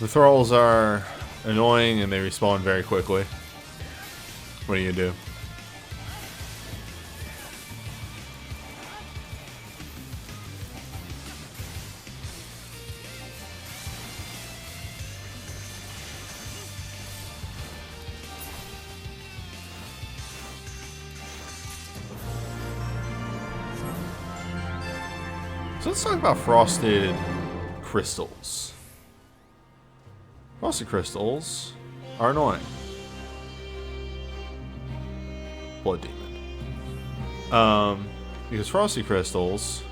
The thralls are annoying and they respawn very quickly. What do you do? So let's talk about frosted crystals. Frosted crystals are annoying. Blood demon. Because frosted crystals.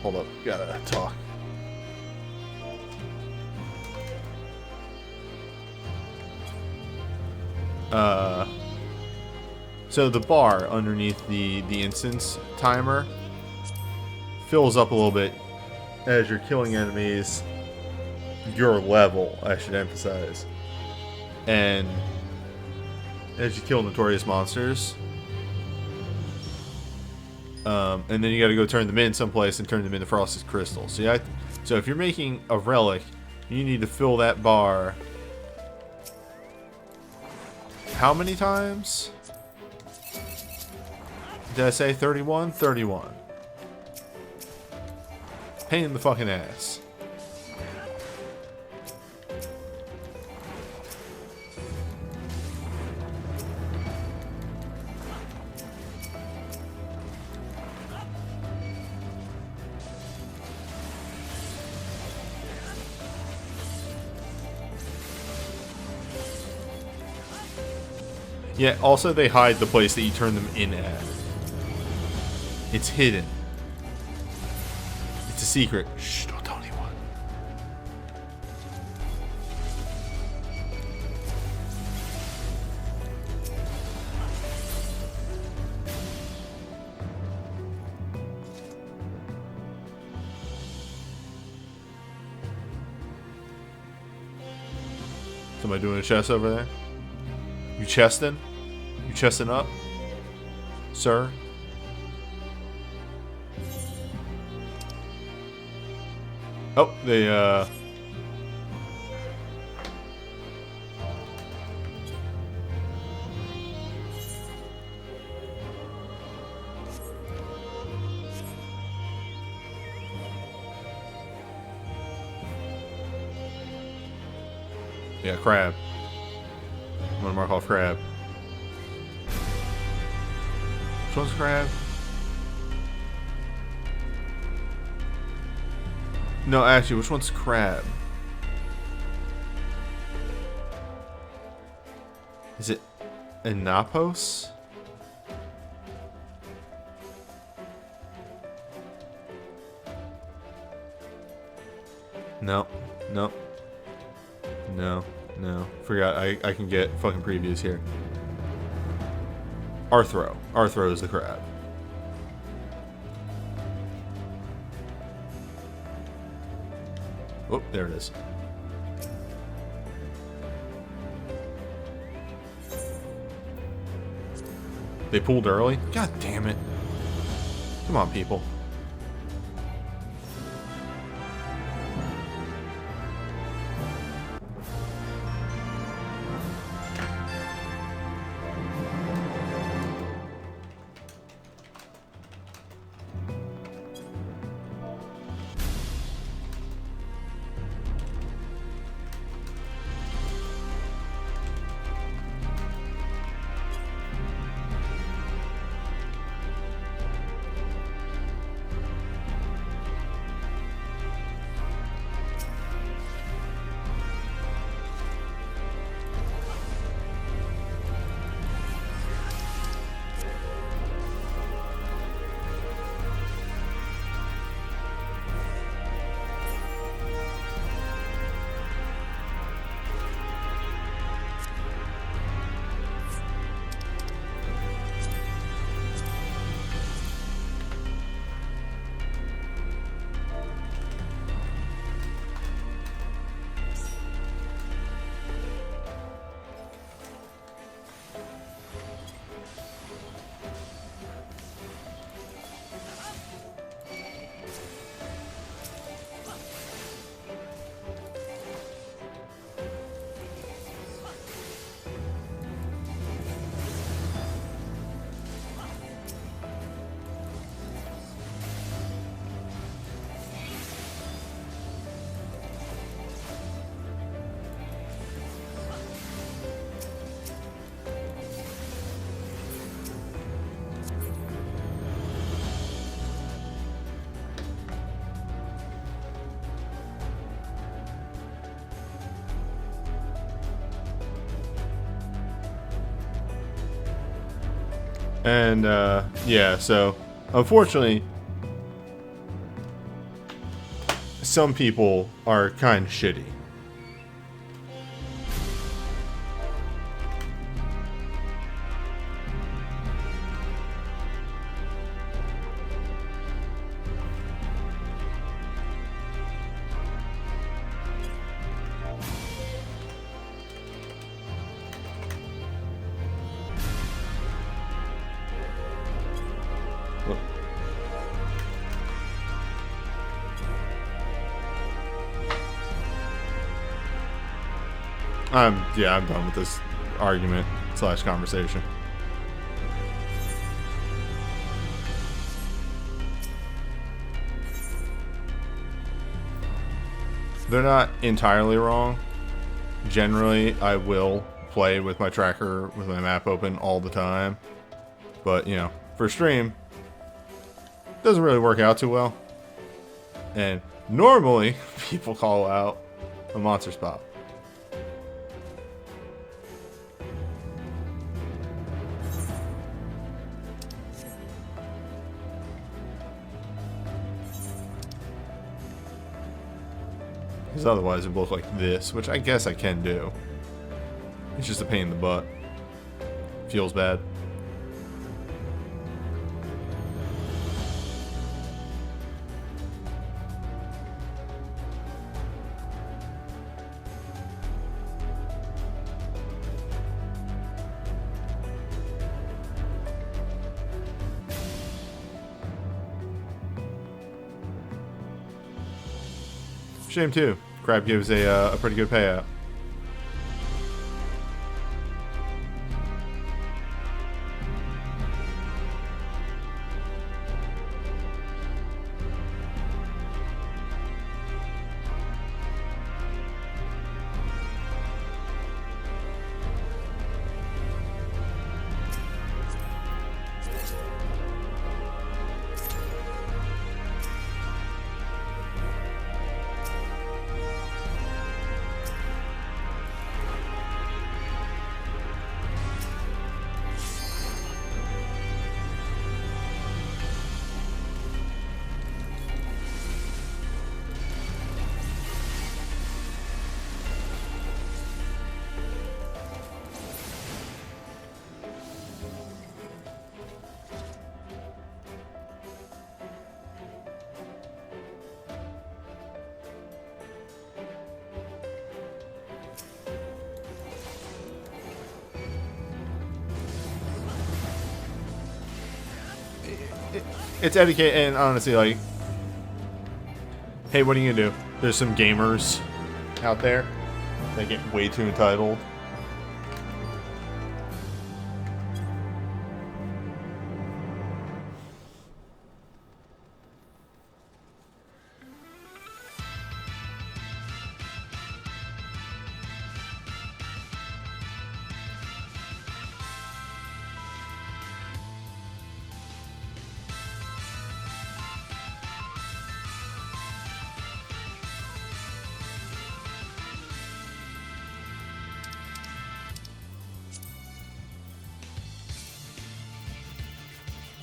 Hold up, gotta talk. So the bar underneath the instance timer fills up a little bit as you're killing enemies your level, I should emphasize. And as you kill notorious monsters. And then you gotta go turn them in someplace and turn them into frosted crystals. So if you're making a relic, you need to fill that bar how many times? Did I say 31? 31. Pain in the fucking ass. Yeah, also they hide the place that you turn them in at. It's hidden. It's a secret. Shh, don't tell anyone. Somebody doing a chest over there? You chesting? You chesting up? Sir? Oh, they, yeah, crab. I'm gonna mark off crab. Which one's crab? No, actually, which one's crab? Is it Anapos? No, no, no, no. Forgot. I can get fucking previews here. Arthro. Arthro is the crab. Oh, there it is. They pulled early? God damn it. Come on, people. And, yeah, so, unfortunately, some people are kind of shitty. Yeah, I'm done with this argument / conversation. They're not entirely wrong. Generally, I will play with my tracker, with my map open all the time. But, you know, for stream, it doesn't really work out too well. And normally, people call out a monster spot. Because otherwise it would look like this, which I guess I can do. It's just a pain in the butt. Feels bad. Shame too. Crab gives a pretty good payout. It's etiquette, and honestly, like, hey, what are you gonna do? There's some gamers out there that get way too entitled.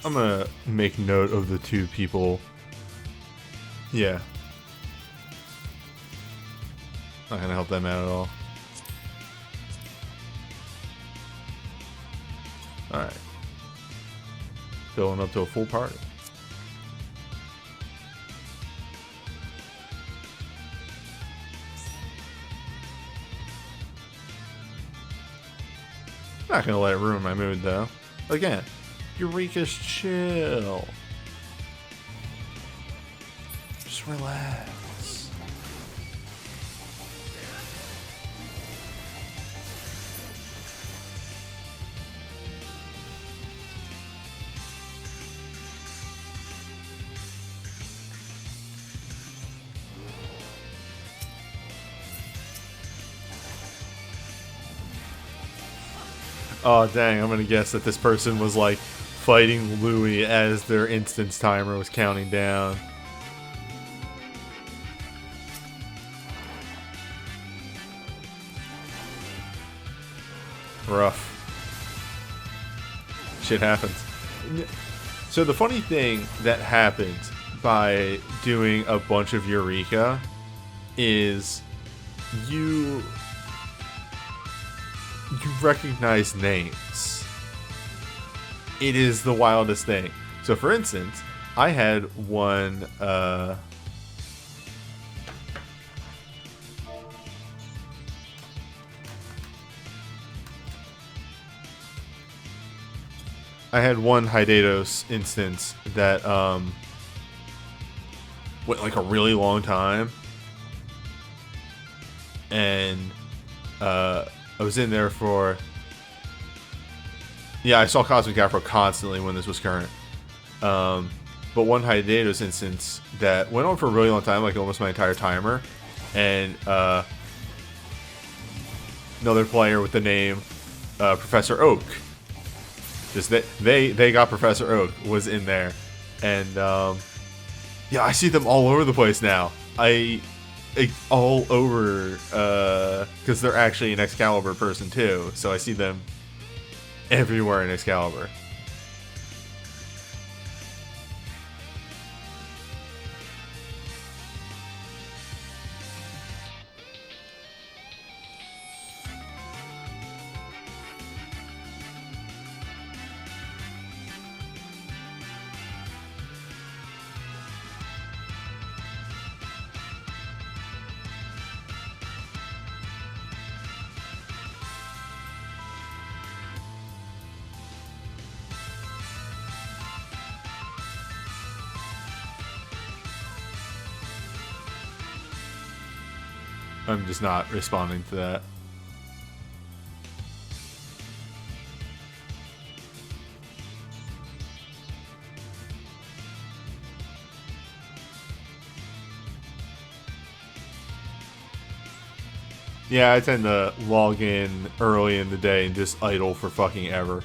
I'm gonna make note of the two people. Yeah. Not gonna help them out at all. Alright. Filling up to a full party. Not gonna let it ruin my mood though. Again. Eureka's chill. Just relax. Oh dang, I'm gonna guess that this person was like fighting Louis as their instance timer was counting down. Rough. Shit happens. So the funny thing that happens by doing a bunch of Eureka is you recognize names. It is the wildest thing. So for instance, I had one Hydatos instance that went like a really long time, and I was in there for, yeah, I saw Cosmic Afro constantly when this was current. But one Hydatos instance that went on for a really long time, like almost my entire timer, and another player with the name Professor Oak. Just they got Professor Oak was in there, and yeah, I see them all over the place now. All over because they're actually an Excalibur person too, so I see them everywhere in Excalibur. I'm just not responding to that. Yeah, I tend to log in early in the day and just idle for fucking ever.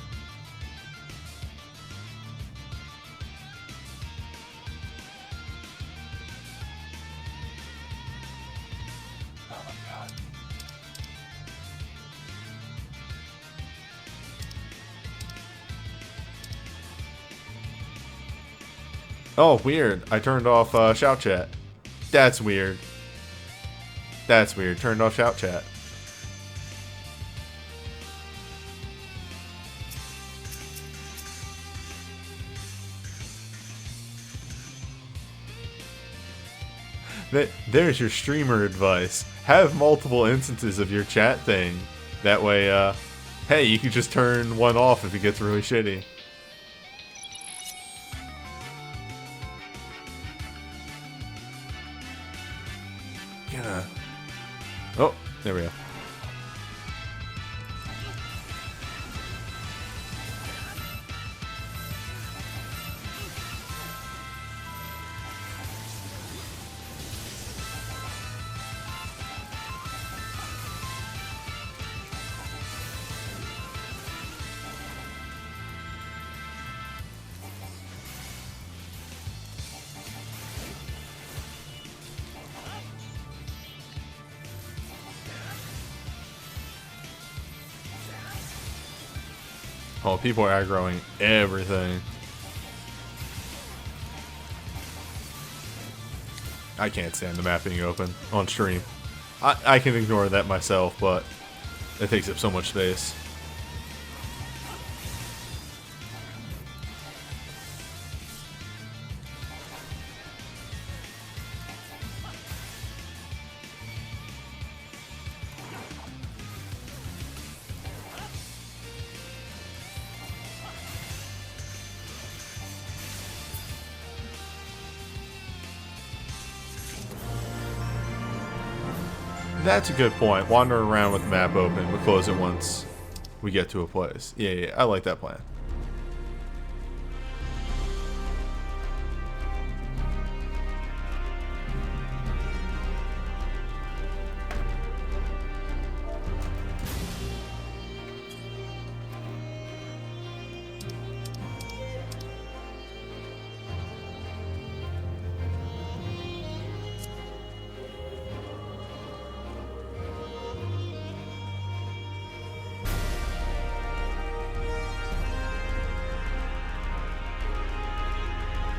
Oh my god. Oh, weird. I turned off shout chat. That's weird. That's weird. Turned off shout chat. There's your streamer advice. Have multiple instances of your chat thing. That way, hey, you can just turn one off if it gets really shitty. Oh, there we go. Oh, people are aggroing everything. I can't stand the map being open on stream. I can ignore that myself, but it takes up so much space. That's a good point. Wander around with the map open, but close it once we get to a place. Yeah, I like that plan.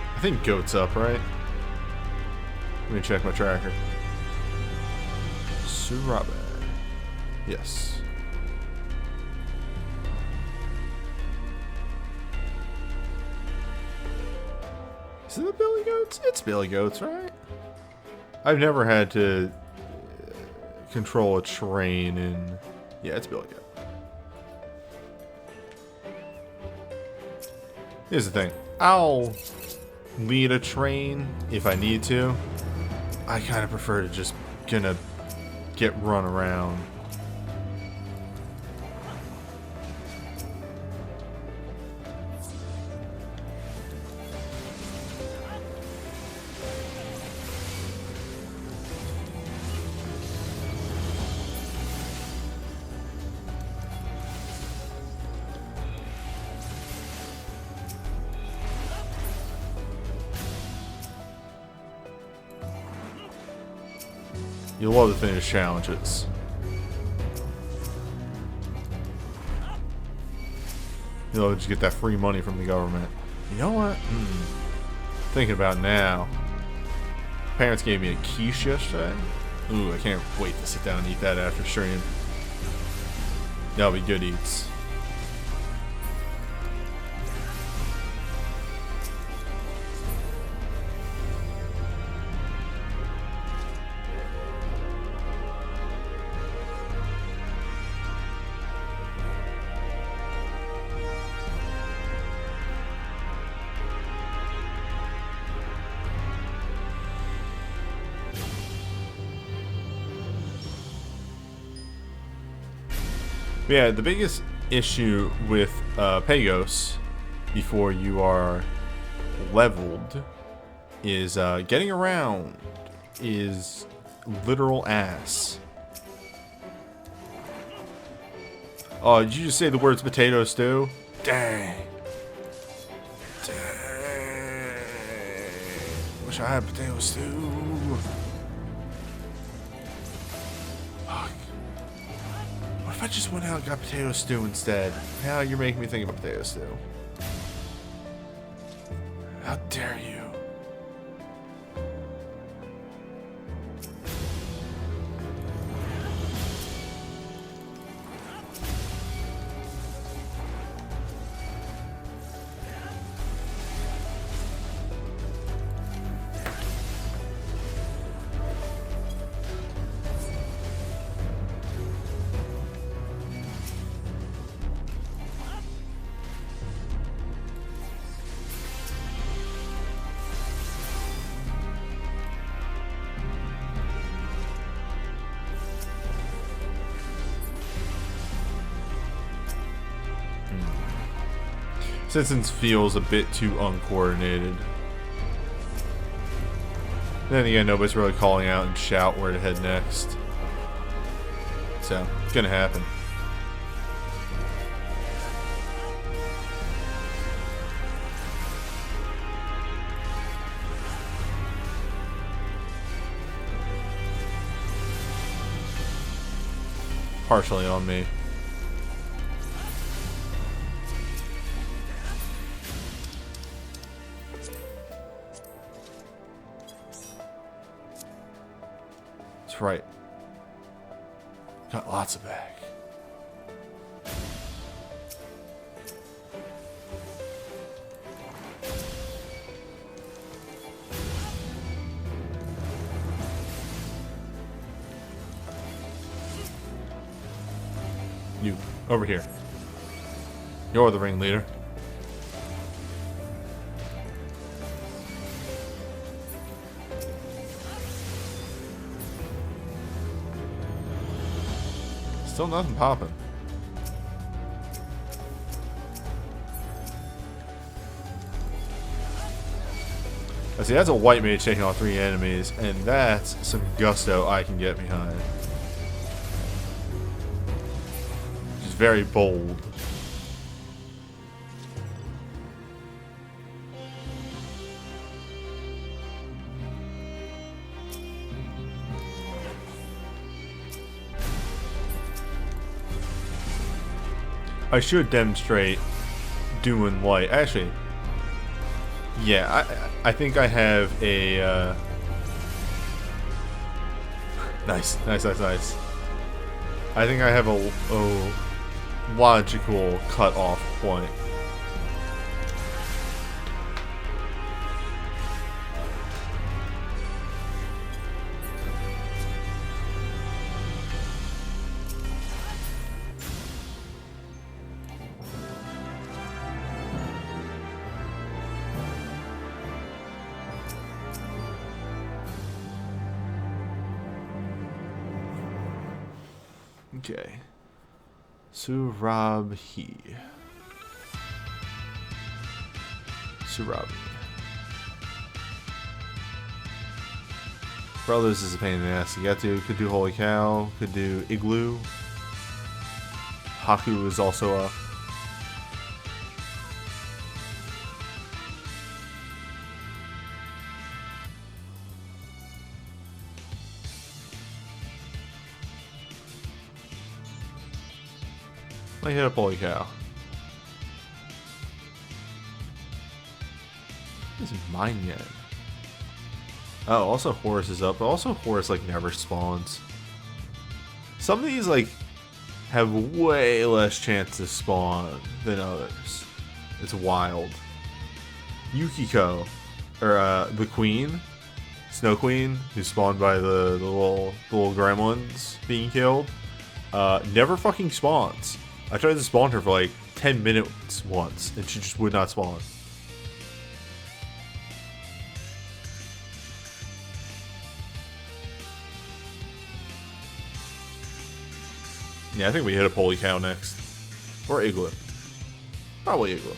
I think goat's up, right? Let me check my tracker. Surabe. Yes. Is it the Billy Goats? It's Billy Goats, right? I've never had to control a train in... Yeah, it's Billy Goat. Here's the thing. I'll lead a train if I need to. I kind of prefer to just gonna get run around. You love to finish challenges. You know, just get that free money from the government. You know what? Thinking about it now. Parents gave me a quiche yesterday. Ooh, I can't wait to sit down and eat that after stream. That'll be good eats. But yeah, the biggest issue with Pagos before you are leveled is getting around is literal ass. Oh, did you just say the words potato stew? Dang. Dang. Wish I had potato stew. Fuck. What if I just went out and got potato stew instead? Now you're making me think about potato stew. How dare you? Citizens feels a bit too uncoordinated. Then again, nobody's really calling out and shout where to head next. So, it's gonna happen. Partially on me. That's right. Got lots of back. You, over here. You're the ringleader. Still nothing popping. I see, that's a white mage taking on 3 enemies, and that's some gusto I can get behind. Which is very bold. I should demonstrate doing light. Actually, yeah, I think I have a nice. I think I have a logical cut-off point. Okay. Surabhi. Brothers is a pain in the ass. Could do Holy Cow, could do Igloo. Haku is also a... I hit up Holy Cow. This is mine yet. Oh, also Horus is up, but also Horus like never spawns. Some of these like have way less chance to spawn than others. It's wild. Yukiko, or the Queen, Snow Queen, who's spawned by the little gremlins being killed, never fucking spawns. I tried to spawn her for like 10 minutes once, and she just would not spawn. Yeah, I think we hit a Holy Cow next. Or Igloo. Probably Igloo.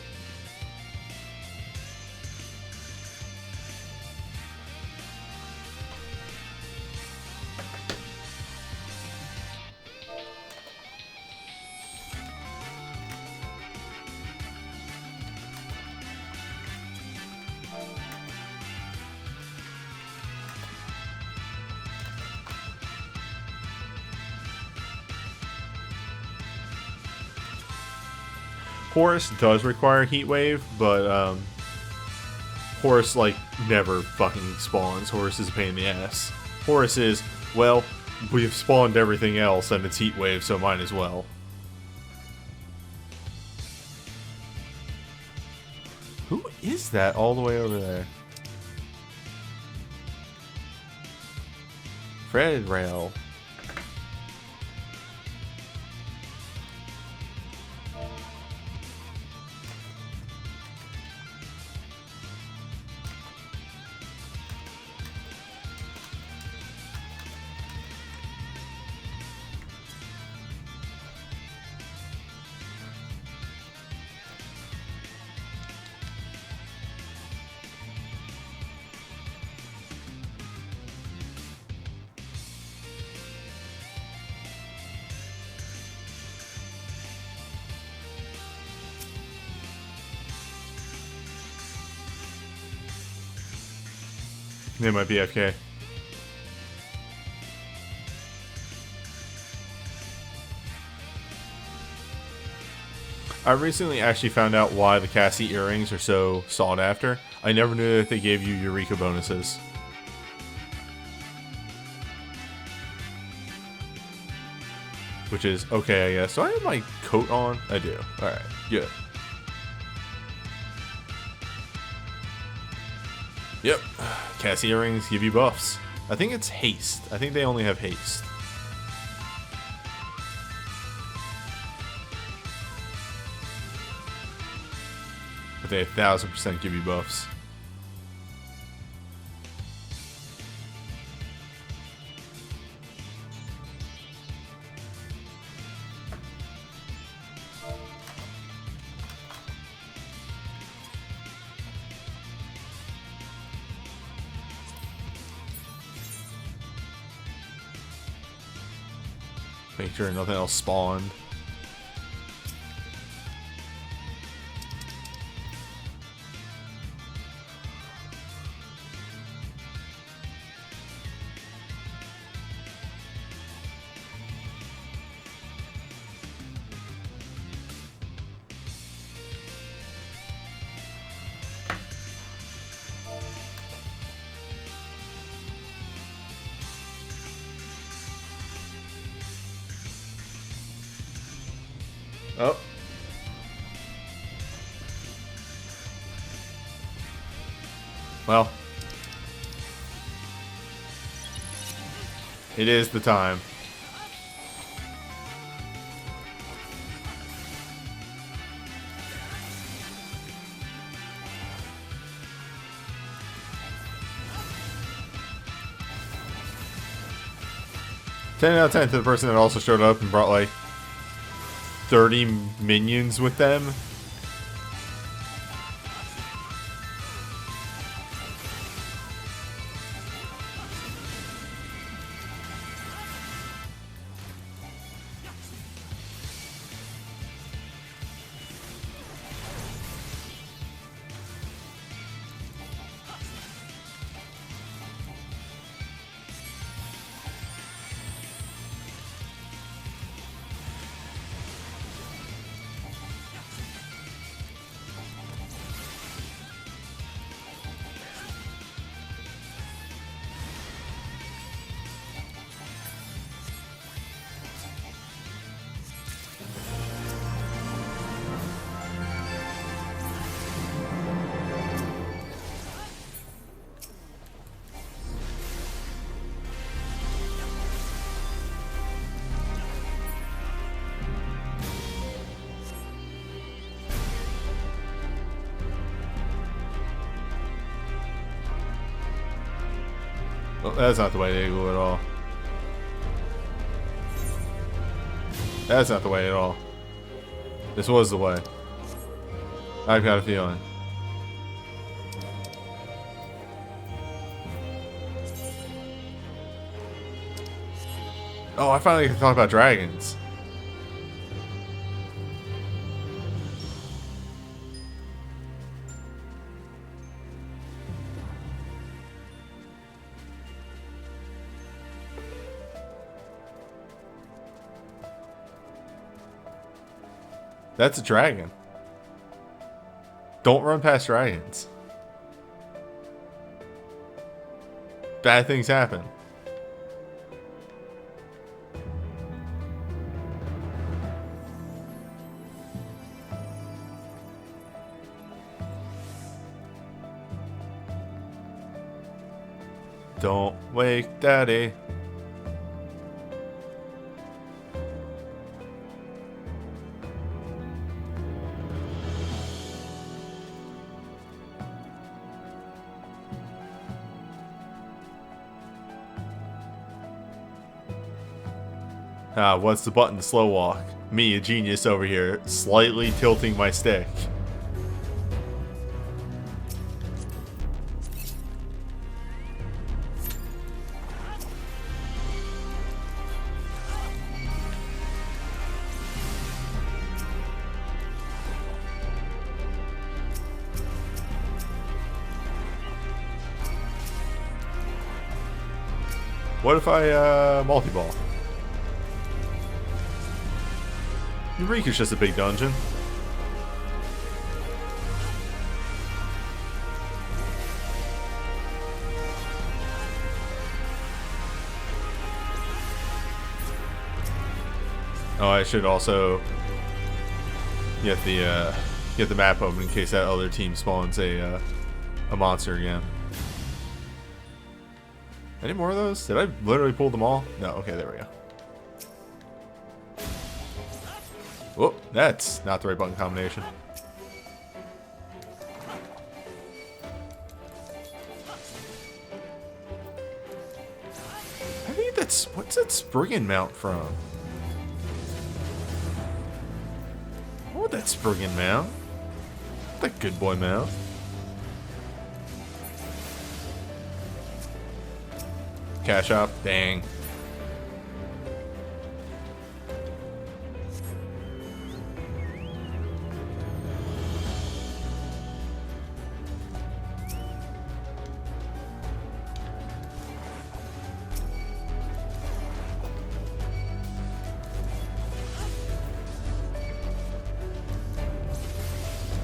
Horus does require Heat Wave, but Horus like never fucking spawns. Horus is a pain in the ass. Horus is, well, we've spawned everything else and it's Heat Wave, so might as well. Who is that all the way over there? Fred Rail. They might be FK. I recently actually found out why the Cassie earrings are so sought after. I never knew that they gave you Eureka bonuses. Which is okay, I guess. Do I have my coat on? I do. Alright, good. Yep. Cassie earrings give you buffs. I think it's haste. I think they only have haste. But they 1000% give you buffs. Make sure nothing else spawned. Oh. Well. It is the time. Ten out of 10 to the person that also showed up and brought like 30 minions with them. Well, that's not the way they go at all. That's not the way at all. This was the way. I've got a feeling. Oh, I finally can talk about dragons. That's a dragon. Don't run past dragons. Bad things happen. Don't wake Daddy. Ah, what's the button to slow walk? Me, a genius over here, slightly tilting my stick. What if I multi-ball? Eureka's just a big dungeon. Oh, I should also get the map open in case that other team spawns a monster again. Any more of those? Did I literally pull them all? No. Okay, there we go. Whoa, that's not the right button combination. I think that's... What's that Spriggan mount from? I want that Spriggan mount. That good boy mount. Cash up. Dang.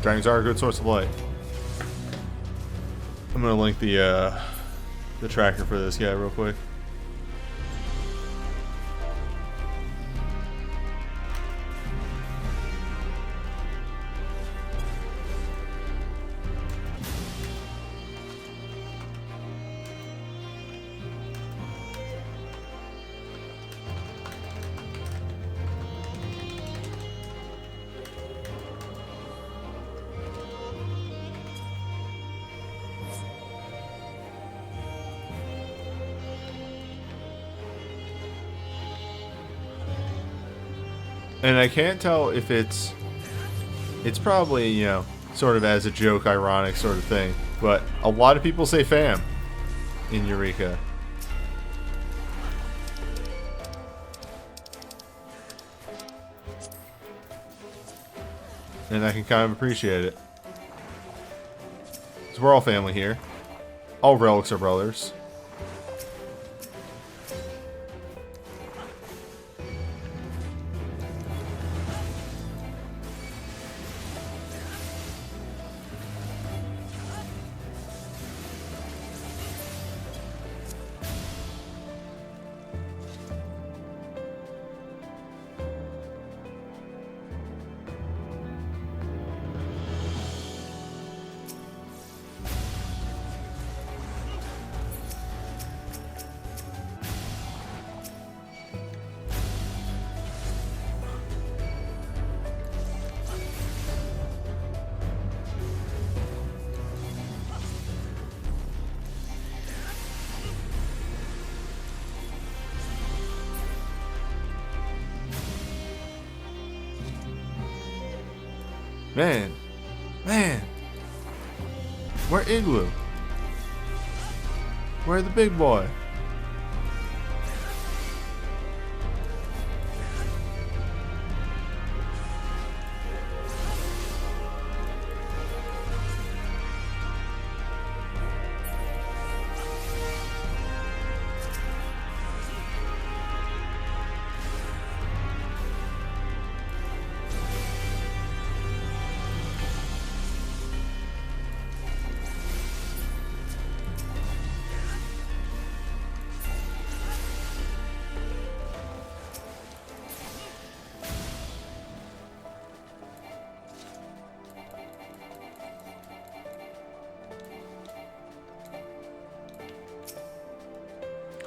Dragons are a good source of light. I'm gonna link the tracker for this guy real quick. And I can't tell if it's probably, you know, sort of as a joke, ironic sort of thing. But a lot of people say fam in Eureka. And I can kind of appreciate it. Because we're all family here. All relics are brothers. Man. Man. Where Igloo? Where the big boy?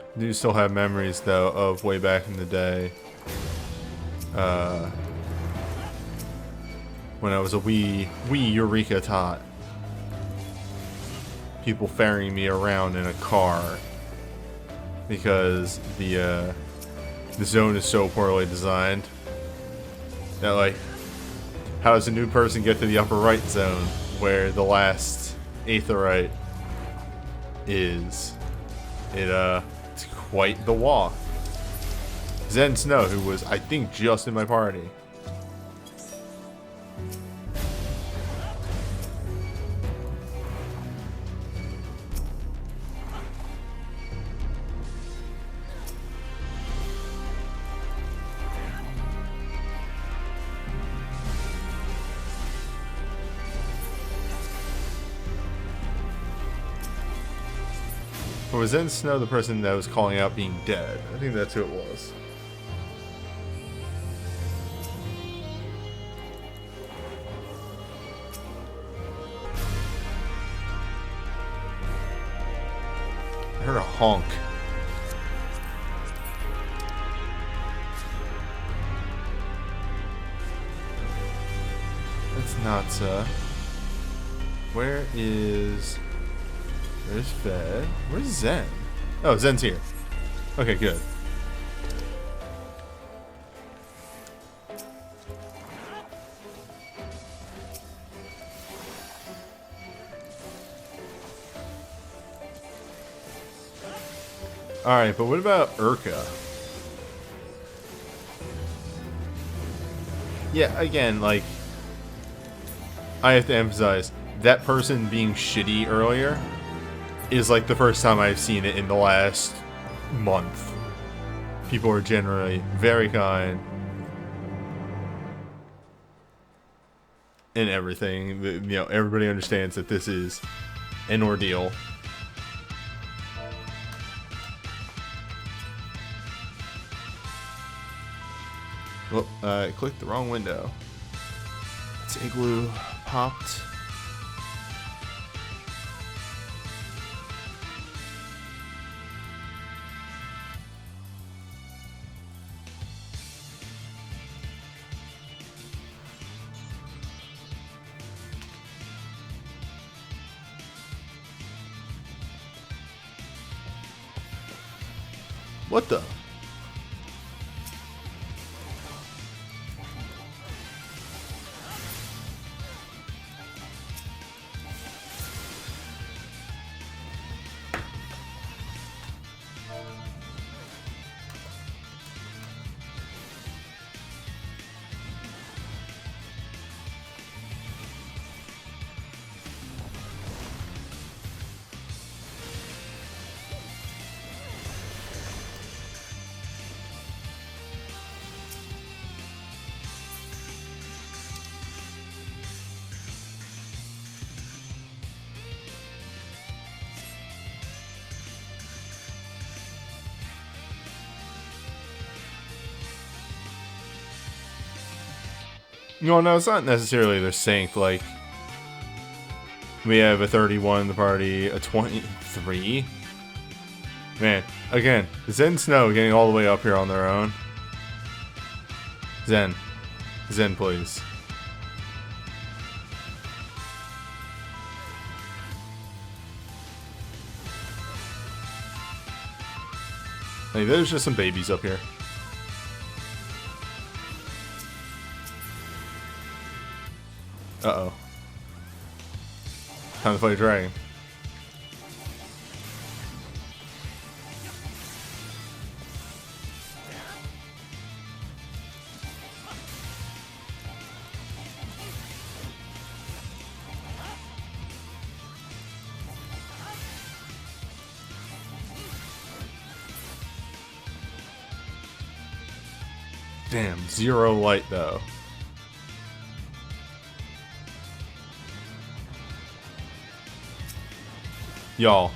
I do still have memories though of way back in the day when I was a wee Eureka tot. People ferrying me around in a car because the zone is so poorly designed that, like, how does a new person get to the upper right zone where the last aetheryte is? It's quite the walk. Zen Snow, who was, I think, just in my party. Or was Zen Snow the person that was calling out being dead? I think that's who it was. I heard a honk. That's not, where is... There's Fed. Where's Zen? Oh, Zen's here. Okay, good. Alright, but what about Eureka? Yeah, again, like, I have to emphasize, that person being shitty earlier is like the first time I've seen it in the last month. People are generally very kind and everything. You know, everybody understands that this is an ordeal. Well, I clicked the wrong window. It's Igloo popped. What the? No, it's not necessarily they're synced. Like, we have a 31 in the party, a 23. Man, again, Zen Snow getting all the way up here on their own. Zen, please. Like, there's just some babies up here. Uh-oh. Time to fight a dragon. Damn, 0 light though. Y'all.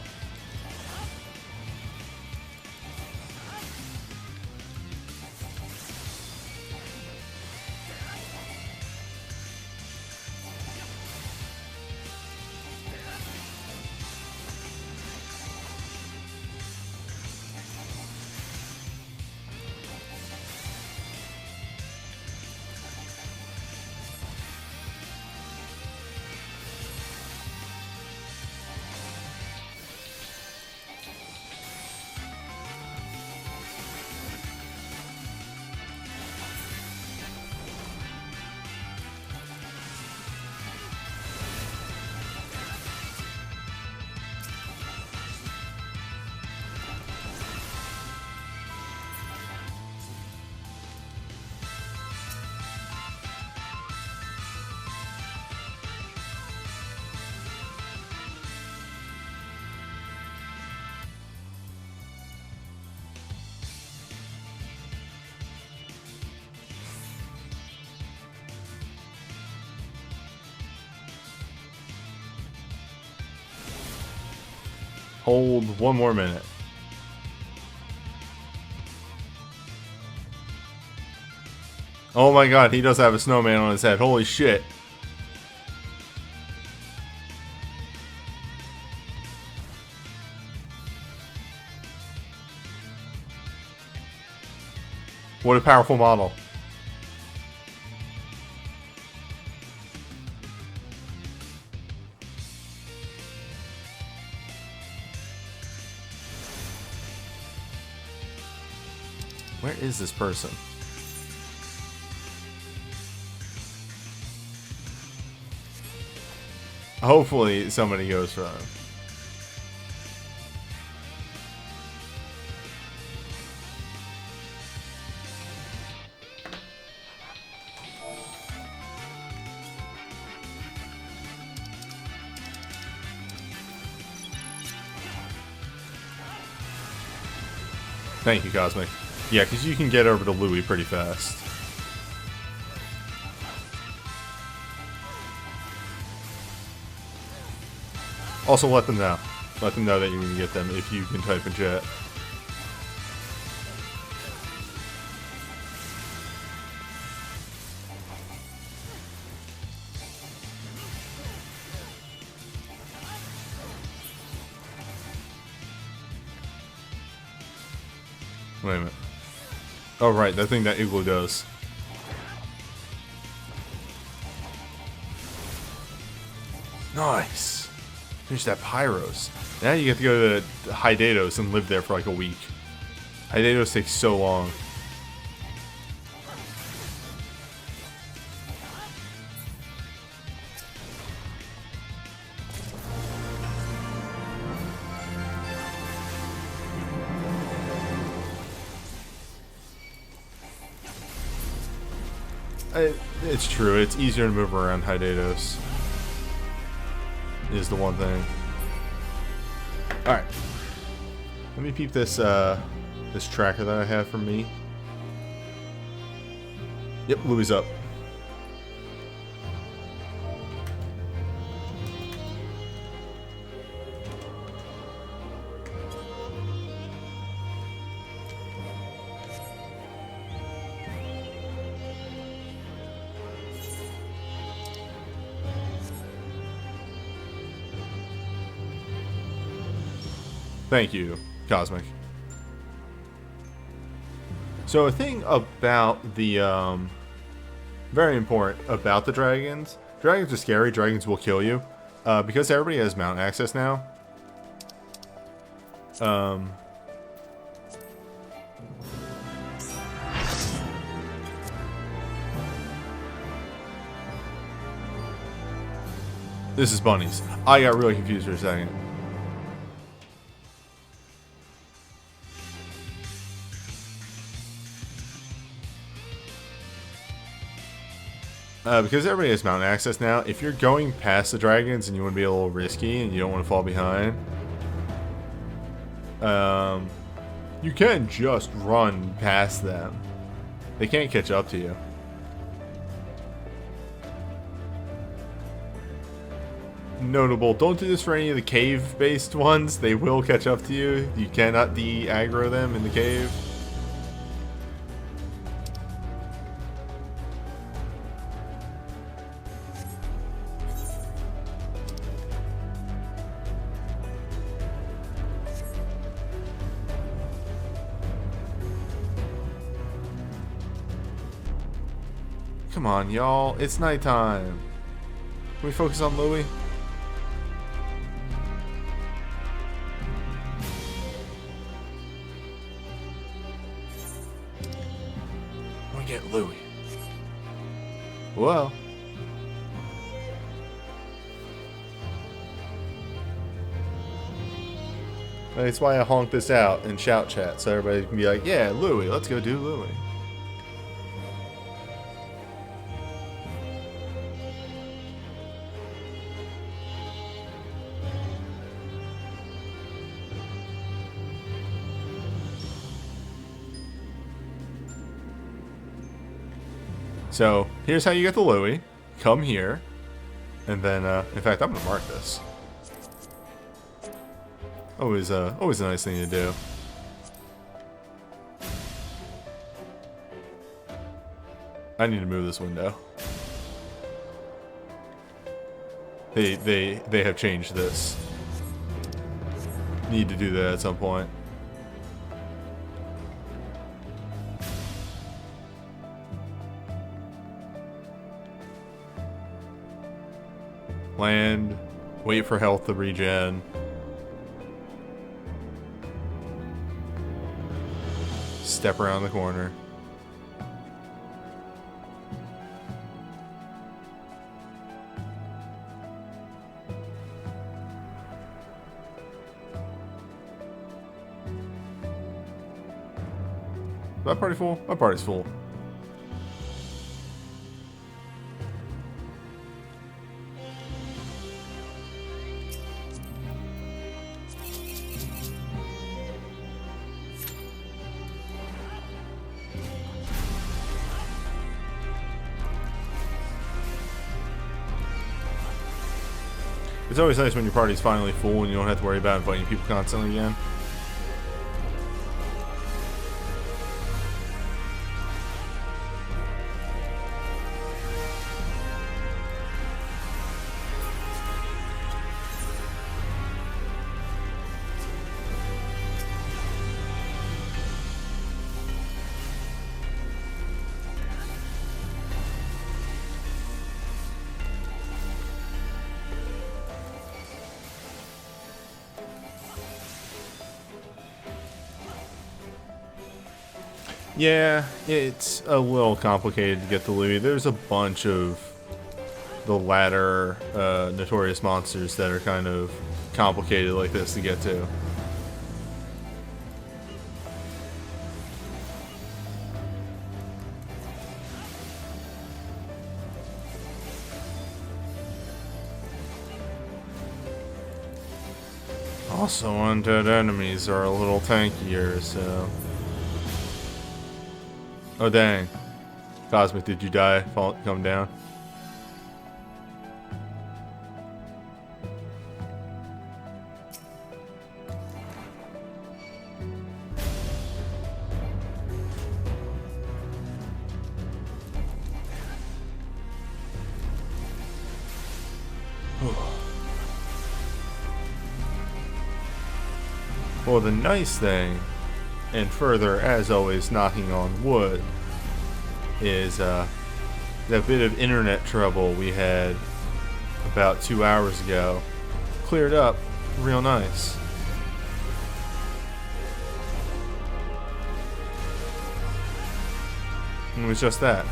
Hold 1 more minute. Oh my god, he does have a snowman on his head. Holy shit. What a powerful model. Where is this person? Hopefully somebody goes for him. Thank you, Cosmic. Yeah, because you can get over to Louis pretty fast. Also, let them know. Let them know that you can get them if you can type in chat. Wait a minute. Oh, right, that thing that Igloo does. Nice! Finish that Pyros. Now you get to go to Hydatos and live there for like a week. Hydatos takes so long. It's true, it's easier to move around Hydatos. Is the one thing. Alright. Let me peep this this tracker that I have for me. Yep, Louis up. Thank you, Cosmic. So a thing about the, very important about the dragons. Dragons are scary, dragons will kill you. Because everybody has mount access now. This is bunnies. I got really confused for a second. Because everybody has mountain access now, if you're going past the dragons and you want to be a little risky and you don't want to fall behind, you can just run past them. They can't catch up to you. Notable, don't do this for any of the cave-based ones. They will catch up to you. You cannot de-aggro them in the cave. Come on, y'all. It's nighttime. Can we focus on Louie? We get Louie. Well. That's why I honk this out in shout chat, so everybody can be like, yeah, Louie, let's go do Louie. So, here's how you get the Louie. Come here. And then, in fact, I'm going to mark this. Always a nice thing to do. I need to move this window. They have changed this. Need to do that at some point. Land, wait for health to regen. Step around the corner. Is that party full? My party's full. It's always nice when your party's finally full and you don't have to worry about inviting people constantly again. Yeah, it's a little complicated to get the Louie. There's a bunch of the latter notorious monsters that are kind of complicated like this to get to. Also, undead enemies are a little tankier, so... Oh dang. Cosmic, did you die? Come down. Well, the nice thing, and further, as always, knocking on wood, is that bit of internet trouble we had about 2 hours ago cleared up real nice. And it was just that.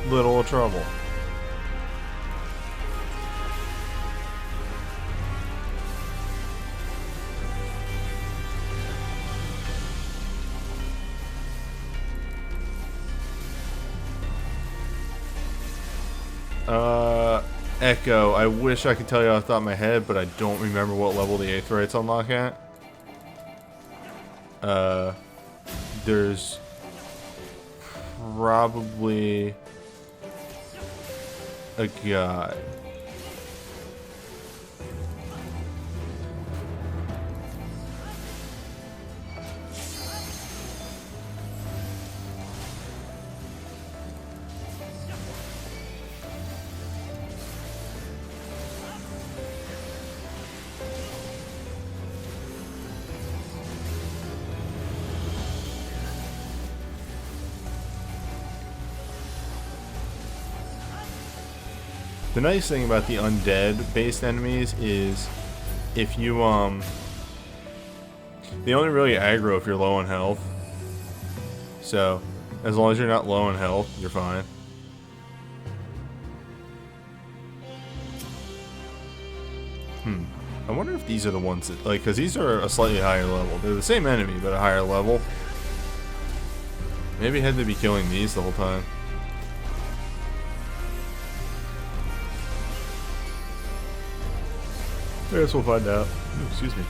Little trouble. Echo. I wish I could tell you off the top of my head, but I don't remember what level the Aetherytes unlock at. There's probably a guy. The nice thing about the undead-based enemies is if you, they only really aggro if you're low on health. So, as long as you're not low on health, you're fine. I wonder if these are the ones that, like, because these are a slightly higher level. They're the same enemy, but a higher level. Maybe I had to be killing these the whole time. I guess we'll find out. Ooh, excuse me.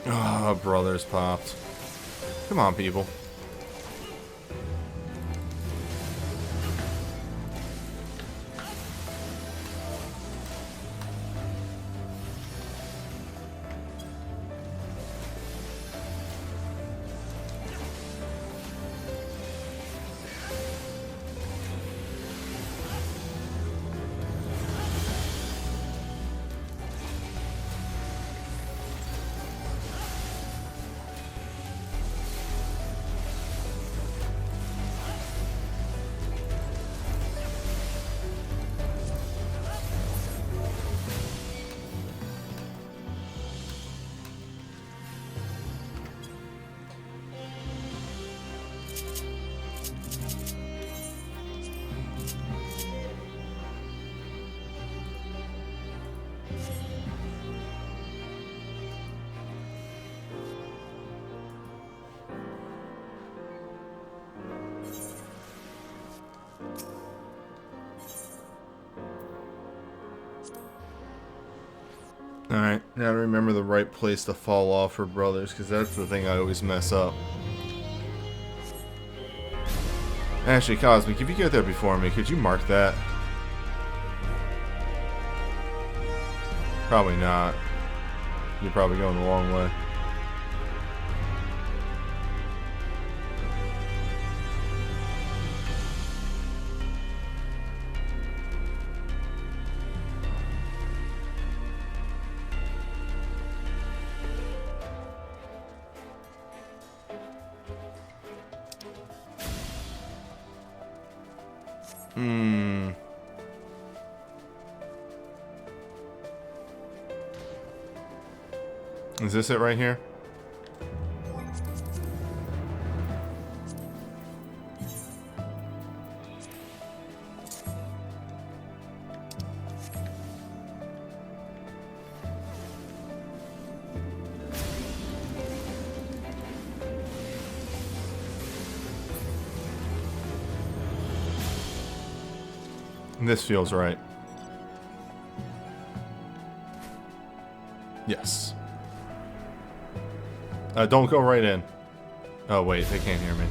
Oh, brothers popped. Come on, people. Alright, now to remember the right place to fall off for brothers, because that's the thing I always mess up. Actually, Cosmic, if you get there before me, could you mark that? Probably not. You're probably going the wrong way. Is this it right here? This feels right. Yes. Don't go right in. Oh wait, they can't hear me.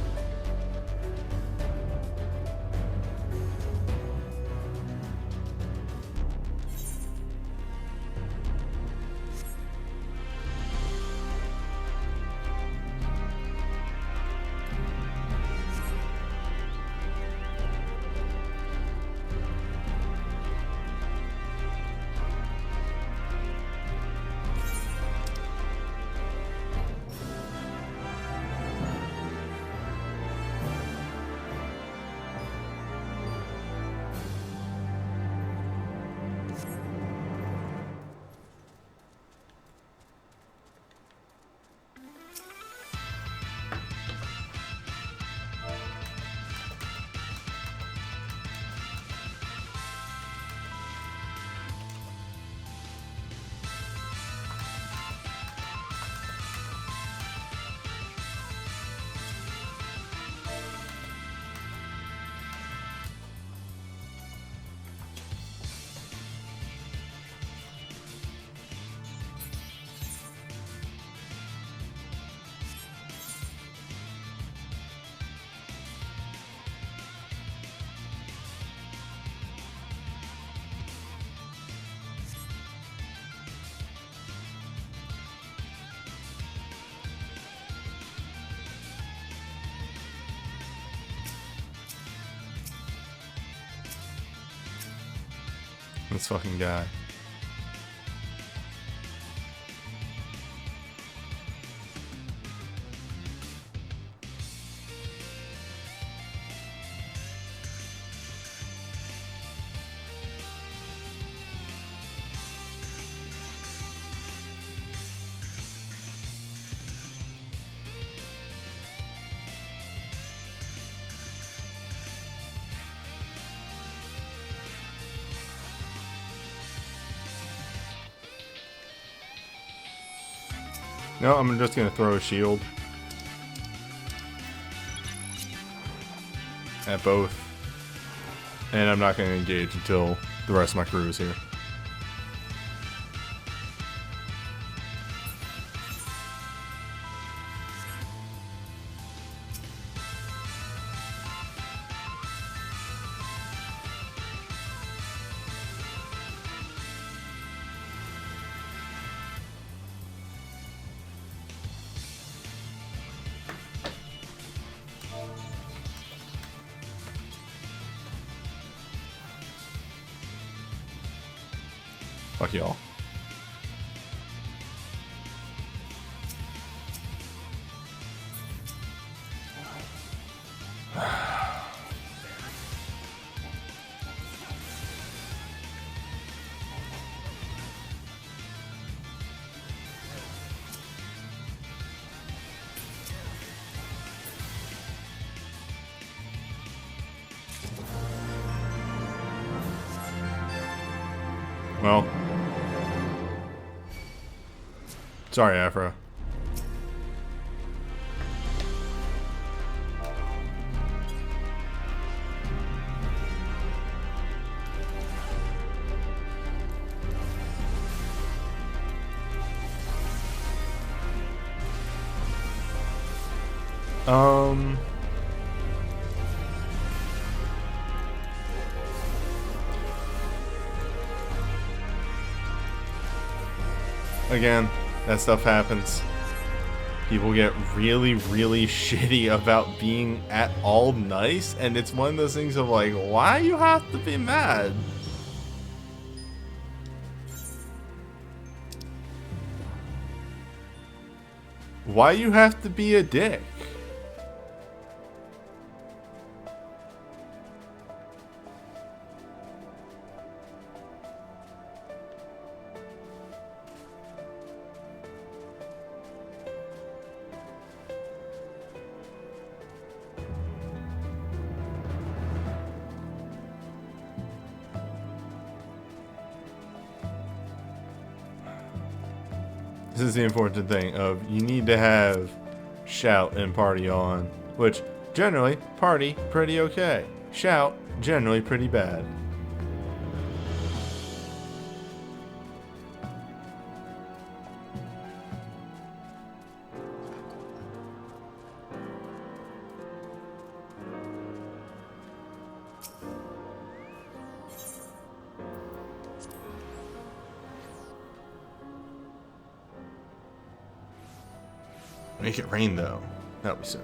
This fucking guy. No, I'm just gonna throw a shield at both, and I'm not gonna engage until the rest of my crew is here. Fuck y'all. Well, sorry, Afro. Again, that stuff happens. People get really, really shitty about being at all nice, and it's one of those things of like, why you have to be mad? Why you have to be a dick? This is the important thing of you need to have shout and party on, which generally party pretty okay. Shout generally pretty bad. Make it rain though. That'll be soon.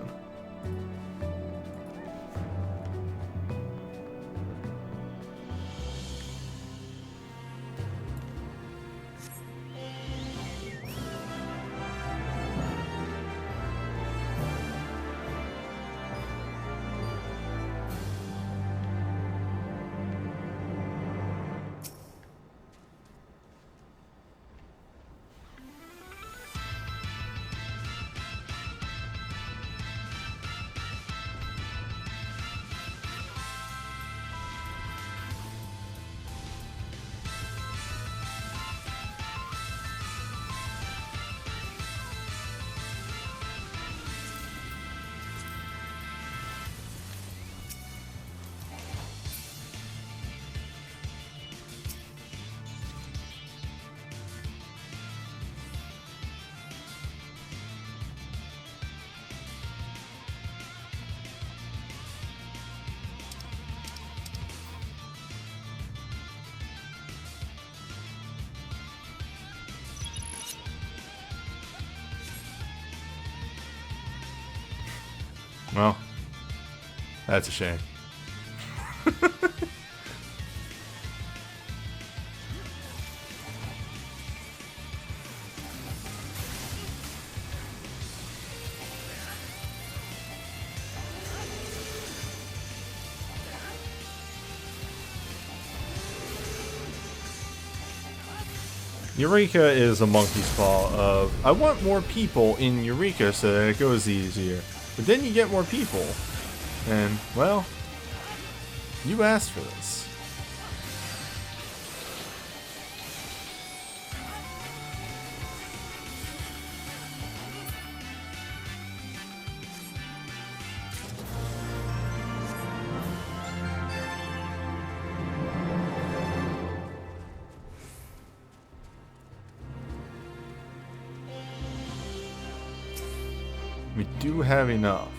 Well, that's a shame. Eureka is a monkey's paw of, I want more people in Eureka so that it goes easier. But then you get more people. And, well, you asked for this. We do have enough.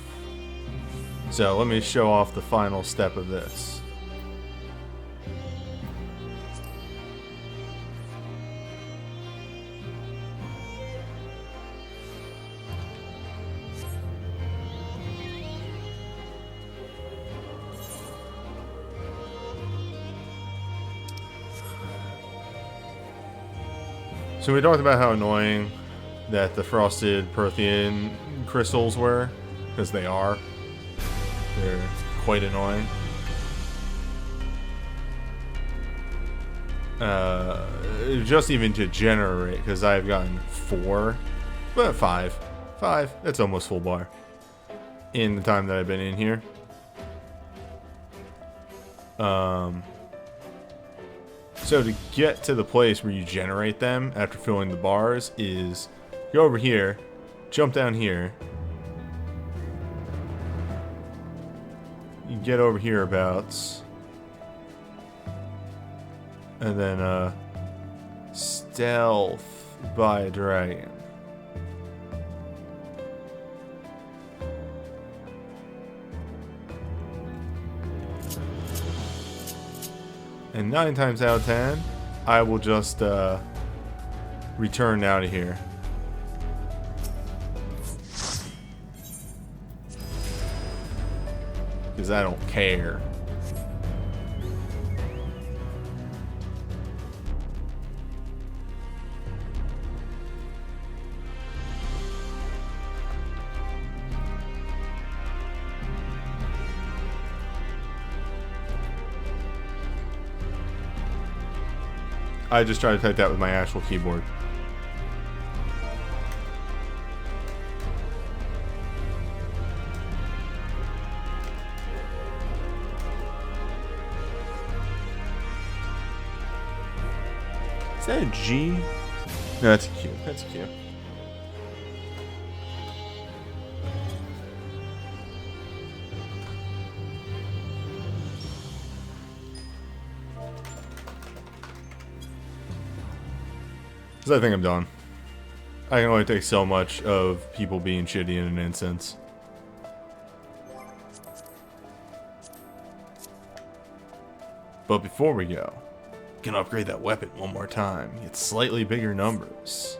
So let me show off the final step of this. So we talked about how annoying that the frosted Prothean crystals were, because they are. They're quite annoying. Just even to generate, because I've gotten 4, but 5. 5, that's almost full bar in the time that I've been in here. So to get to the place where you generate them after filling the bars is go over here, jump down here. You get over hereabouts. And then stealth by a dragon. And 9 times out of 10, I will just return out of here. Because I don't care. I just tried to type that with my actual keyboard. Is that a G? No, that's a Q. That's a Q. Because I think I'm done. I can only take so much of people being shitty in an instance. But before we go, we can upgrade that weapon one more time. Get slightly bigger numbers.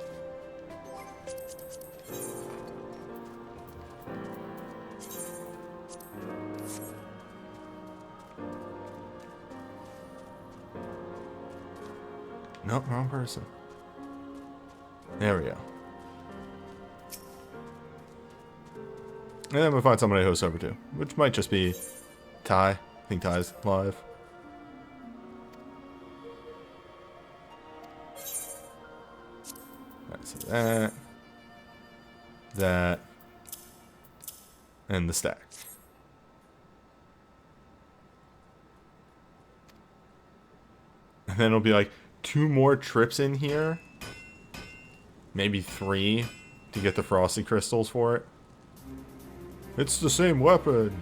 Nope, wrong person. There we go. And then we'll find somebody to host over to, which might just be Ty. I think Ty's live. Alright, so that, and the stack. And then it'll be like 2 more trips in here. Maybe 3 to get the frosty crystals for it. It's the same weapon.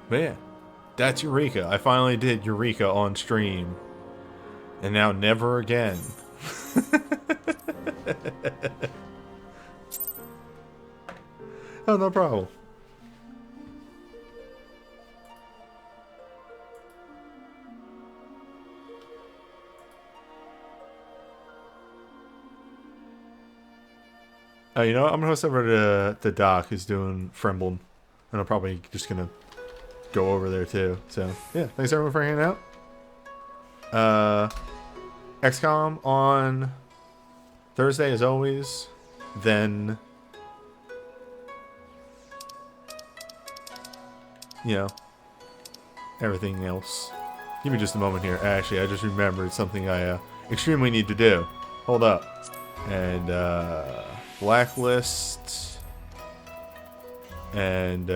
But yeah, that's Eureka. I finally did Eureka on stream. And now never again. Oh, no problem. You know what? I'm gonna host over to the Doc who's doing Fremblin. And I'm probably just gonna go over there too. So yeah, thanks everyone for hanging out. XCOM on Thursday as always. Then, you know, everything else. Give me just a moment here. Actually, I just remembered something I extremely need to do. Hold up. And blacklist. And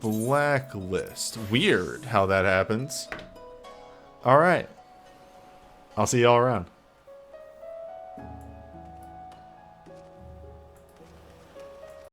blacklist. Weird how that happens. Alright. I'll see y'all around.